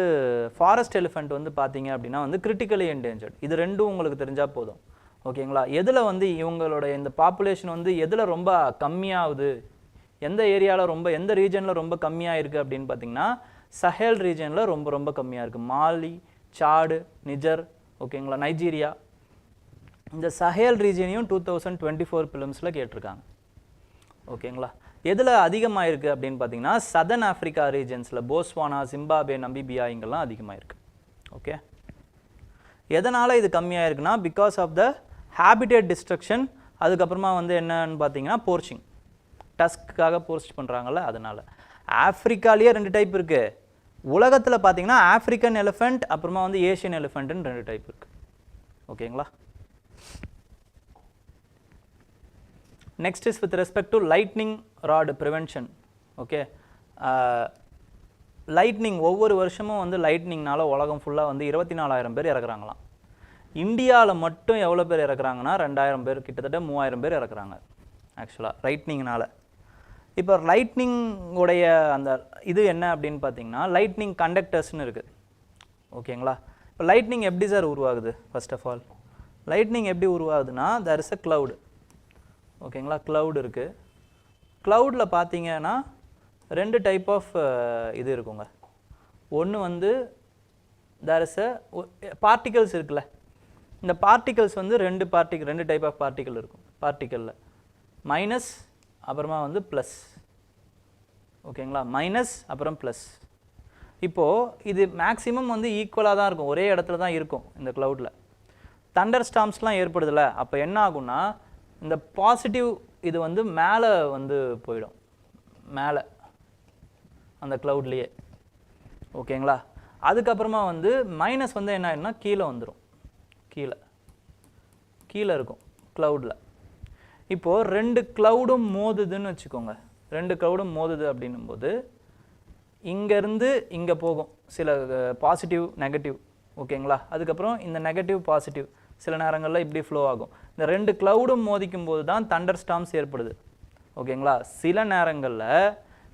ஃபாரஸ்ட் எலிஃபெண்ட் வந்து பார்த்தீங்க அப்படின்னா வந்து கிரிட்டிக்கலி என்டேஞ்சர்டு. இது ரெண்டும் உங்களுக்கு தெரிஞ்சால் போதும். ஓகேங்களா? எதில் வந்து இவங்களோட இந்த பாப்புலேஷன் வந்து எதில் ரொம்ப கம்மியாகுது, எந்த ஏரியாவில் ரொம்ப, எந்த ரீஜனில் ரொம்ப கம்மியாக இருக்குது அப்படின்னு பார்த்தீங்கன்னா சஹேல் ரீஜனில் ரொம்ப ரொம்ப கம்மியாக இருக்குது. மாலி, சாடு, நிஜர், ஓகேங்களா, நைஜீரியா, இந்த சஹேல் ரீஜனையும் 2024 பிலிம்ஸில் கேட்டிருக்காங்க. ஓகேங்களா? எதில் அதிகமாக இருக்குது அப்படின்னு பார்த்தீங்கன்னா சதர்ன் ஆஃப்ரிக்கா ரீஜன்ஸில் போஸ்வானா, ஜிம்பாப்வே, நமீபியா இங்கெல்லாம் அதிகமாக இருக்குது. ஓகே, எதனால் இது கம்மியாக இருக்குன்னா because of the habitat destruction. அதுக்கப்புறமா வந்து என்னன்னு பார்த்தீங்கன்னா போர்ச்சிங், டஸ்க்காக போர்ச் பண்ணுறாங்கல்ல, அதனால். ஆஃப்ரிக்காலேயே 2 டைப் இருக்குது. உலகத்தில் பார்த்தீங்கன்னா ஆஃப்ரிக்கன் எலிஃபெண்ட் அப்புறமா வந்து ஏஷியன் எலிஃபெண்ட்டுன்னு 2 டைப் இருக்குது. ஓகேங்களா? Next is with respect to lightning rod prevention. Okay, lightning ஒவ்வொரு வருஷமும் வந்து லைட்னிங்னால உலகம் ஃபுல்லாக வந்து 24,000 பேர் இறக்குறாங்களாம். இந்தியாவில் மட்டும் எவ்வளோ பேர் இறக்குறாங்கன்னா 2,000 பேர், கிட்டத்தட்ட 3,000 பேர் இறக்குறாங்க ஆக்சுவலாக லைட்னிங்னால். இப்போ லைட்னிங்குடைய அந்த இது என்ன அப்படின்னு பார்த்தீங்கன்னா லைட்னிங் கண்டக்டர்ஸ்னு இருக்குது. ஓகேங்களா? இப்போ லைட்னிங் எப்படி சார் உருவாகுது? ஃபர்ஸ்ட் ஆஃப் ஆல் லைட்னிங் எப்படி உருவாகுதுன்னா there is a cloud. ஓகேங்களா? க்ளவுட் இருக்குது. க்ளவுடில் பார்த்தீங்கன்னா 2 டைப் ஆஃப் இது இருக்குங்க. ஒன்று வந்து there is a பார்ட்டிகல்ஸ் இருக்குல்ல, இந்த பார்ட்டிகல்ஸ் வந்து 2 டைப் ஆஃப் பார்ட்டிகல் இருக்கும். பார்ட்டிக்கலில் மைனஸ் அப்புறமா வந்து ப்ளஸ். ஓகேங்களா? மைனஸ் அப்புறம் ப்ளஸ். இப்போது இது மேக்ஸிமம் வந்து ஈக்குவலாக தான் இருக்கும், ஒரே இடத்துல தான் இருக்கும் இந்த க்ளவுடில். தண்டர் ஸ்டார்ம்ஸ்லாம் ஏற்படுதில்ல, அப்போ என்ன ஆகும்னா இந்த பாசிட்டிவ் இது வந்து மேலே வந்து போயிடும், மேலே அந்த க்ளவுட்லேயே. ஓகேங்களா? அதுக்கப்புறமா வந்து மைனஸ் வந்து என்ன ஆகிடும்னா கீழே வந்துடும், கீழே இருக்கும் க்ளவுடில். இப்போது 2 க்ளவுடும் மோதுதுன்னு வச்சுக்கோங்க. 2 க்ளவுடும் மோதுது அப்படின்னும்போது இங்கேருந்து இங்கே போகும் சில பாசிட்டிவ் நெகட்டிவ். ஓகேங்களா? அதுக்கப்புறம் இந்த நெகட்டிவ் பாசிட்டிவ் சில நேரங்களில் இப்படி ஃப்ளோ ஆகும். இந்த 2 க்ளவுடும் மோதிக்கும் போது தான் தண்டர் ஸ்டார்ம்ஸ் ஏற்படுது. ஓகேங்களா? சில நேரங்களில்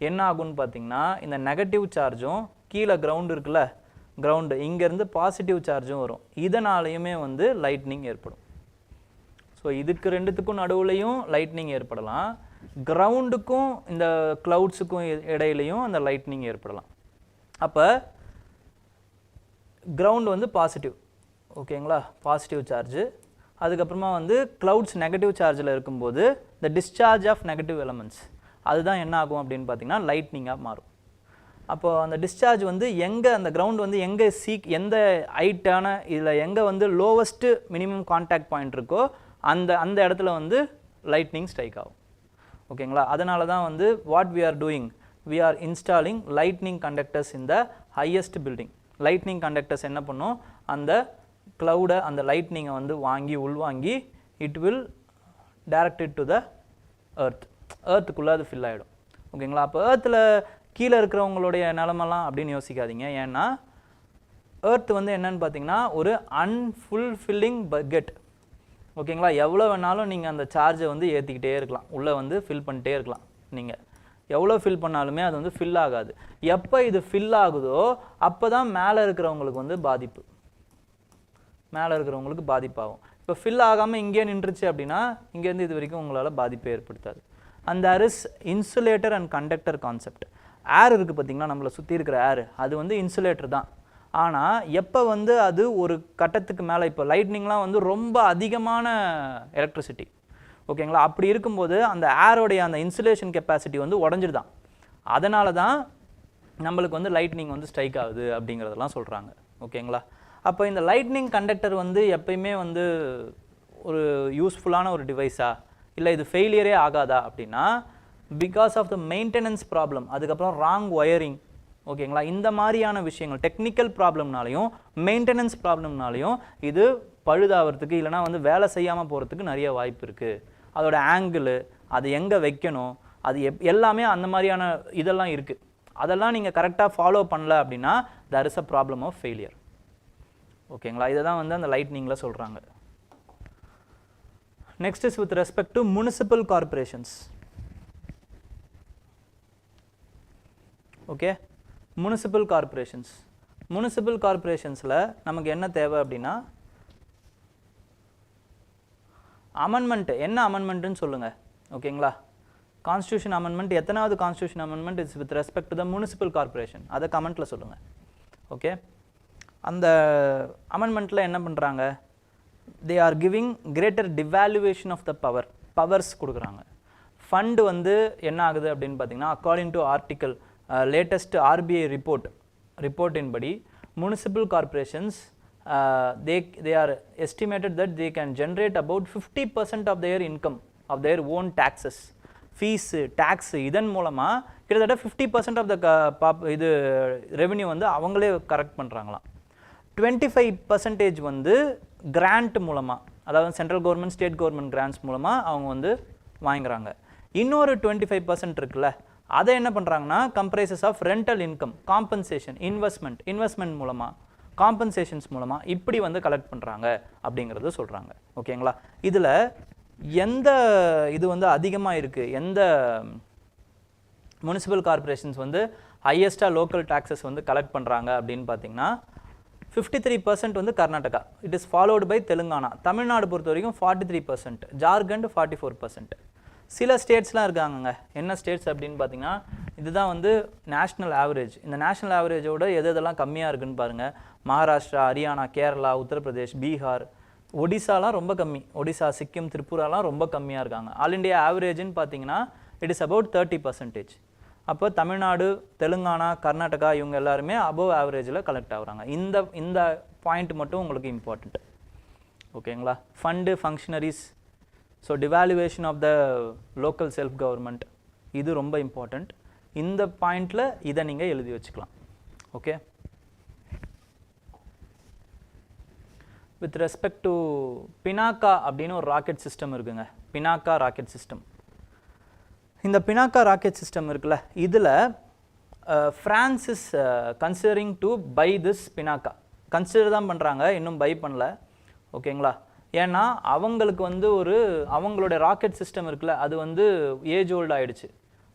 என்ன ஆகும்னு பார்த்தீங்கன்னா இந்த நெகட்டிவ் சார்ஜும் கீழே கிரவுண்டு இருக்குல்ல, கிரவுண்டு இங்கேருந்து பாசிட்டிவ் சார்ஜும் வரும். இதனாலையுமே வந்து லைட்னிங் ஏற்படும். ஸோ இதுக்கு 2த்துக்கும் நடுவுலையும் லைட்னிங் ஏற்படலாம், கிரவுண்டுக்கும் இந்த க்ளவுட்ஸுக்கும் இடையிலையும் அந்த லைட்னிங் ஏற்படலாம். அப்போ கிரவுண்ட் வந்து பாசிட்டிவ். ஓகேங்களா? Positive charge. அதுக்கப்புறமா வந்து க்ளவுட்ஸ் நெகட்டிவ் சார்ஜில் இருக்கும்போது இந்த டிஸ்சார்ஜ் ஆஃப் நெகட்டிவ் எலமெண்ட்ஸ் அதுதான் என்ன ஆகும் அப்படின்னு பார்த்தீங்கன்னா லைட்னிங்காக மாறும். அப்போது அந்த டிஸ்சார்ஜ் வந்து எங்கே அந்த கிரவுண்ட் வந்து எங்கே எந்த ஹைட்டான இதில் எங்கே வந்து லோவஸ்ட்டு மினிமம் கான்டாக்ட் பாயிண்ட் இருக்கோ அந்த இடத்துல வந்து லைட்னிங் ஸ்ட்ரைக் ஆகும். ஓகேங்களா? அதனால தான் வந்து what we are doing, we are installing lightning conductors in the highest building. Lightning conductors என்ன பண்ணும், அந்த க்ளவுடை அந்த லைட்னிங்கை வந்து உள்வாங்கி it will directed to the எர்த்துக்குள்ளே அது ஃபில் ஆகிடும். ஓகேங்களா? அப்போ எர்த்தில் கீழே இருக்கிறவங்களுடைய நிலமெல்லாம் அப்படின்னு யோசிக்காதீங்க. ஏன்னா எர்த் வந்து என்னன்னு பார்த்தீங்கன்னா ஒரு அன்ஃபுல்ஃபில்லிங் பக்கெட். ஓகேங்களா? எவ்வளோ வேணாலும் நீங்கள் அந்த சார்ஜை வந்து ஏற்றிக்கிட்டே இருக்கலாம், உள்ளே வந்து ஃபில் பண்ணிட்டே இருக்கலாம். நீங்கள் எவ்வளோ ஃபில் பண்ணாலுமே அது வந்து ஃபில் ஆகாது. எப்போ இது ஃபில் ஆகுதோ அப்போ தான் மேலே இருக்கிறவங்களுக்கு வந்து பாதிப்பு, மேலே இருக்கிறவங்களுக்கு பாதிப்பாகும். இப்போ ஃபில் ஆகாமல் இங்கே நின்றுச்சு அப்படின்னா இங்கேருந்து இது வரைக்கும் உங்களால் பாதிப்பை ஏற்படுத்தாது. And there is insulator and conductor concept. Air இருக்குது பார்த்தீங்களா, நம்மளை சுற்றி இருக்கிற ஏர், அது வந்து இன்சுலேட்டர் தான். ஆனால் எப்போ வந்து அது ஒரு கட்டத்துக்கு மேலே, இப்போ லைட்னிங்லாம் வந்து ரொம்ப அதிகமான எலக்ட்ரிசிட்டி. ஓகேங்களா? அப்படி இருக்கும்போது அந்த ஏரோடைய அந்த இன்சுலேஷன் கெப்பாசிட்டி வந்து உடஞ்சிடுதான். அதனால தான் நம்மளுக்கு வந்து லைட்னிங் வந்து ஸ்ட்ரைக் ஆகுது அப்படிங்கிறதெல்லாம் சொல்கிறாங்க. ஓகேங்களா? அப்போ இந்த லைட்னிங் கண்டக்டர் வந்து எப்பயுமே வந்து ஒரு யூஸ்ஃபுல்லான ஒரு டிவைஸா, இல்லை இது ஃபெயிலியரே ஆகாதா அப்படின்னா because of the maintenance problem, அதுக்கப்புறம் ராங் ஒயரிங். ஓகேங்களா? இந்த மாதிரியான விஷயங்கள் டெக்னிக்கல் ப்ராப்ளம்னாலையும் மெயின்டெனன்ஸ் ப்ராப்ளம்னாலையும் இது பழுதாகிறதுக்கு இல்லைனா வந்து வேலை செய்யாமல் போகிறதுக்கு நிறைய வாய்ப்பு இருக்குது. அதோட ஆங்கிள், அது எங்கே வைக்கணும், அது எல்லாமே அந்த மாதிரியான இதெல்லாம் இருக்குது. அதெல்லாம் நீங்கள் கரெக்டாக ஃபாலோ பண்ணல அப்படின்னா there is a problem of failure. ஓகேங்களா? இதை தான் வந்து அந்த லைட்னிங்கில் சொல்கிறாங்க. Next is with respect to municipal corporations. Okay, municipal corporations. Municipal corporations la namakku enna theva appadina amendment enna amendment nu solunga. ஓகேங்களா, கான்ஸ்டியூஷன் அமெண்ட்மெண்ட் எத்தனாவது constitution amendment is with respect to the municipal corporation, அதை கமெண்ட்டில் சொல்லுங்கள். Okay, அந்த அமெண்ட்மெண்ட்டில் என்ன பண்ணுறாங்க, they are giving greater devaluation of the powers கொடுக்குறாங்க. ஃபண்டு வந்து என்ன ஆகுது அப்படின்னு பார்த்தீங்கன்னா, according to article latest RBI ரிப்போர்ட்டின் படி municipal corporations they are estimated that they can generate about 50% of their income of their own taxes, fees, tax, இதன் மூலமா கிட்டத்தட்ட 50% of the இது ரெவென்யூ வந்து அவங்களே கரெக்ட் பண்ணுறாங்களாம். 25% வந்து கிராண்ட் மூலமா, அதாவது central government state government grants மூலமா அவங்க வந்து வாங்குறாங்க. இன்னொரு 25% இருக்குல்ல, அதை என்ன பண்ணுறாங்கன்னா comprises of rental income, compensation, investment மூலமா, காம்பன்சேஷன்ஸ் மூலமா இப்படி வந்து கலெக்ட் பண்ணுறாங்க அப்படிங்கிறது சொல்கிறாங்க. ஓகேங்களா, இதில் எந்த இது வந்து அதிகமாக இருக்குது, எந்த முனிசிபல் கார்பரேஷன்ஸ் வந்து ஹையஸ்ட்டாக லோக்கல் டாக்ஸஸ் வந்து கலெக்ட் பண்ணுறாங்க அப்படின்னு பார்த்தீங்கன்னா 53% வந்து Karnataka, it is followed by Telangana. Tamil Nadu பொறுத்த வரைக்கும் 43%, ஜார்க்கண்ட் 44%. சில ஸ்டேட்ஸ்லாம் இருக்காங்கங்க. என்ன ஸ்டேட்ஸ் அப்படின்னு பார்த்தீங்கன்னா, இதுதான் வந்து நேஷ்னல் ஆவரேஜ். இந்த நேஷ்னல் ஆவரேஜோட எதெல்லாம் கம்மியாக இருக்குன்னு பாருங்கள். மகாராஷ்டிரா, ஹரியானா, கேரளா, உத்தரப்பிரதேஷ், பீகார், ஒடிசாலாம் ரொம்ப கம்மி. ஒடிசா, சிக்கிம், திரிபுராலாம் ரொம்ப கம்மியாக இருக்காங்க. ஆல் இண்டியா ஆவரேஜ்னு பார்த்தீங்கன்னா இட் இஸ் அபவுட் 30%. அப்போ தமிழ்நாடு, தெலுங்கானா, கர்நாடகா இவங்க எல்லாருமே அபவ் ஆவரேஜில் கலெக்ட் ஆகுறாங்க. இந்த பாயிண்ட் மட்டும் உங்களுக்கு இம்பார்ட்டண்ட். ஓகேங்களா, fund, functionaries, so devaluation of the local self government, இது ரொம்ப இம்பார்ட்டண்ட். இந்த பாயிண்டில் இதை நீங்கள் எழுதி வச்சுக்கலாம். Okay, with respect to Pinaka அப்படின்னு ஒரு ராக்கெட் சிஸ்டம் இருக்குங்க. Pinaka rocket system. இந்த பினாக்கா ராக்கெட் சிஸ்டம் இருக்குல்ல, இதில் France is considering to buy this Pinaka. Consider தான் பண்ணுறாங்க, இன்னும் பை பண்ணல. ஓகேங்களா, ஏன்னா அவங்களுக்கு வந்து அவங்களோட ராக்கெட் சிஸ்டம் இருக்குல்ல, அது வந்து ஏஜ் ஓல்டு ஆகிடுச்சு.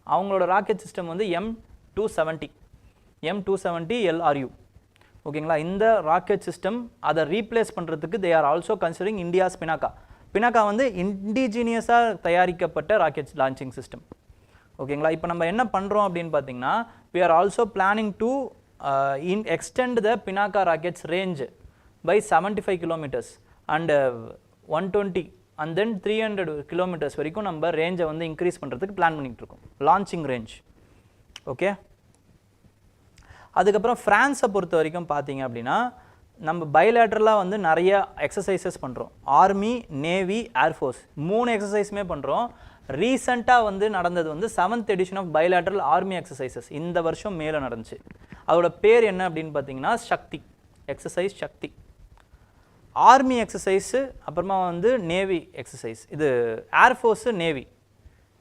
அவங்களோட ராக்கெட் சிஸ்டம் வந்து M270 LRU. ஓகேங்களா, இந்த ராக்கெட் சிஸ்டம் அதை ரீப்ளேஸ் பண்ணுறதுக்கு they are also considering India's Pinaka. Pinaka வந்து இண்டிஜினியஸாக தயாரிக்கப்பட்ட ராக்கெட் லான்ச்சிங் சிஸ்டம். ஓகேங்களா, இப்போ நம்ம என்ன பண்ணுறோம் அப்படின்னு பார்த்தீங்கன்னா, we are also planning to extend the Pinaka rockets range by 75 kilometers and 120 and then 300 kilometers வரைக்கும் நம்ம ரேஞ்சை வந்து இன்க்ரீஸ் பண்ணுறதுக்கு பிளான் பண்ணிகிட்டு இருக்கோம், லான்ச்சிங் ரேஞ்ச். ஓகே, அதுக்கப்புறம் ஃப்ரான்ஸை பொறுத்த வரைக்கும் பார்த்தீங்க அப்படின்னா, நம்ம பைலேட்ரலாக வந்து நிறைய எக்ஸசைசஸ் பண்ணுறோம். ஆர்மி, நேவி, ஏர்ஃபோர்ஸ் 3 எக்ஸசைஸுமே பண்ணுறோம். ரீசெண்டாக வந்து நடந்தது வந்து 7th edition of bilateral army exercises இந்த வருஷம் மேலே நடந்துச்சு. அதோட பேர் என்ன அப்படின்னு பார்த்தீங்கன்னா Shakti, exercise Shakti. Army exercise, அப்புறமா வந்து நேவி எக்ஸசைஸ், இது ஏர்ஃபோர்ஸு, நேவி.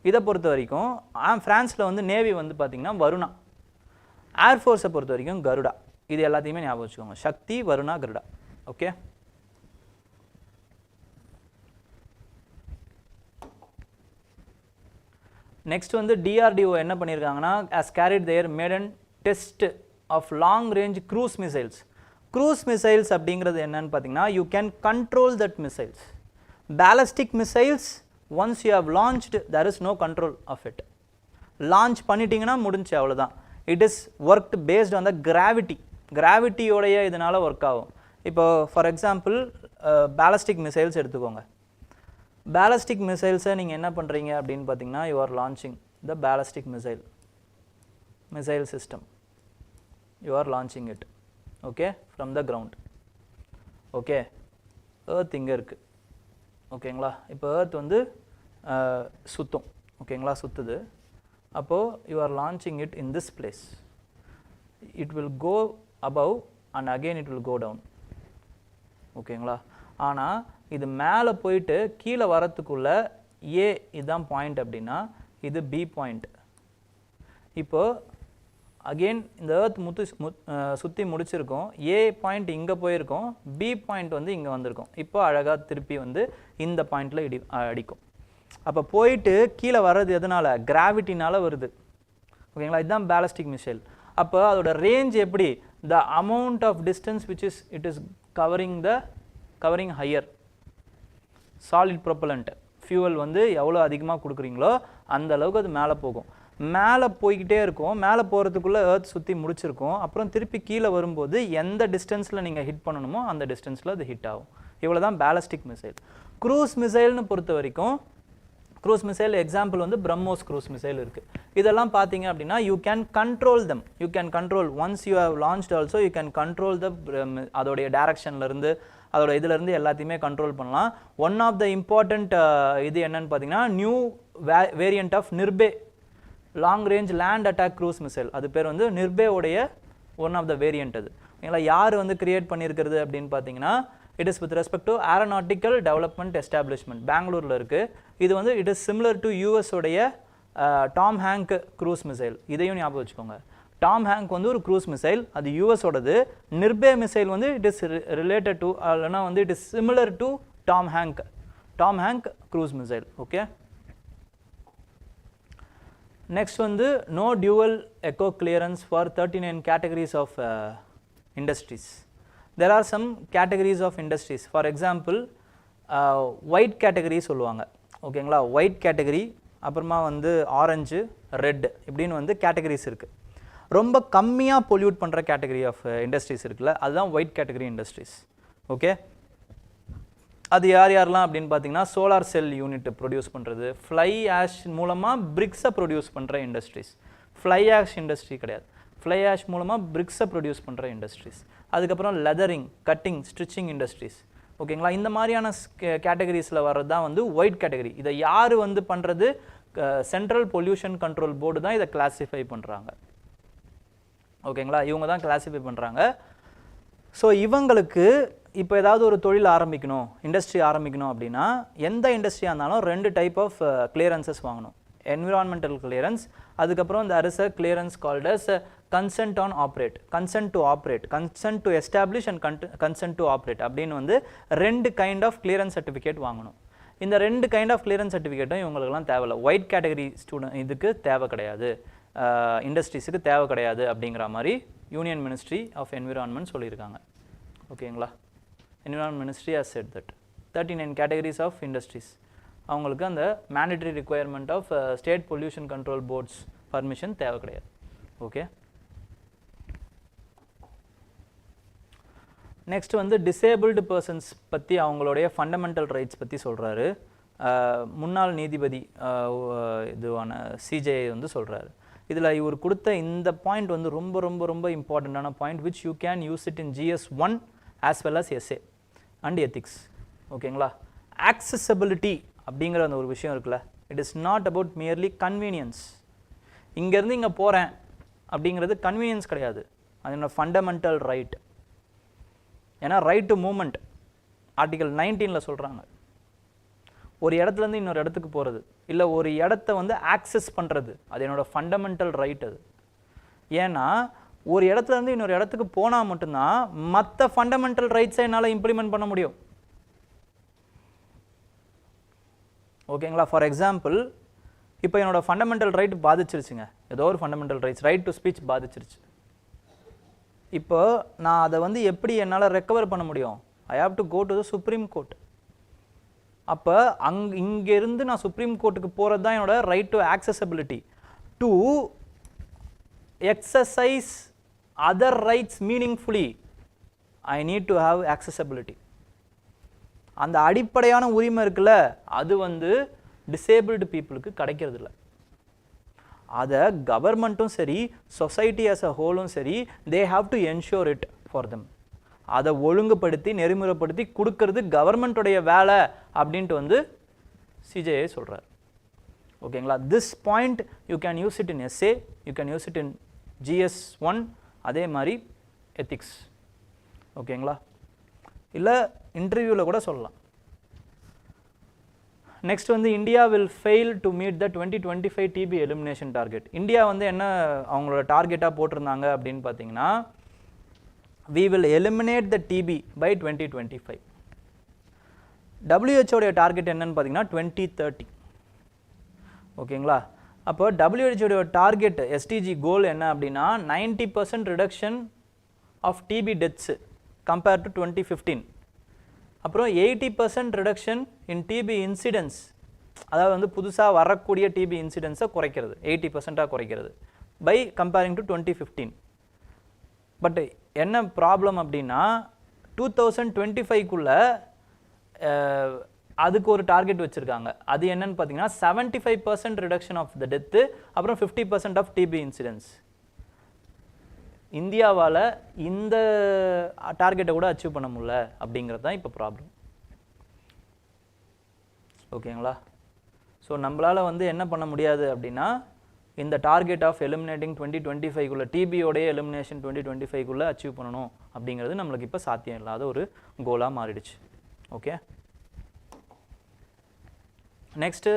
இதை பொறுத்த வரைக்கும் ஃப்ரான்ஸில் வந்து நேவி வந்து பார்த்திங்கன்னா வருணா, ஏர்ஃபோர்ஸை பொறுத்த வரைக்கும் கருடா. இது எல்லாத்தையுமே ஞாபகம் வச்சுக்கோங்க, சக்தி, வருணா, கருடா. ஓகே, நெக்ஸ்ட் வந்து டிஆர்டிஓ என்ன பண்ணியிருக்காங்கன்னா, as carried their maiden test of long range cruise missiles. cruise missiles அப்படிங்கிறது என்னன்னு பார்த்தீங்கன்னா, you can control that missiles. ballistic missiles once you have launched there is no control of it. launch பண்ணிட்டீங்கன்னா முடிஞ்சு, அவ்வளோதான். it is worked based on the கிராவிட்டியோடைய இதனால் work ஆகும். இப்போ for example ballistic missiles எடுத்துக்கோங்க. பேலஸ்டிக் மிசைல்ஸை நீங்கள் என்ன பண்ணுறீங்க அப்படின்னு பார்த்தீங்கன்னா, you are launching the ballistic missile system, you are launching it. Okay, from the ground. Okay, earth இங்கே இருக்குது. ஓகேங்களா, இப்போ ஏர்த் வந்து சுற்றும். ஓகேங்களா, சுற்றுது. அப்போது you are launching it in this place. it will go above and again it will go down. ஓகேங்களா, ஆனால் இது மேலே போயிட்டு கீழே வரத்துக்குள்ள இதுதான் பாயிண்ட் அப்படின்னா இது பி பாயிண்ட். இப்போது அகெயின் இந்த எர்த் சுற்றி முடிச்சிருக்கோம், ஏ பாயிண்ட் இங்கே போயிருக்கோம், பி பாயிண்ட் வந்து இங்கே வந்திருக்கும். இப்போ அழகாக திருப்பி வந்து இந்த பாயிண்டில் அடிக்கும். அப்போ போயிட்டு கீழே வர்றது எதனால்? கிராவிட்டினால வருது. ஓகேங்களா, இதுதான் பேலஸ்டிக் மிசைல். அப்போ அதோட ரேஞ்ச் எப்படி? The amount of distance which is it is covering higher. Solid propellant fuel வந்து எவ்வளோ அதிகமாக கொடுக்குறீங்களோ அந்த அளவுக்கு அது மேலே போகும். மேலே போய்கிட்டே இருக்கும். மேலே போகிறதுக்குள்ளே எர்த் சுற்றி முடிச்சிருக்கும். அப்புறம் திருப்பி கீழே வரும்போது எந்த டிஸ்டன்ஸில் நீங்கள் ஹிட் பண்ணணுமோ அந்த டிஸ்டன்ஸில் அது ஹிட் ஆகும். இவ்வளோ தான் பேலஸ்டிக் மிசைல். க்ரூஸ் மிசைல்னு பொறுத்த வரைக்கும், க்ரூஸ் மிசைல் எக்ஸாம்பிள் வந்து பிரம்மோஸ் க்ரூஸ் மிசைல் இருக்குது. இதெல்லாம் பார்த்தீங்க அப்படின்னா you can control them. You can control once you have launched also you can control the அதோடைய டைரக்ஷன்லேருந்து அதோட இதுலேருந்து எல்லாத்தையுமே கண்ட்ரோல் பண்ணலாம். ஒன் ஆஃப் த இம்பார்ட்டண்ட் இது என்னன்னு பார்த்தீங்கன்னா new variant of Nirbhay long range land attack cruise missile. அது பேர் வந்து நிர்பேவுடைய ஒன் ஆஃப் த வேரியண்ட். அது ஓகேங்களா. யார் வந்து கிரியேட் பண்ணியிருக்கிறது அப்படின்னு பார்த்தீங்கன்னா it is with respect to aeronautical development establishment, பெங்களூரில் இருக்குது. இது வந்து இட் இஸ் சிமிலர் டு யூஎஸோடைய டாம் ஹேங்க் க்ரூஸ் மிசைல். இதையும் ஞாபகம் வச்சுக்கோங்க. டாம் ஹேங்க் வந்து ஒரு க்ரூஸ் மிசைல், அது யூஎஸோடது. நிர்பே மிசைல் வந்து இட் இஸ் ரிலேட்டட் டு இல்லைனா வந்து it is similar to Tomahawk cruise missile. Okay. Next வந்து no dual eco clearance for 39 categories of industries. There are some categories of industries. For example, white category சொல்லுவாங்க. ஓகேங்களா, white category, அப்புறமா வந்து orange, red இப்படின்னு வந்து categories இருக்குது. ரொம்ப கம்மியாக பொல்யூட் பண்ணுற கேட்டகரி ஆஃப் இண்டஸ்ட்ரீஸ் இருக்குல்ல, அதுதான் ஒயிட் கேட்டகரி இண்டஸ்ட்ரீஸ். ஓகே, அது யாரெல்லாம் அப்படின்னு பார்த்தீங்கன்னா சோலார் செல் யூனிட் ப்ரொடியூஸ் பண்ணுறது, ஃப்ளை ஆஷ் மூலமாக பிரிக்ஸை ப்ரொடியூஸ் பண்ணுற இண்டஸ்ட்ரீஸ். ஃப்ளை ஆஷ் இண்டஸ்ட்ரி கிடையாது, ஃப்ளை ஆஷ் மூலமாக பிரிக்ஸை ப்ரொடியூஸ் பண்ணுற இண்டஸ்ட்ரீஸ். அதுக்கப்புறம் லெதரிங், கட்டிங், ஸ்டிச்சிங் இண்டஸ்ட்ரீஸ். ஓகேங்களா, இந்த மாதிரியான கேட்டகரிஸில் வர்றது தான் வந்து ஒயிட் கேட்டகரி. இதை யார் வந்து பண்ணுறது? சென்ட்ரல் பொல்யூஷன் கண்ட்ரோல் போர்டு தான் இதை கிளாஸிஃபை பண்ணுறாங்க. ஓகேங்களா, இவங்க தான் கிளாஸிஃபை பண்ணுறாங்க. ஸோ இவங்களுக்கு இப்போ ஏதாவது ஒரு தொழில் ஆரம்பிக்கணும், இண்டஸ்ட்ரி ஆரம்பிக்கணும் அப்படின்னா எந்த இண்டஸ்ட்ரியாக இருந்தாலும் 2 டைப் ஆஃப் கிளியரன்சஸ் வாங்கணும். என்விரான்மெண்டல் கிளியரன்ஸ், அதுக்கப்புறம் there is a clearance called as consent on operate, consent to operate, consent to establish and consent to operate அப்படின்னு வந்து 2 கைண்ட் ஆஃப் கிளியரன்ஸ் சர்டிஃபிகேட் வாங்கணும். இந்த 2 கைண்ட் ஆஃப் கிளியரன்ஸ் சர்டிஃபிகேட்டும் இவங்களுக்குலாம் தேவையில்லை. White category student இதுக்கு தேவை கிடையாது, இண்டஸ்ட்ரீஸுக்கு தேவை கிடையாது அப்படிங்கிற மாதிரி யூனியன் மினிஸ்ட்ரி ஆஃப் என்விரான்மெண்ட் சொல்லியிருக்காங்க. ஓகேங்களா, environment ministry has said that 39 categories of industries அவங்களுக்கு அந்த mandatory requirement of state pollution control boards permission தேவை கிடையாது. ஓகே, நெக்ஸ்ட் வந்து டிசேபிள்டு பர்சன்ஸ் பற்றி அவங்களுடைய ஃபண்டமெண்டல் ரைட்ஸ் பற்றி சொல்கிறாரு. முன்னாள் நீதிபதி இதுவான சிஜே வந்து சொல்கிறாரு. இதில் இவர் கொடுத்த இந்த பாயிண்ட் வந்து ரொம்ப ரொம்ப ரொம்ப இம்பார்ட்டண்ட்டான point, which you can use it in GS1 as well as SA and ethics. ஓகேங்களா, ஆக்சசபிலிட்டி அப்படிங்கிற அந்த ஒரு விஷயம் இருக்குல்ல, it is not about merely convenience. இங்கேருந்து இங்கே போகிறேன் அப்படிங்கிறது கன்வீனியன்ஸ் கிடையாது, அது என்னோட ஃபண்டமெண்டல் ரைட். ஏன்னா ரைட் டு மூமெண்ட் ஆர்டிகல் 19 சொல்கிறாங்க. ஒரு இடத்துலேருந்து இன்னொரு இடத்துக்கு போகிறது, இல்லை ஒரு இடத்த வந்து ஆக்சஸ் பண்ணுறது, அது என்னோடய ஃபண்டமெண்டல் ரைட். அது ஏன்னா ஒரு இடத்துலேருந்து இன்னொரு இடத்துக்கு போனால் மட்டும்தான் மற்ற ஃபண்டமெண்டல் ரைட்ஸை என்னால் இம்ப்ளிமெண்ட் பண்ண முடியும். ஓகேங்களா, ஃபார் எக்ஸாம்பிள் இப்போ என்னோடய ஃபண்டமெண்டல் ரைட் பாதிச்சிருச்சுங்க, ஏதோ ஒரு fundamental rights, right to speech பாதிச்சிருச்சு. இப்போ நான் அதை வந்து எப்படி என்னால் ரெக்கவர் பண்ண முடியும்? I have to go to the supreme court. அப்போ இங்கேருந்து நான் சுப்ரீம் கோர்ட்டுக்கு போகிறது தான் என்னோட right to accessibility. To exercise other rights meaningfully I need to have accessibility. அந்த அடிப்படையான உரிமை இருக்குல்ல, அது வந்து டிசேபிள்டு பீப்புளுக்கு கிடைக்கிறது இல்லை. அதை கவர்மெண்ட்டும் சரி, சொசைட்டி ஆஸ் அ ஹோலும் சரி, they have to ensure it for them. அதை ஒழுங்குபடுத்தி நெறிமுறைப்படுத்தி கொடுக்கறது கவர்மெண்ட்டுடைய வேலை அப்படின்ட்டு வந்து சிஜேஏ சொல்கிறார். ஓகேங்களா, this point you can use it in SA, you can use it in GS1, அதே மாதிரி எத்திக்ஸ். ஓகேங்களா, இல்லை இன்டர்வியூவில் கூட சொல்லலாம். நெக்ஸ்ட் வந்து India will fail to meet the 2025 TB elimination target. India வந்து என்ன அவங்களோட டார்கெட்டாக போட்டிருந்தாங்க அப்படின்னு பார்த்தீங்கன்னா, we will eliminate the TB by 2025. WHO உடைய டார்கெட் என்னன்னு பார்த்தீங்கன்னா 2030. ஓகேங்களா? அப்போ WHO உடைய டார்கெட் எஸ்டிஜி கோல் என்ன அப்படின்னா 90% reduction of TB deaths compare to 2015. அப்புறம் 80% ரிடக்ஷன் இன் டிபி இன்சிடென்ஸ், அதாவது வந்து புதுசாக வரக்கூடிய டிபி இன்சிடென்ஸை குறைக்கிறது, 80% குறைக்கிறது பை கம்பேரிங் டு 2015. பட் என்ன ப்ராப்ளம் அப்படின்னா 2025க்குள்ளே அதுக்கு ஒரு டார்கெட் வச்சுருக்காங்க. அது என்னன்னு பார்த்தீங்கன்னா 75% ரிடக்ஷன் ஆஃப் த டெத்து, அப்புறம் 50% ஆஃப் டிபி இன்சிடென்ஸ். இந்தியாவால் இந்த டார்கெட்டை கூட அச்சீவ் பண்ண முடியல அப்படிங்கிறது தான் இப்போ ப்ராப்ளம். ஓகேங்களா? ஸோ நம்மளால் வந்து என்ன பண்ண முடியாது அப்படின்னா, இந்த டார்கெட் ஆஃப் எலிமினேட்டிங் 2025க்குள்ளே டிபியோடைய எலிமினேஷன் 2025க்குள்ளே அச்சீவ் பண்ணணும் அப்படிங்கிறது நம்மளுக்கு இப்போ சாத்தியம் இல்லாத ஒரு கோலாக மாறிடுச்சு. Okay, next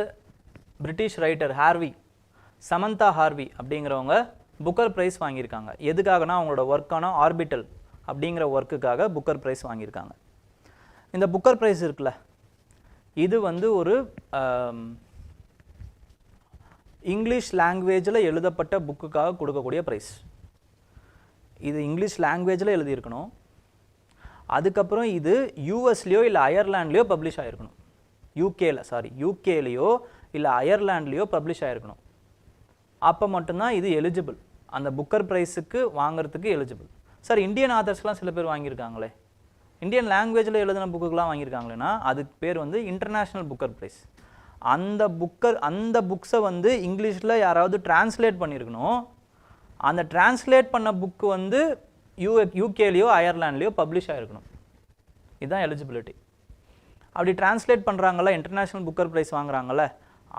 British writer Harvey, Samantha Harvey அப்படிங்கிறவங்க புக்கர் ப்ரைஸ் வாங்கியிருக்காங்க. எதுக்காகனா அவங்களோட ஒர்க்கான ஆர்பிட்டல் அப்படிங்கிற ஒர்க்குக்காக புக்கர் ப்ரைஸ் வாங்கியிருக்காங்க. இந்த புக்கர் ப்ரைஸ் இருக்குல்ல, இது வந்து ஒரு இங்கிலீஷ் லாங்குவேஜில் எழுதப்பட்ட புக்குக்காக கொடுக்கக்கூடிய ப்ரைஸ். இது இங்கிலீஷ் லாங்குவேஜில் எழுதியிருக்கணும். அதுக்கப்புறம் இது யூஎஸ்லேயோ இல்லை அயர்லாண்ட்லேயோ பப்ளிஷ் ஆகிருக்கணும். யூகேலேயோ இல்லை அயர்லாண்ட்லேயோ பப்ளிஷ் ஆகிருக்கணும். அப்போ மட்டும்தான் இது எலிஜிபிள், அந்த புக்கர் ப்ரைஸுக்கு வாங்கிறதுக்கு எலிஜிபிள். சார் இந்தியன் ஆதர்ஸ்லாம் சில பேர் வாங்கியிருக்காங்களே, இந்தியன் லாங்குவேஜில் எழுதின புக்குக்கெலாம் வாங்கியிருக்காங்களேன்னா அதுக்கு பேர் வந்து இன்டர்நேஷ்னல் புக்கர் ப்ரைஸ். அந்த புக்ஸை வந்து இங்கிலீஷில் யாராவது டிரான்ஸ்லேட் பண்ணியிருக்கணும். அந்த டிரான்ஸ்லேட் பண்ண புக்கு வந்து யூகேலேயோ அயர்லாண்ட்லேயோ பப்ளிஷ் ஆகிருக்கணும். இதுதான் எலிஜிபிலிட்டி. அப்படி டிரான்ஸ்லேட் பண்ணுறாங்கள, இன்டர்நேஷ்னல் புக்கர் ப்ரைஸ் வாங்குறாங்கல்ல,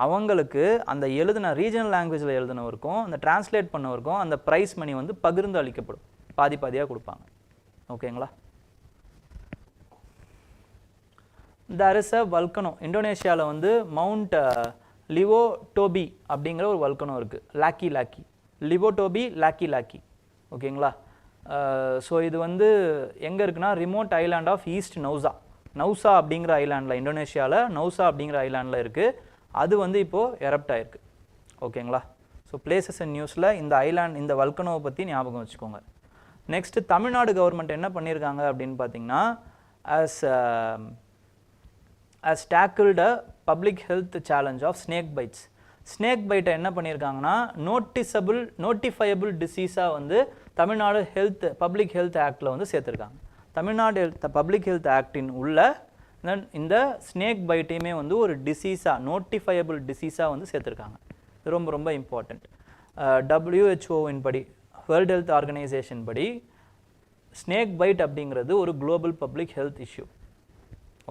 அவங்களுக்கு அந்த எழுதின ரீஜனல் லாங்குவேஜில் எழுதினவருக்கும் அந்த டிரான்ஸ்லேட் பண்ணவருக்கும் அந்த ப்ரைஸ் மணி வந்து பகிர்ந்து அளிக்கப்படும், பாதி பாதியாக கொடுப்பாங்க. ஓகேங்களா? தேர் இஸ் அ வல்கனோ, இந்தோனேஷியாவில் வந்து மவுண்ட் லிவோடோபி அப்படிங்கிற ஒரு வல்கனோ இருக்குது. லாக்கி லிவோடோபி லாக்கி. ஓகேங்களா? ஸோ இது வந்து எங்கே இருக்குன்னா ரிமோட் ஐலாண்ட் ஆஃப் ஈஸ்ட் நௌசா அப்படிங்கிற ஐலாண்டில், இந்தோனேஷியாவில் நௌசா அப்படிங்கிற ஐலாண்டில் இருக்குது. அது வந்து இப்போது எரப்ட் ஆகிருக்கு. ஓகேங்களா? ஸோ பிளேசஸ் அண்ட் நியூஸில் இந்த ஐலாண்ட், இந்த வல்கனோவை பற்றி ஞாபகம் வச்சுக்கோங்க. நெக்ஸ்ட்டு தமிழ்நாடு கவர்மெண்ட் என்ன பண்ணியிருக்காங்க அப்படின்னு பார்த்தீங்கன்னா, as tackled a public health challenge of snake bites. Snake பைட்டை என்ன பண்ணியிருக்காங்கன்னா நோட்டிஃபையபிள் டிசீஸாக வந்து தமிழ்நாடு பப்ளிக் ஹெல்த் ஆக்டில் வந்து சேர்த்துருக்காங்க. தமிழ்நாடு பப்ளிக் ஹெல்த் ஆக்டின் உள்ள இந்த ஸ்னேக் பைட்டையுமே வந்து ஒரு டிசீஸாக, நோட்டிஃபையபிள் டிசீஸாக வந்து சேர்த்துருக்காங்க. ரொம்ப ரொம்ப இம்பார்ட்டண்ட். WHO படி, வேர்ல்டு ஹெல்த் ஆர்கனைசேஷன் படி ஸ்னேக் பைட் அப்படிங்கிறது ஒரு குளோபல் பப்ளிக் ஹெல்த் இஷ்யூ.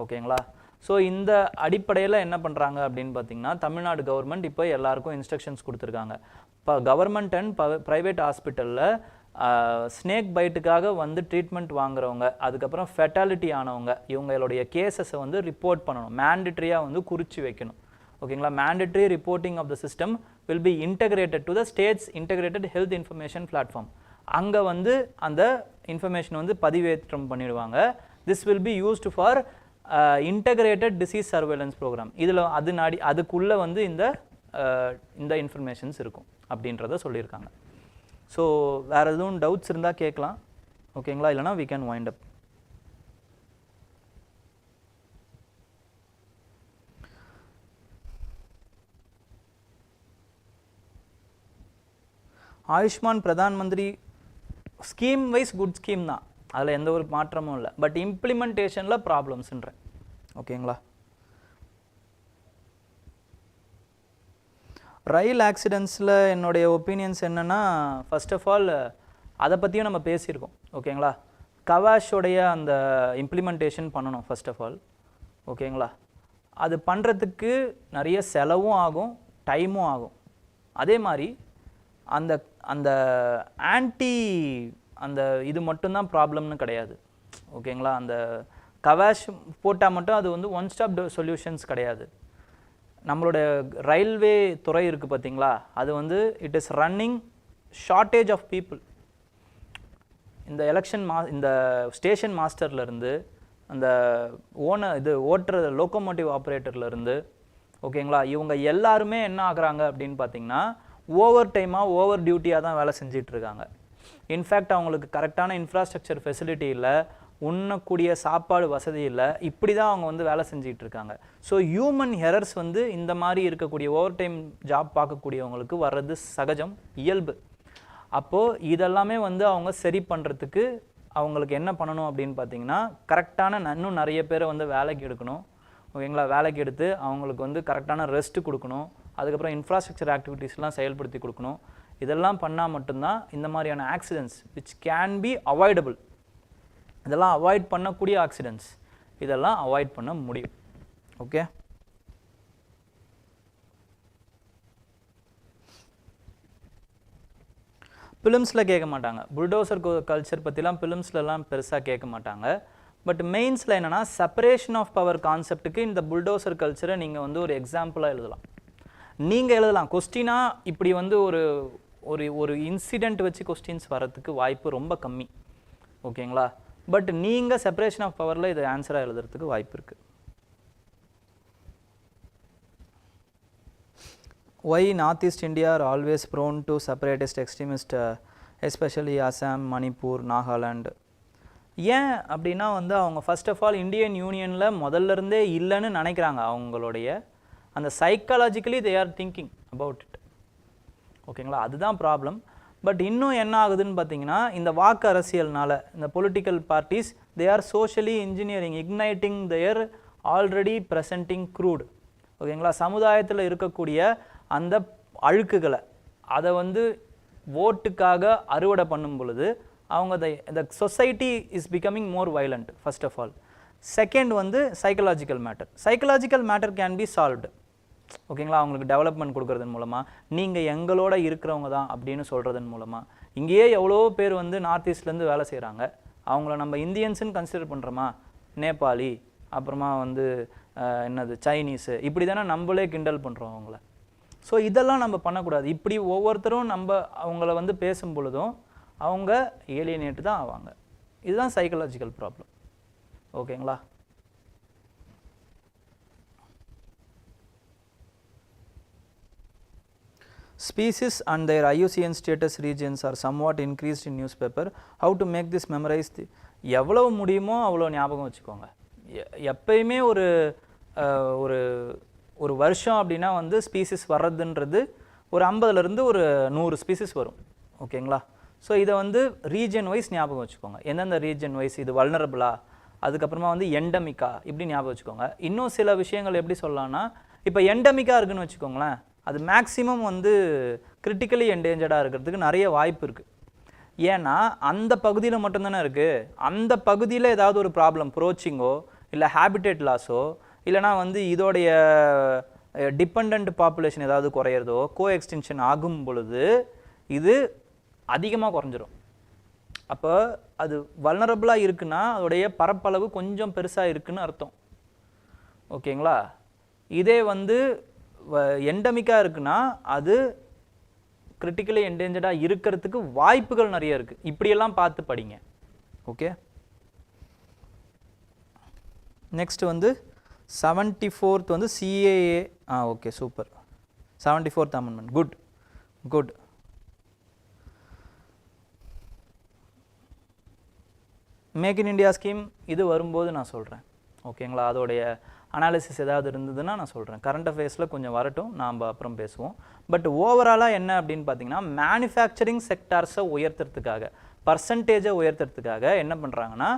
ஓகேங்களா? ஸோ இந்த அடிப்படையில் என்ன பண்ணுறாங்க அப்படின்னு பார்த்தீங்கன்னா, தமிழ்நாடு கவர்மெண்ட் இப்போ எல்லாருக்கும் இன்ஸ்ட்ரக்ஷன்ஸ் கொடுத்துருக்காங்க. இப்போ கவர்மெண்ட் அண்ட் ப்ரைவேட் ஹாஸ்பிட்டலில் ஸ்னேக் பைட்டுக்காக வந்து ட்ரீட்மெண்ட் வாங்குறவங்க, அதுக்கப்புறம் ஃபெட்டாலிட்டி ஆனவங்க, இவங்களுடைய கேசஸை வந்து ரிப்போர்ட் பண்ணணும், மேண்டட்ரியாக வந்து குறித்து வைக்கணும். ஓகேங்களா? Mandatory reporting of the system will be integrated to the states integrated health information platform. அங்கே வந்து அந்த இன்ஃபர்மேஷன் வந்து பதிவேற்றம் பண்ணிடுவாங்க. This will be used for integrated disease surveillance programme. இதில் அதுக்குள்ளே வந்து இந்த இன்ஃபர்மேஷன்ஸ் இருக்கும் அப்படின்றத சொல்லியிருக்காங்க. ஸோ வேறு எதுவும் டவுட்ஸ் இருந்தால் கேட்கலாம். ஓகேங்களா? இல்லைனா we can wind up. Ayushman Pradhan Mantri scheme wise good scheme தான், அதில் எந்த ஒரு மாற்றமும் இல்லை. பட் இம்ப்ளிமெண்டேஷனில் ப்ராப்ளம்ஸ்ன்றேன். ஓகேங்களா? ரயில் ஆக்சிடென்ட்ஸில் என்னுடைய ஒப்பீனியன்ஸ் என்னென்னா, ஃபர்ஸ்ட் ஆஃப் ஆல் அதை பற்றியும் நம்ம பேசியிருக்கோம். ஓகேங்களா? கவாஷோடைய அந்த இம்ப்ளிமெண்டேஷன் பண்ணணும் ஃபர்ஸ்ட் ஆஃப் ஆல். ஓகேங்களா? அது பண்ணுறதுக்கு நிறைய செலவும் ஆகும், டைமும் ஆகும். அதே மாதிரி அந்த அந்த அந்த இது மட்டும்தான் ப்ராப்ளம்னு கிடையாது. ஓகேங்களா? அந்த கவாஷ் போட்டால் மட்டும் அது வந்து ஒன் ஸ்டாப் சொல்யூஷன்ஸ் கிடையாது. நம்மளோட ரயில்வே துறை இருக்குது பார்த்தீங்களா, அது வந்து it is running shortage of people. இந்த இந்த ஸ்டேஷன் மாஸ்டர்லேருந்து அந்த ஓட்டுற லோக்கோமோட்டிவ் ஆப்ரேட்டர்லேருந்து ஓகேங்களா, இவங்க எல்லாருமே என்ன ஆகுறாங்க அப்படின்னு பார்த்தீங்கன்னா ஓவர் டைமாக ஓவர் டியூட்டியாக தான் வேலை செஞ்சிட்ருக்காங்க. இன்ஃபேக்ட் அவங்களுக்கு கரெக்டான இன்ஃப்ராஸ்ட்ரக்சர் ஃபெசிலிட்டி இல்லை, உண்ணக்கூடிய சாப்பாடு வசதி இல்லை, இப்படி தான் அவங்க வந்து வேலை செஞ்சிட்ருக்காங்க. ஸோ ஹியூமன் எரர்ஸ் வந்து இந்த மாதிரி இருக்கக்கூடிய ஓவர் டைம் ஜாப் பார்க்கக்கூடியவங்களுக்கு வர்றது சகஜம், இயல்பு. அப்போது இதெல்லாமே வந்து அவங்க சரி பண்ணுறதுக்கு அவங்களுக்கு என்ன பண்ணணும் அப்படின்னு பார்த்தீங்கன்னா கரெக்டான இன்னும் நிறைய பேரை வந்து வேலைக்கு எடுக்கணும். ஓகேங்களா, வேலைக்கு எடுத்து அவங்களுக்கு வந்து கரெக்டான ரெஸ்ட்டு கொடுக்கணும். அதுக்கப்புறம் இன்ஃப்ராஸ்ட்ரக்சர் ஆக்டிவிட்டீஸ்லாம் செயல்படுத்தி கொடுக்கணும். இதெல்லாம் பண்ணால் மட்டும்தான் இந்த மாதிரியான accidents which can be avoidable, இதெல்லாம் அவாய்ட் பண்ணக்கூடிய ஆக்சிடென்ட்ஸ், இதெல்லாம் அவாய்ட் பண்ண முடியும். ஓகே, ஃபிலிம்ஸில் கேட்க மாட்டாங்க. புல்டோசர் கல்ச்சர் பற்றிலாம் ஃபிலிம்ஸ்லலாம் பெருசாக கேட்க மாட்டாங்க. பட் மெயின்ஸில் என்னென்னா செப்பரேஷன் ஆஃப் பவர் கான்செப்ட்டுக்கு இந்த புல்டோசர் கல்ச்சரை நீங்கள் வந்து ஒரு எக்ஸாம்பிளாக எழுதலாம். நீங்கள் எழுதலாம் கொஸ்டினாக இப்படி வந்து ஒரு ஒரு ஒரு இன்சிடெண்ட் வச்சு கொஸ்டின்ஸ் வரதுக்கு வாய்ப்பு ரொம்ப கம்மி. ஓகேங்களா, பட் நீங்கள் செப்பரேஷன் ஆஃப் பவரில் இதை ஆன்சராக எழுதுறதுக்கு வாய்ப்பு இருக்குது. Why Northeast India are always prone to separatist extremist, especially Assam, Manipur, Nagaland? ஏன் அப்படின்னா வந்து அவங்க ஃபர்ஸ்ட் ஆஃப் ஆல் இந்தியன் யூனியனில் முதல்ல இருந்தே இல்லைன்னு நினைக்கிறாங்க. அவங்களுடைய அந்த psychologically they are thinking about it. ஓகேங்களா, அதுதான் ப்ராப்ளம். பட் இன்னும் என்ன ஆகுதுன்னு பார்த்தீங்கன்னா இந்த வாக்கு அரசியல்னால இந்த political parties they are socially engineering igniting their already presenting crude. ஓகேங்களா, சமுதாயத்தில் இருக்கக்கூடிய அந்த அழுக்குகளை அதை வந்து ஓட்டுக்காக அறுவடை பண்ணும் பொழுது அவங்க the society is becoming more violent first of all. Second வந்து psychological matter can be solved. ஓகேங்களா, அவங்களுக்கு டெவலப்மெண்ட் கொடுக்கறதன் மூலமாக நீங்கள் எங்களோட இருக்கிறவங்க தான் அப்படின்னு சொல்கிறதன் மூலமாக இங்கேயே எவ்வளோ பேர் வந்து நார்த் ஈஸ்ட்லேருந்து வேலை செய்கிறாங்க. அவங்கள நம்ம இந்தியன்ஸுன்னு கன்சிடர் பண்ணுறோமா, நேபாளி, அப்புறமா வந்து என்னது சைனீஸு, இப்படி தானே நம்மளே கிண்டல் பண்ணுறோம் அவங்கள. ஸோ இதெல்லாம் நம்ம பண்ணக்கூடாது. இப்படி ஒவ்வொருத்தரும் நம்ம அவங்கள வந்து பேசும் பொழுதும் அவங்க ஏலியனேட்டு தான் ஆவாங்க. இதுதான் சைக்கலாஜிக்கல் ப்ராப்ளம். ஓகேங்களா, species and their IUCN status regions are somewhat increased in newspaper. How to make this memorized? எவ்வளவு முடியுமோ அவ்வளோ ஞாபகம் வச்சுக்கோங்க. எப்பயுமே ஒரு ஒரு ஒரு வருஷம் அப்படின்னா வந்து ஸ்பீசிஸ் வர்றதுன்றது ஒரு 50லேருந்து ஒரு 100 ஸ்பீசிஸ் வரும். ஓகேங்களா, ஸோ இதை வந்து ரீஜன் வைஸ் ஞாபகம் வச்சுக்கோங்க. எந்தெந்த ரீஜன் வைஸ் இது வல்னரபிளா, அதுக்கப்புறமா வந்து எண்டமிக்கா, இப்படி ஞாபகம் வச்சுக்கோங்க. இன்னும் சில விஷயங்கள் எப்படி சொல்லலாம்னா, இப்போ எண்டமிக்காக இருக்குதுன்னு வச்சுக்கோங்களேன், அது மேக்ஸிமம் வந்து கிரிட்டிக்கலி என்டேஞ்சர்டாக இருக்கிறதுக்கு நிறைய வாய்ப்பு இருக்குது. ஏன்னா அந்த பகுதியில் மட்டும்தானே இருக்குது. அந்த பகுதியில் ஏதாவது ஒரு ப்ராப்ளம், ப்ரோச்சிங்கோ இல்லை ஹேபிடேட் லாஸோ, இல்லைனா வந்து இதோடைய டிபெண்ட் பாப்புலேஷன் ஏதாவது குறையிறதோ, கோ எக்ஸ்டென்ஷன் ஆகும் பொழுது இது அதிகமாக குறைஞ்சிரும். அப்போ அது வல்னரபிளாக இருக்குன்னா அதோடைய பரப்பளவு கொஞ்சம் பெருசாக இருக்குன்னு அர்த்தம். ஓகேங்களா, இதே வந்து எண்டமிக்காக இருக்குன்னா அது கிரிட்டிக்கலி என்டேஞ்சர்டாக இருக்கிறதுக்கு வாய்ப்புகள் நிறைய இருக்குது. இப்படியெல்லாம் பார்த்து படிங்க. ஓகே, நெக்ஸ்ட் வந்து 74th வந்து CAA. Okay, super. 74th amendment, good good. Make in India scheme இது வரும்போது நான் சொல்கிறேன். ஓகேங்களா, அதோடைய அனாலிசிஸ் ஏதாவது இருந்ததுன்னா நான் சொல்கிறேன். கரண்ட் அஃபேர்ஸில் கொஞ்சம் வரட்டும், நாம் அப்புறம் பேசுவோம். பட் ஓவராலாக என்ன அப்படின்னு பார்த்தீங்கன்னா மேனுஃபேக்சரிங் செக்டார்ஸை உயர்த்துறதுக்காக, பர்சன்டேஜை உயர்த்துறதுக்காக என்ன பண்ணுறாங்கன்னா,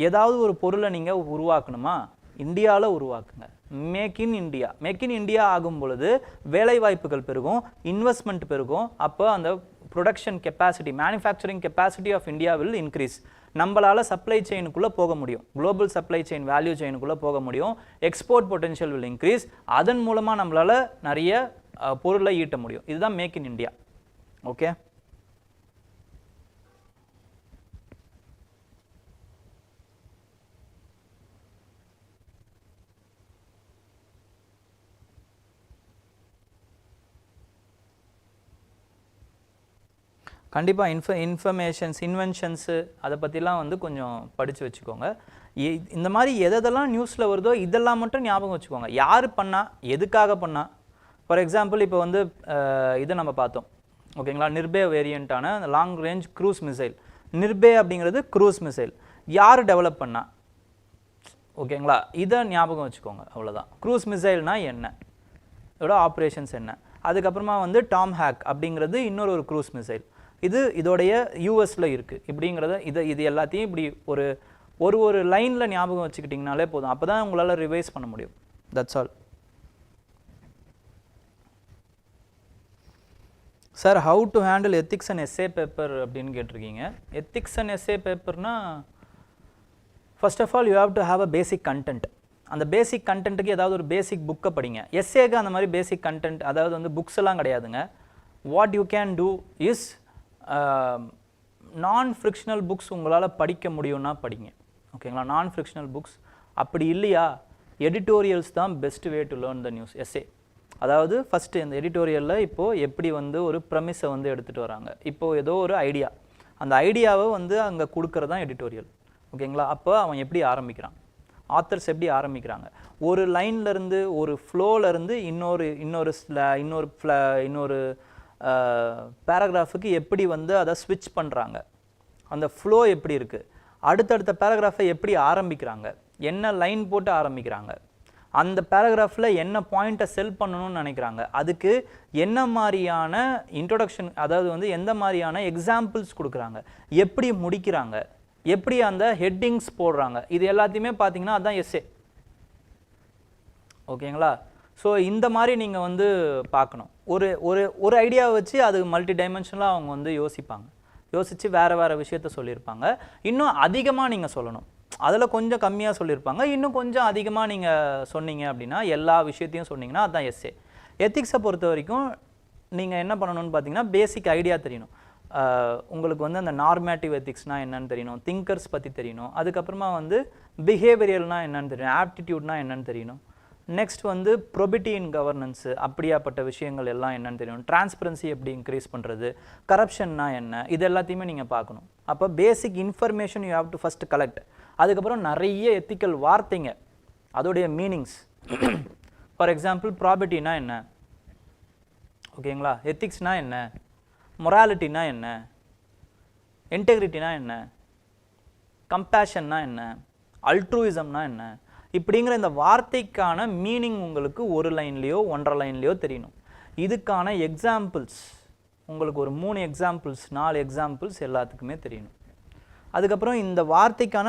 ஏதாவது ஒரு பொருளை நீங்கள் உருவாக்கணுமா, இந்தியாவில் உருவாக்குங்க. மேக் இன் இண்டியா ஆகும் பொழுது வேலைவாய்ப்புகள் பெருகும், இன்வெஸ்ட்மெண்ட் பெருகும். அப்போ அந்த production capacity, manufacturing capacity of India will increase. நம்மளால் சப்ளை செயினுக்குள்ளே போக முடியும், குளோபல் சப்ளை செயின் வேல்யூ செயினுக்குள்ளே போக முடியும். Export potential will increase. அதன் மூலமாக நம்மளால் நிறைய பொருளை ஈட்ட முடியும். இதுதான் மேக் இன் இண்டியா. ஓகே, கண்டிப்பாக இன்ஃபர்மேஷன்ஸ் இன்வென்ஷன்ஸு அதை பற்றிலாம் வந்து கொஞ்சம் படித்து வச்சுக்கோங்க. இந்த மாதிரி எதெல்லாம் நியூஸில் வருதோ இதெல்லாம் மட்டும் ஞாபகம் வச்சுக்கோங்க. யார் பண்ணா, எதுக்காக பண்ணா. ஃபார் எக்ஸாம்பிள் இப்போ வந்து இதை நம்ம பார்த்தோம் ஓகேங்களா, நிர்பே வேரியண்ட்டான லாங் ரேஞ்ச் க்ரூஸ் மிசைல். நிர்பே அப்படிங்கிறது க்ரூஸ் மிசைல். யார் டெவலப் பண்ணா ஓகேங்களா, இதை ஞாபகம் வச்சுக்கோங்க, அவ்வளோதான். க்ரூஸ் மிசைல்னா என்ன, இதோட ஆப்ரேஷன்ஸ் என்ன. அதுக்கப்புறமா வந்து டாம் ஹேக் அப்படிங்கிறது இன்னொரு க்ரூஸ் மிசைல். இதோடைய யூஎஸில் இருக்குது இப்படிங்கிறத இது எல்லாத்தையும் இப்படி ஒரு லைனில் ஞாபகம் வச்சுக்கிட்டிங்கனாலே போதும். அப்போ தான் உங்களால் ரிவைஸ் பண்ண முடியும். That's all. Sir how to handle ethics and essay paper அப்படின்னு கேட்டிருக்கீங்க. எத்திக்ஸ் அண்ட் எஸ்ஏ பேப்பர்னா first of all you have to have a basic content. அந்த பேசிக் கண்டென்ட்டுக்கு ஏதாவது ஒரு பேசிக் புக்கை படிங்க. எஸ்ஏக்கு அந்த மாதிரி பேசிக் கண்டென்ட் அதாவது வந்து புக்ஸ் எல்லாம் கிடையாதுங்க. What you can do is நான் ஃப்ரிக்ஷனல் புக்ஸ் உங்களால் படிக்க முடியும்னா படிங்க ஓகேங்களா. நான் ஃப்ரிக்ஷனல் புக்ஸ் அப்படி இல்லையா, எடிட்டோரியல்ஸ் தான் best way to learn the news. எஸ்ஏ அதாவது ஃபஸ்ட்டு இந்த எடிட்டோரியலில் இப்போது எப்படி வந்து ஒரு ப்ரமிஸை வந்து எடுத்துகிட்டு வராங்க. இப்போது ஏதோ ஒரு ஐடியா, அந்த ஐடியாவை வந்து அங்கே கொடுக்கறது தான் எடிட்டோரியல் ஓகேங்களா. அப்போ அவன் எப்படி ஆரம்பிக்கிறான், ஆத்தர்ஸ் எப்படி ஆரம்பிக்கிறாங்க, ஒரு லைன்லேருந்து ஒரு ஃப்ளோலேருந்து இன்னொரு பேராகிராஃபுக்கு எப்படி வந்து அதை ஸ்விட்ச் பண்ணுறாங்க, அந்த ஃப்ளோ எப்படி இருக்குது, அடுத்தடுத்த பேராகிராஃபை எப்படி ஆரம்பிக்கிறாங்க, என்ன லைன் போட்டு ஆரம்பிக்கிறாங்க, அந்த பேராகிராஃபில் என்ன பாயிண்ட்டை செல் பண்ணணும்னு நினைக்கிறாங்க, அதுக்கு என்ன மாதிரியான இன்ட்ரொடக்ஷன் அதாவது வந்து எந்த மாதிரியான எக்ஸாம்பிள்ஸ் கொடுக்குறாங்க, எப்படி முடிக்கிறாங்க, எப்படி அந்த ஹெட்டிங்ஸ் போடுறாங்க, இது எல்லாத்தையுமே பார்த்தீங்கன்னா அதுதான் எஸ்ஏ ஓகேங்களா. ஸோ இந்த மாதிரி நீங்கள் வந்து பார்க்கணும். ஒரு ஐடியாவை வச்சு அது மல்டி டைமென்ஷனலாக அவங்க வந்து யோசித்து வேறு விஷயத்த சொல்லியிருப்பாங்க. இன்னும் அதிகமாக நீங்கள் சொல்லணும், அதில் கொஞ்சம் கம்மியாக சொல்லியிருப்பாங்க, இன்னும் கொஞ்சம் அதிகமாக நீங்கள் சொன்னீங்க அப்படின்னா எல்லா விஷயத்தையும் சொன்னீங்கன்னா அதுதான் எஸ்ஏ. எத்திக்ஸை பொறுத்த வரைக்கும் நீங்கள் என்ன பண்ணணும்னு பார்த்தீங்கன்னா பேசிக் ஐடியா தெரியணும். உங்களுக்கு வந்து அந்த நார்மேட்டிவ் எத்திக்ஸ்னால் என்னன்னு தெரியணும், திங்கர்ஸ் பற்றி தெரியணும், அதுக்கப்புறமா வந்து பிஹேவியரல்னால் என்னன்னு தெரியணும், ஆப்டிடியூட்னால் என்னன்னு தெரியணும், நெக்ஸ்ட் வந்து ப்ரொபிட்டி இன் கவர்னன்ஸு அப்படியாப்பட்ட விஷயங்கள் எல்லாம் என்னன்னு தெரியணும், டிரான்ஸ்பரன்சி எப்படி இன்க்ரீஸ் பண்ணுறது, கரப்ஷன்னா என்ன, இது எல்லாத்தையுமே நீங்கள் பார்க்கணும். அப்போ பேசிக் information you have to first collect. அதுக்கப்புறம் நிறைய எத்திக்கல் வார்த்தைங்க, அதோடைய மீனிங்ஸ். ஃபார் எக்ஸாம்பிள் ப்ராபர்ட்டினா என்ன ஓகேங்களா, எத்திக்ஸ்னா என்ன, மொராலிட்டினா என்ன, இன்டெகிரிட்டினா என்ன, கம்பேஷன்னா என்ன, அல்ட்ரூயிசம்னா என்ன, இப்படிங்கிற இந்த வார்த்தைக்கான மீனிங் உங்களுக்கு ஒரு லைன்லேயோ 1.5 லைன்லேயோ தெரியணும். இதுக்கான எக்ஸாம்பிள்ஸ் உங்களுக்கு ஒரு 3 எக்ஸாம்பிள்ஸ் 4 எக்ஸாம்பிள்ஸ் எல்லாத்துக்குமே தெரியணும். அதுக்கப்புறம் இந்த வார்த்தைக்கான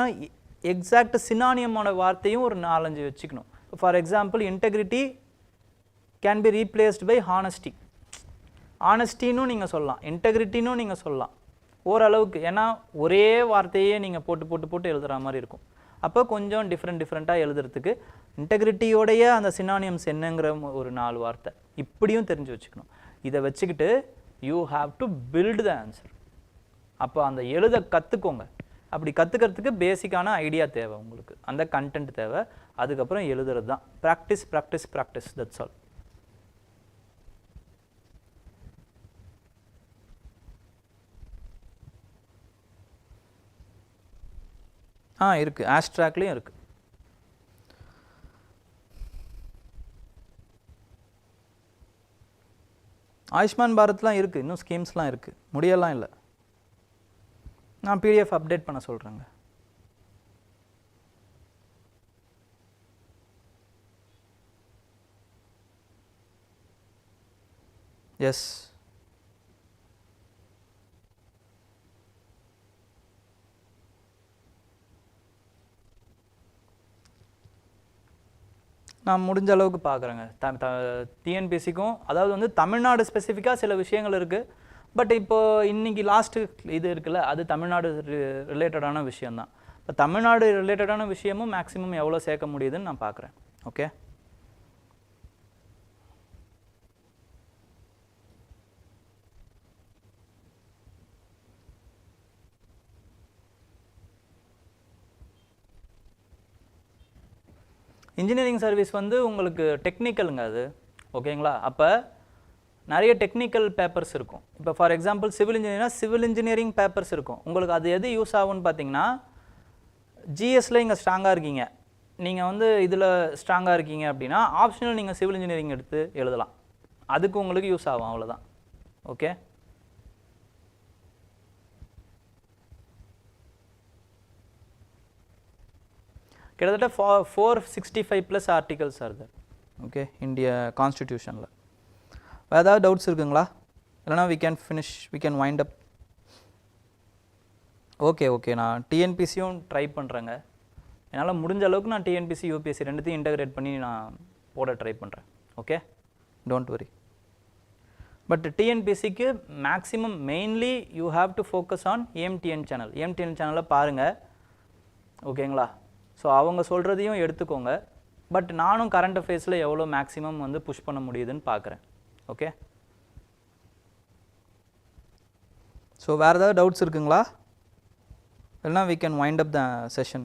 எக்ஸாக்ட் சினானியமான வார்த்தையும் ஒரு 4-5 வச்சுக்கணும். For example integrity can be replaced by honesty. ஆனஸ்டின்னு நீங்கள் சொல்லலாம், இன்டெகிரிட்டின்னு நீங்கள் சொல்லலாம் ஓரளவுக்கு. ஏன்னா ஒரே வார்த்தையே நீங்கள் போட்டு எழுதுகிற மாதிரி இருக்கும். அப்போ கொஞ்சம் டிஃப்ரெண்ட்டாக எழுதுறதுக்கு இன்டெகிரிட்டியோடைய அந்த சினானியம்ஸ் என்னங்கிற ஒரு 4 வார்த்தை இப்படியும் தெரிஞ்சு வச்சுக்கணும். இதை வச்சுக்கிட்டு you have to build the answer. அப்போ அந்த எழுத கற்றுக்கோங்க. அப்படி கற்றுக்கிறதுக்கு பேசிக்கான ஐடியா தேவை, உங்களுக்கு அந்த கண்டென்ட் தேவை, அதுக்கப்புறம் எழுதுறது தான். Practice that's all. இருக்குது, ஆஸ்ட்ராக்லேயும் இருக்குது. ஆயுஷ்மான் பாரத்லாம் இருக்குது, இன்னும் ஸ்கீம்ஸ்லாம் இருக்குது, முடியலாம் இல்லை. நான் பிடிஎஃப் அப்டேட் பண்ண சொல்கிறேங்க. எஸ், நான் முடிஞ்ச அளவுக்கு பார்க்குறேங்க. டிஎன்பிஎஸ்சிக்கும் அதாவது வந்து தமிழ்நாடு ஸ்பெசிஃபிக்காக சில விஷயங்கள் இருக்குது. பட் இப்போது இன்றைக்கி லாஸ்ட்டு இது இருக்குல்ல, அது தமிழ்நாடு ரிலேட்டடான விஷயந்தான். இப்போ தமிழ்நாடு ரிலேட்டடான விஷயமும் மேக்ஸிமம் எவ்வளோ சேர்க்க முடியுதுன்னு நான் பார்க்குறேன். ஓகே, இன்ஜினியரிங் சர்வீஸ் வந்து உங்களுக்கு டெக்னிக்கலுங்க அது ஓகேங்களா. அப்போ நிறைய டெக்னிக்கல் பேப்பர்ஸ் இருக்கும். இப்போ ஃபார் எக்ஸாம்பிள் சிவில் இன்ஜினியரிங்னா சிவில் இன்ஜினியரிங் பேப்பர்ஸ் இருக்கும். உங்களுக்கு அது எது யூஸ் ஆகும்னு பார்த்தீங்கன்னா, ஜிஎஸ்ல இங்கே ஸ்ட்ராங்காக இருக்கீங்க, நீங்கள் வந்து இதில் ஸ்ட்ராங்காக இருக்கீங்க அப்படின்னா ஆப்ஷனல் நீங்கள் சிவில் இன்ஜினியரிங் எடுத்து எழுதலாம், அதுக்கு உங்களுக்கு யூஸ் ஆகும், அவ்வளோதான். ஓகே, கிட்டத்தட்ட 465 plus articles are there. Okay, India கான்ஸ்டிடியூஷனில். வேறு ஏதாவது டவுட்ஸ் இருக்குங்களா? இல்லைனா we can wind up. Okay, நான் டிஎன்பிசியும் ட்ரை பண்ணுறேங்க. என்னால் முடிஞ்ச அளவுக்கு நான் டிஎன்பிசி யூபிஎஸ்சி ரெண்டுத்தையும் இன்டகிரேட் பண்ணி நான் போட ட்ரை பண்ணுறேன். Okay, don't worry. பட் டிஎன்பிசிக்கு maximum mainly you have to focus on AMTN channel. AMTN சேனலை பாருங்கள், ஓகேங்களா? ஸோ அவங்க சொல்கிறதையும் எடுத்துக்கோங்க. பட் நானும் கரண்ட் அஃபேர்ஸில் எவ்வளோ மேக்ஸிமம் வந்து புஷ் பண்ண முடியுதுன்னு பார்க்குறேன். ஓகே, ஸோ வேறு ஏதாவது டவுட்ஸ் இருக்குங்களா? இல்லைனா we can wind up the session.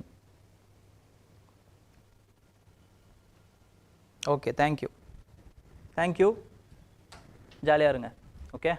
Okay, thank you ஜாலியாக இருங்க. ஓகே.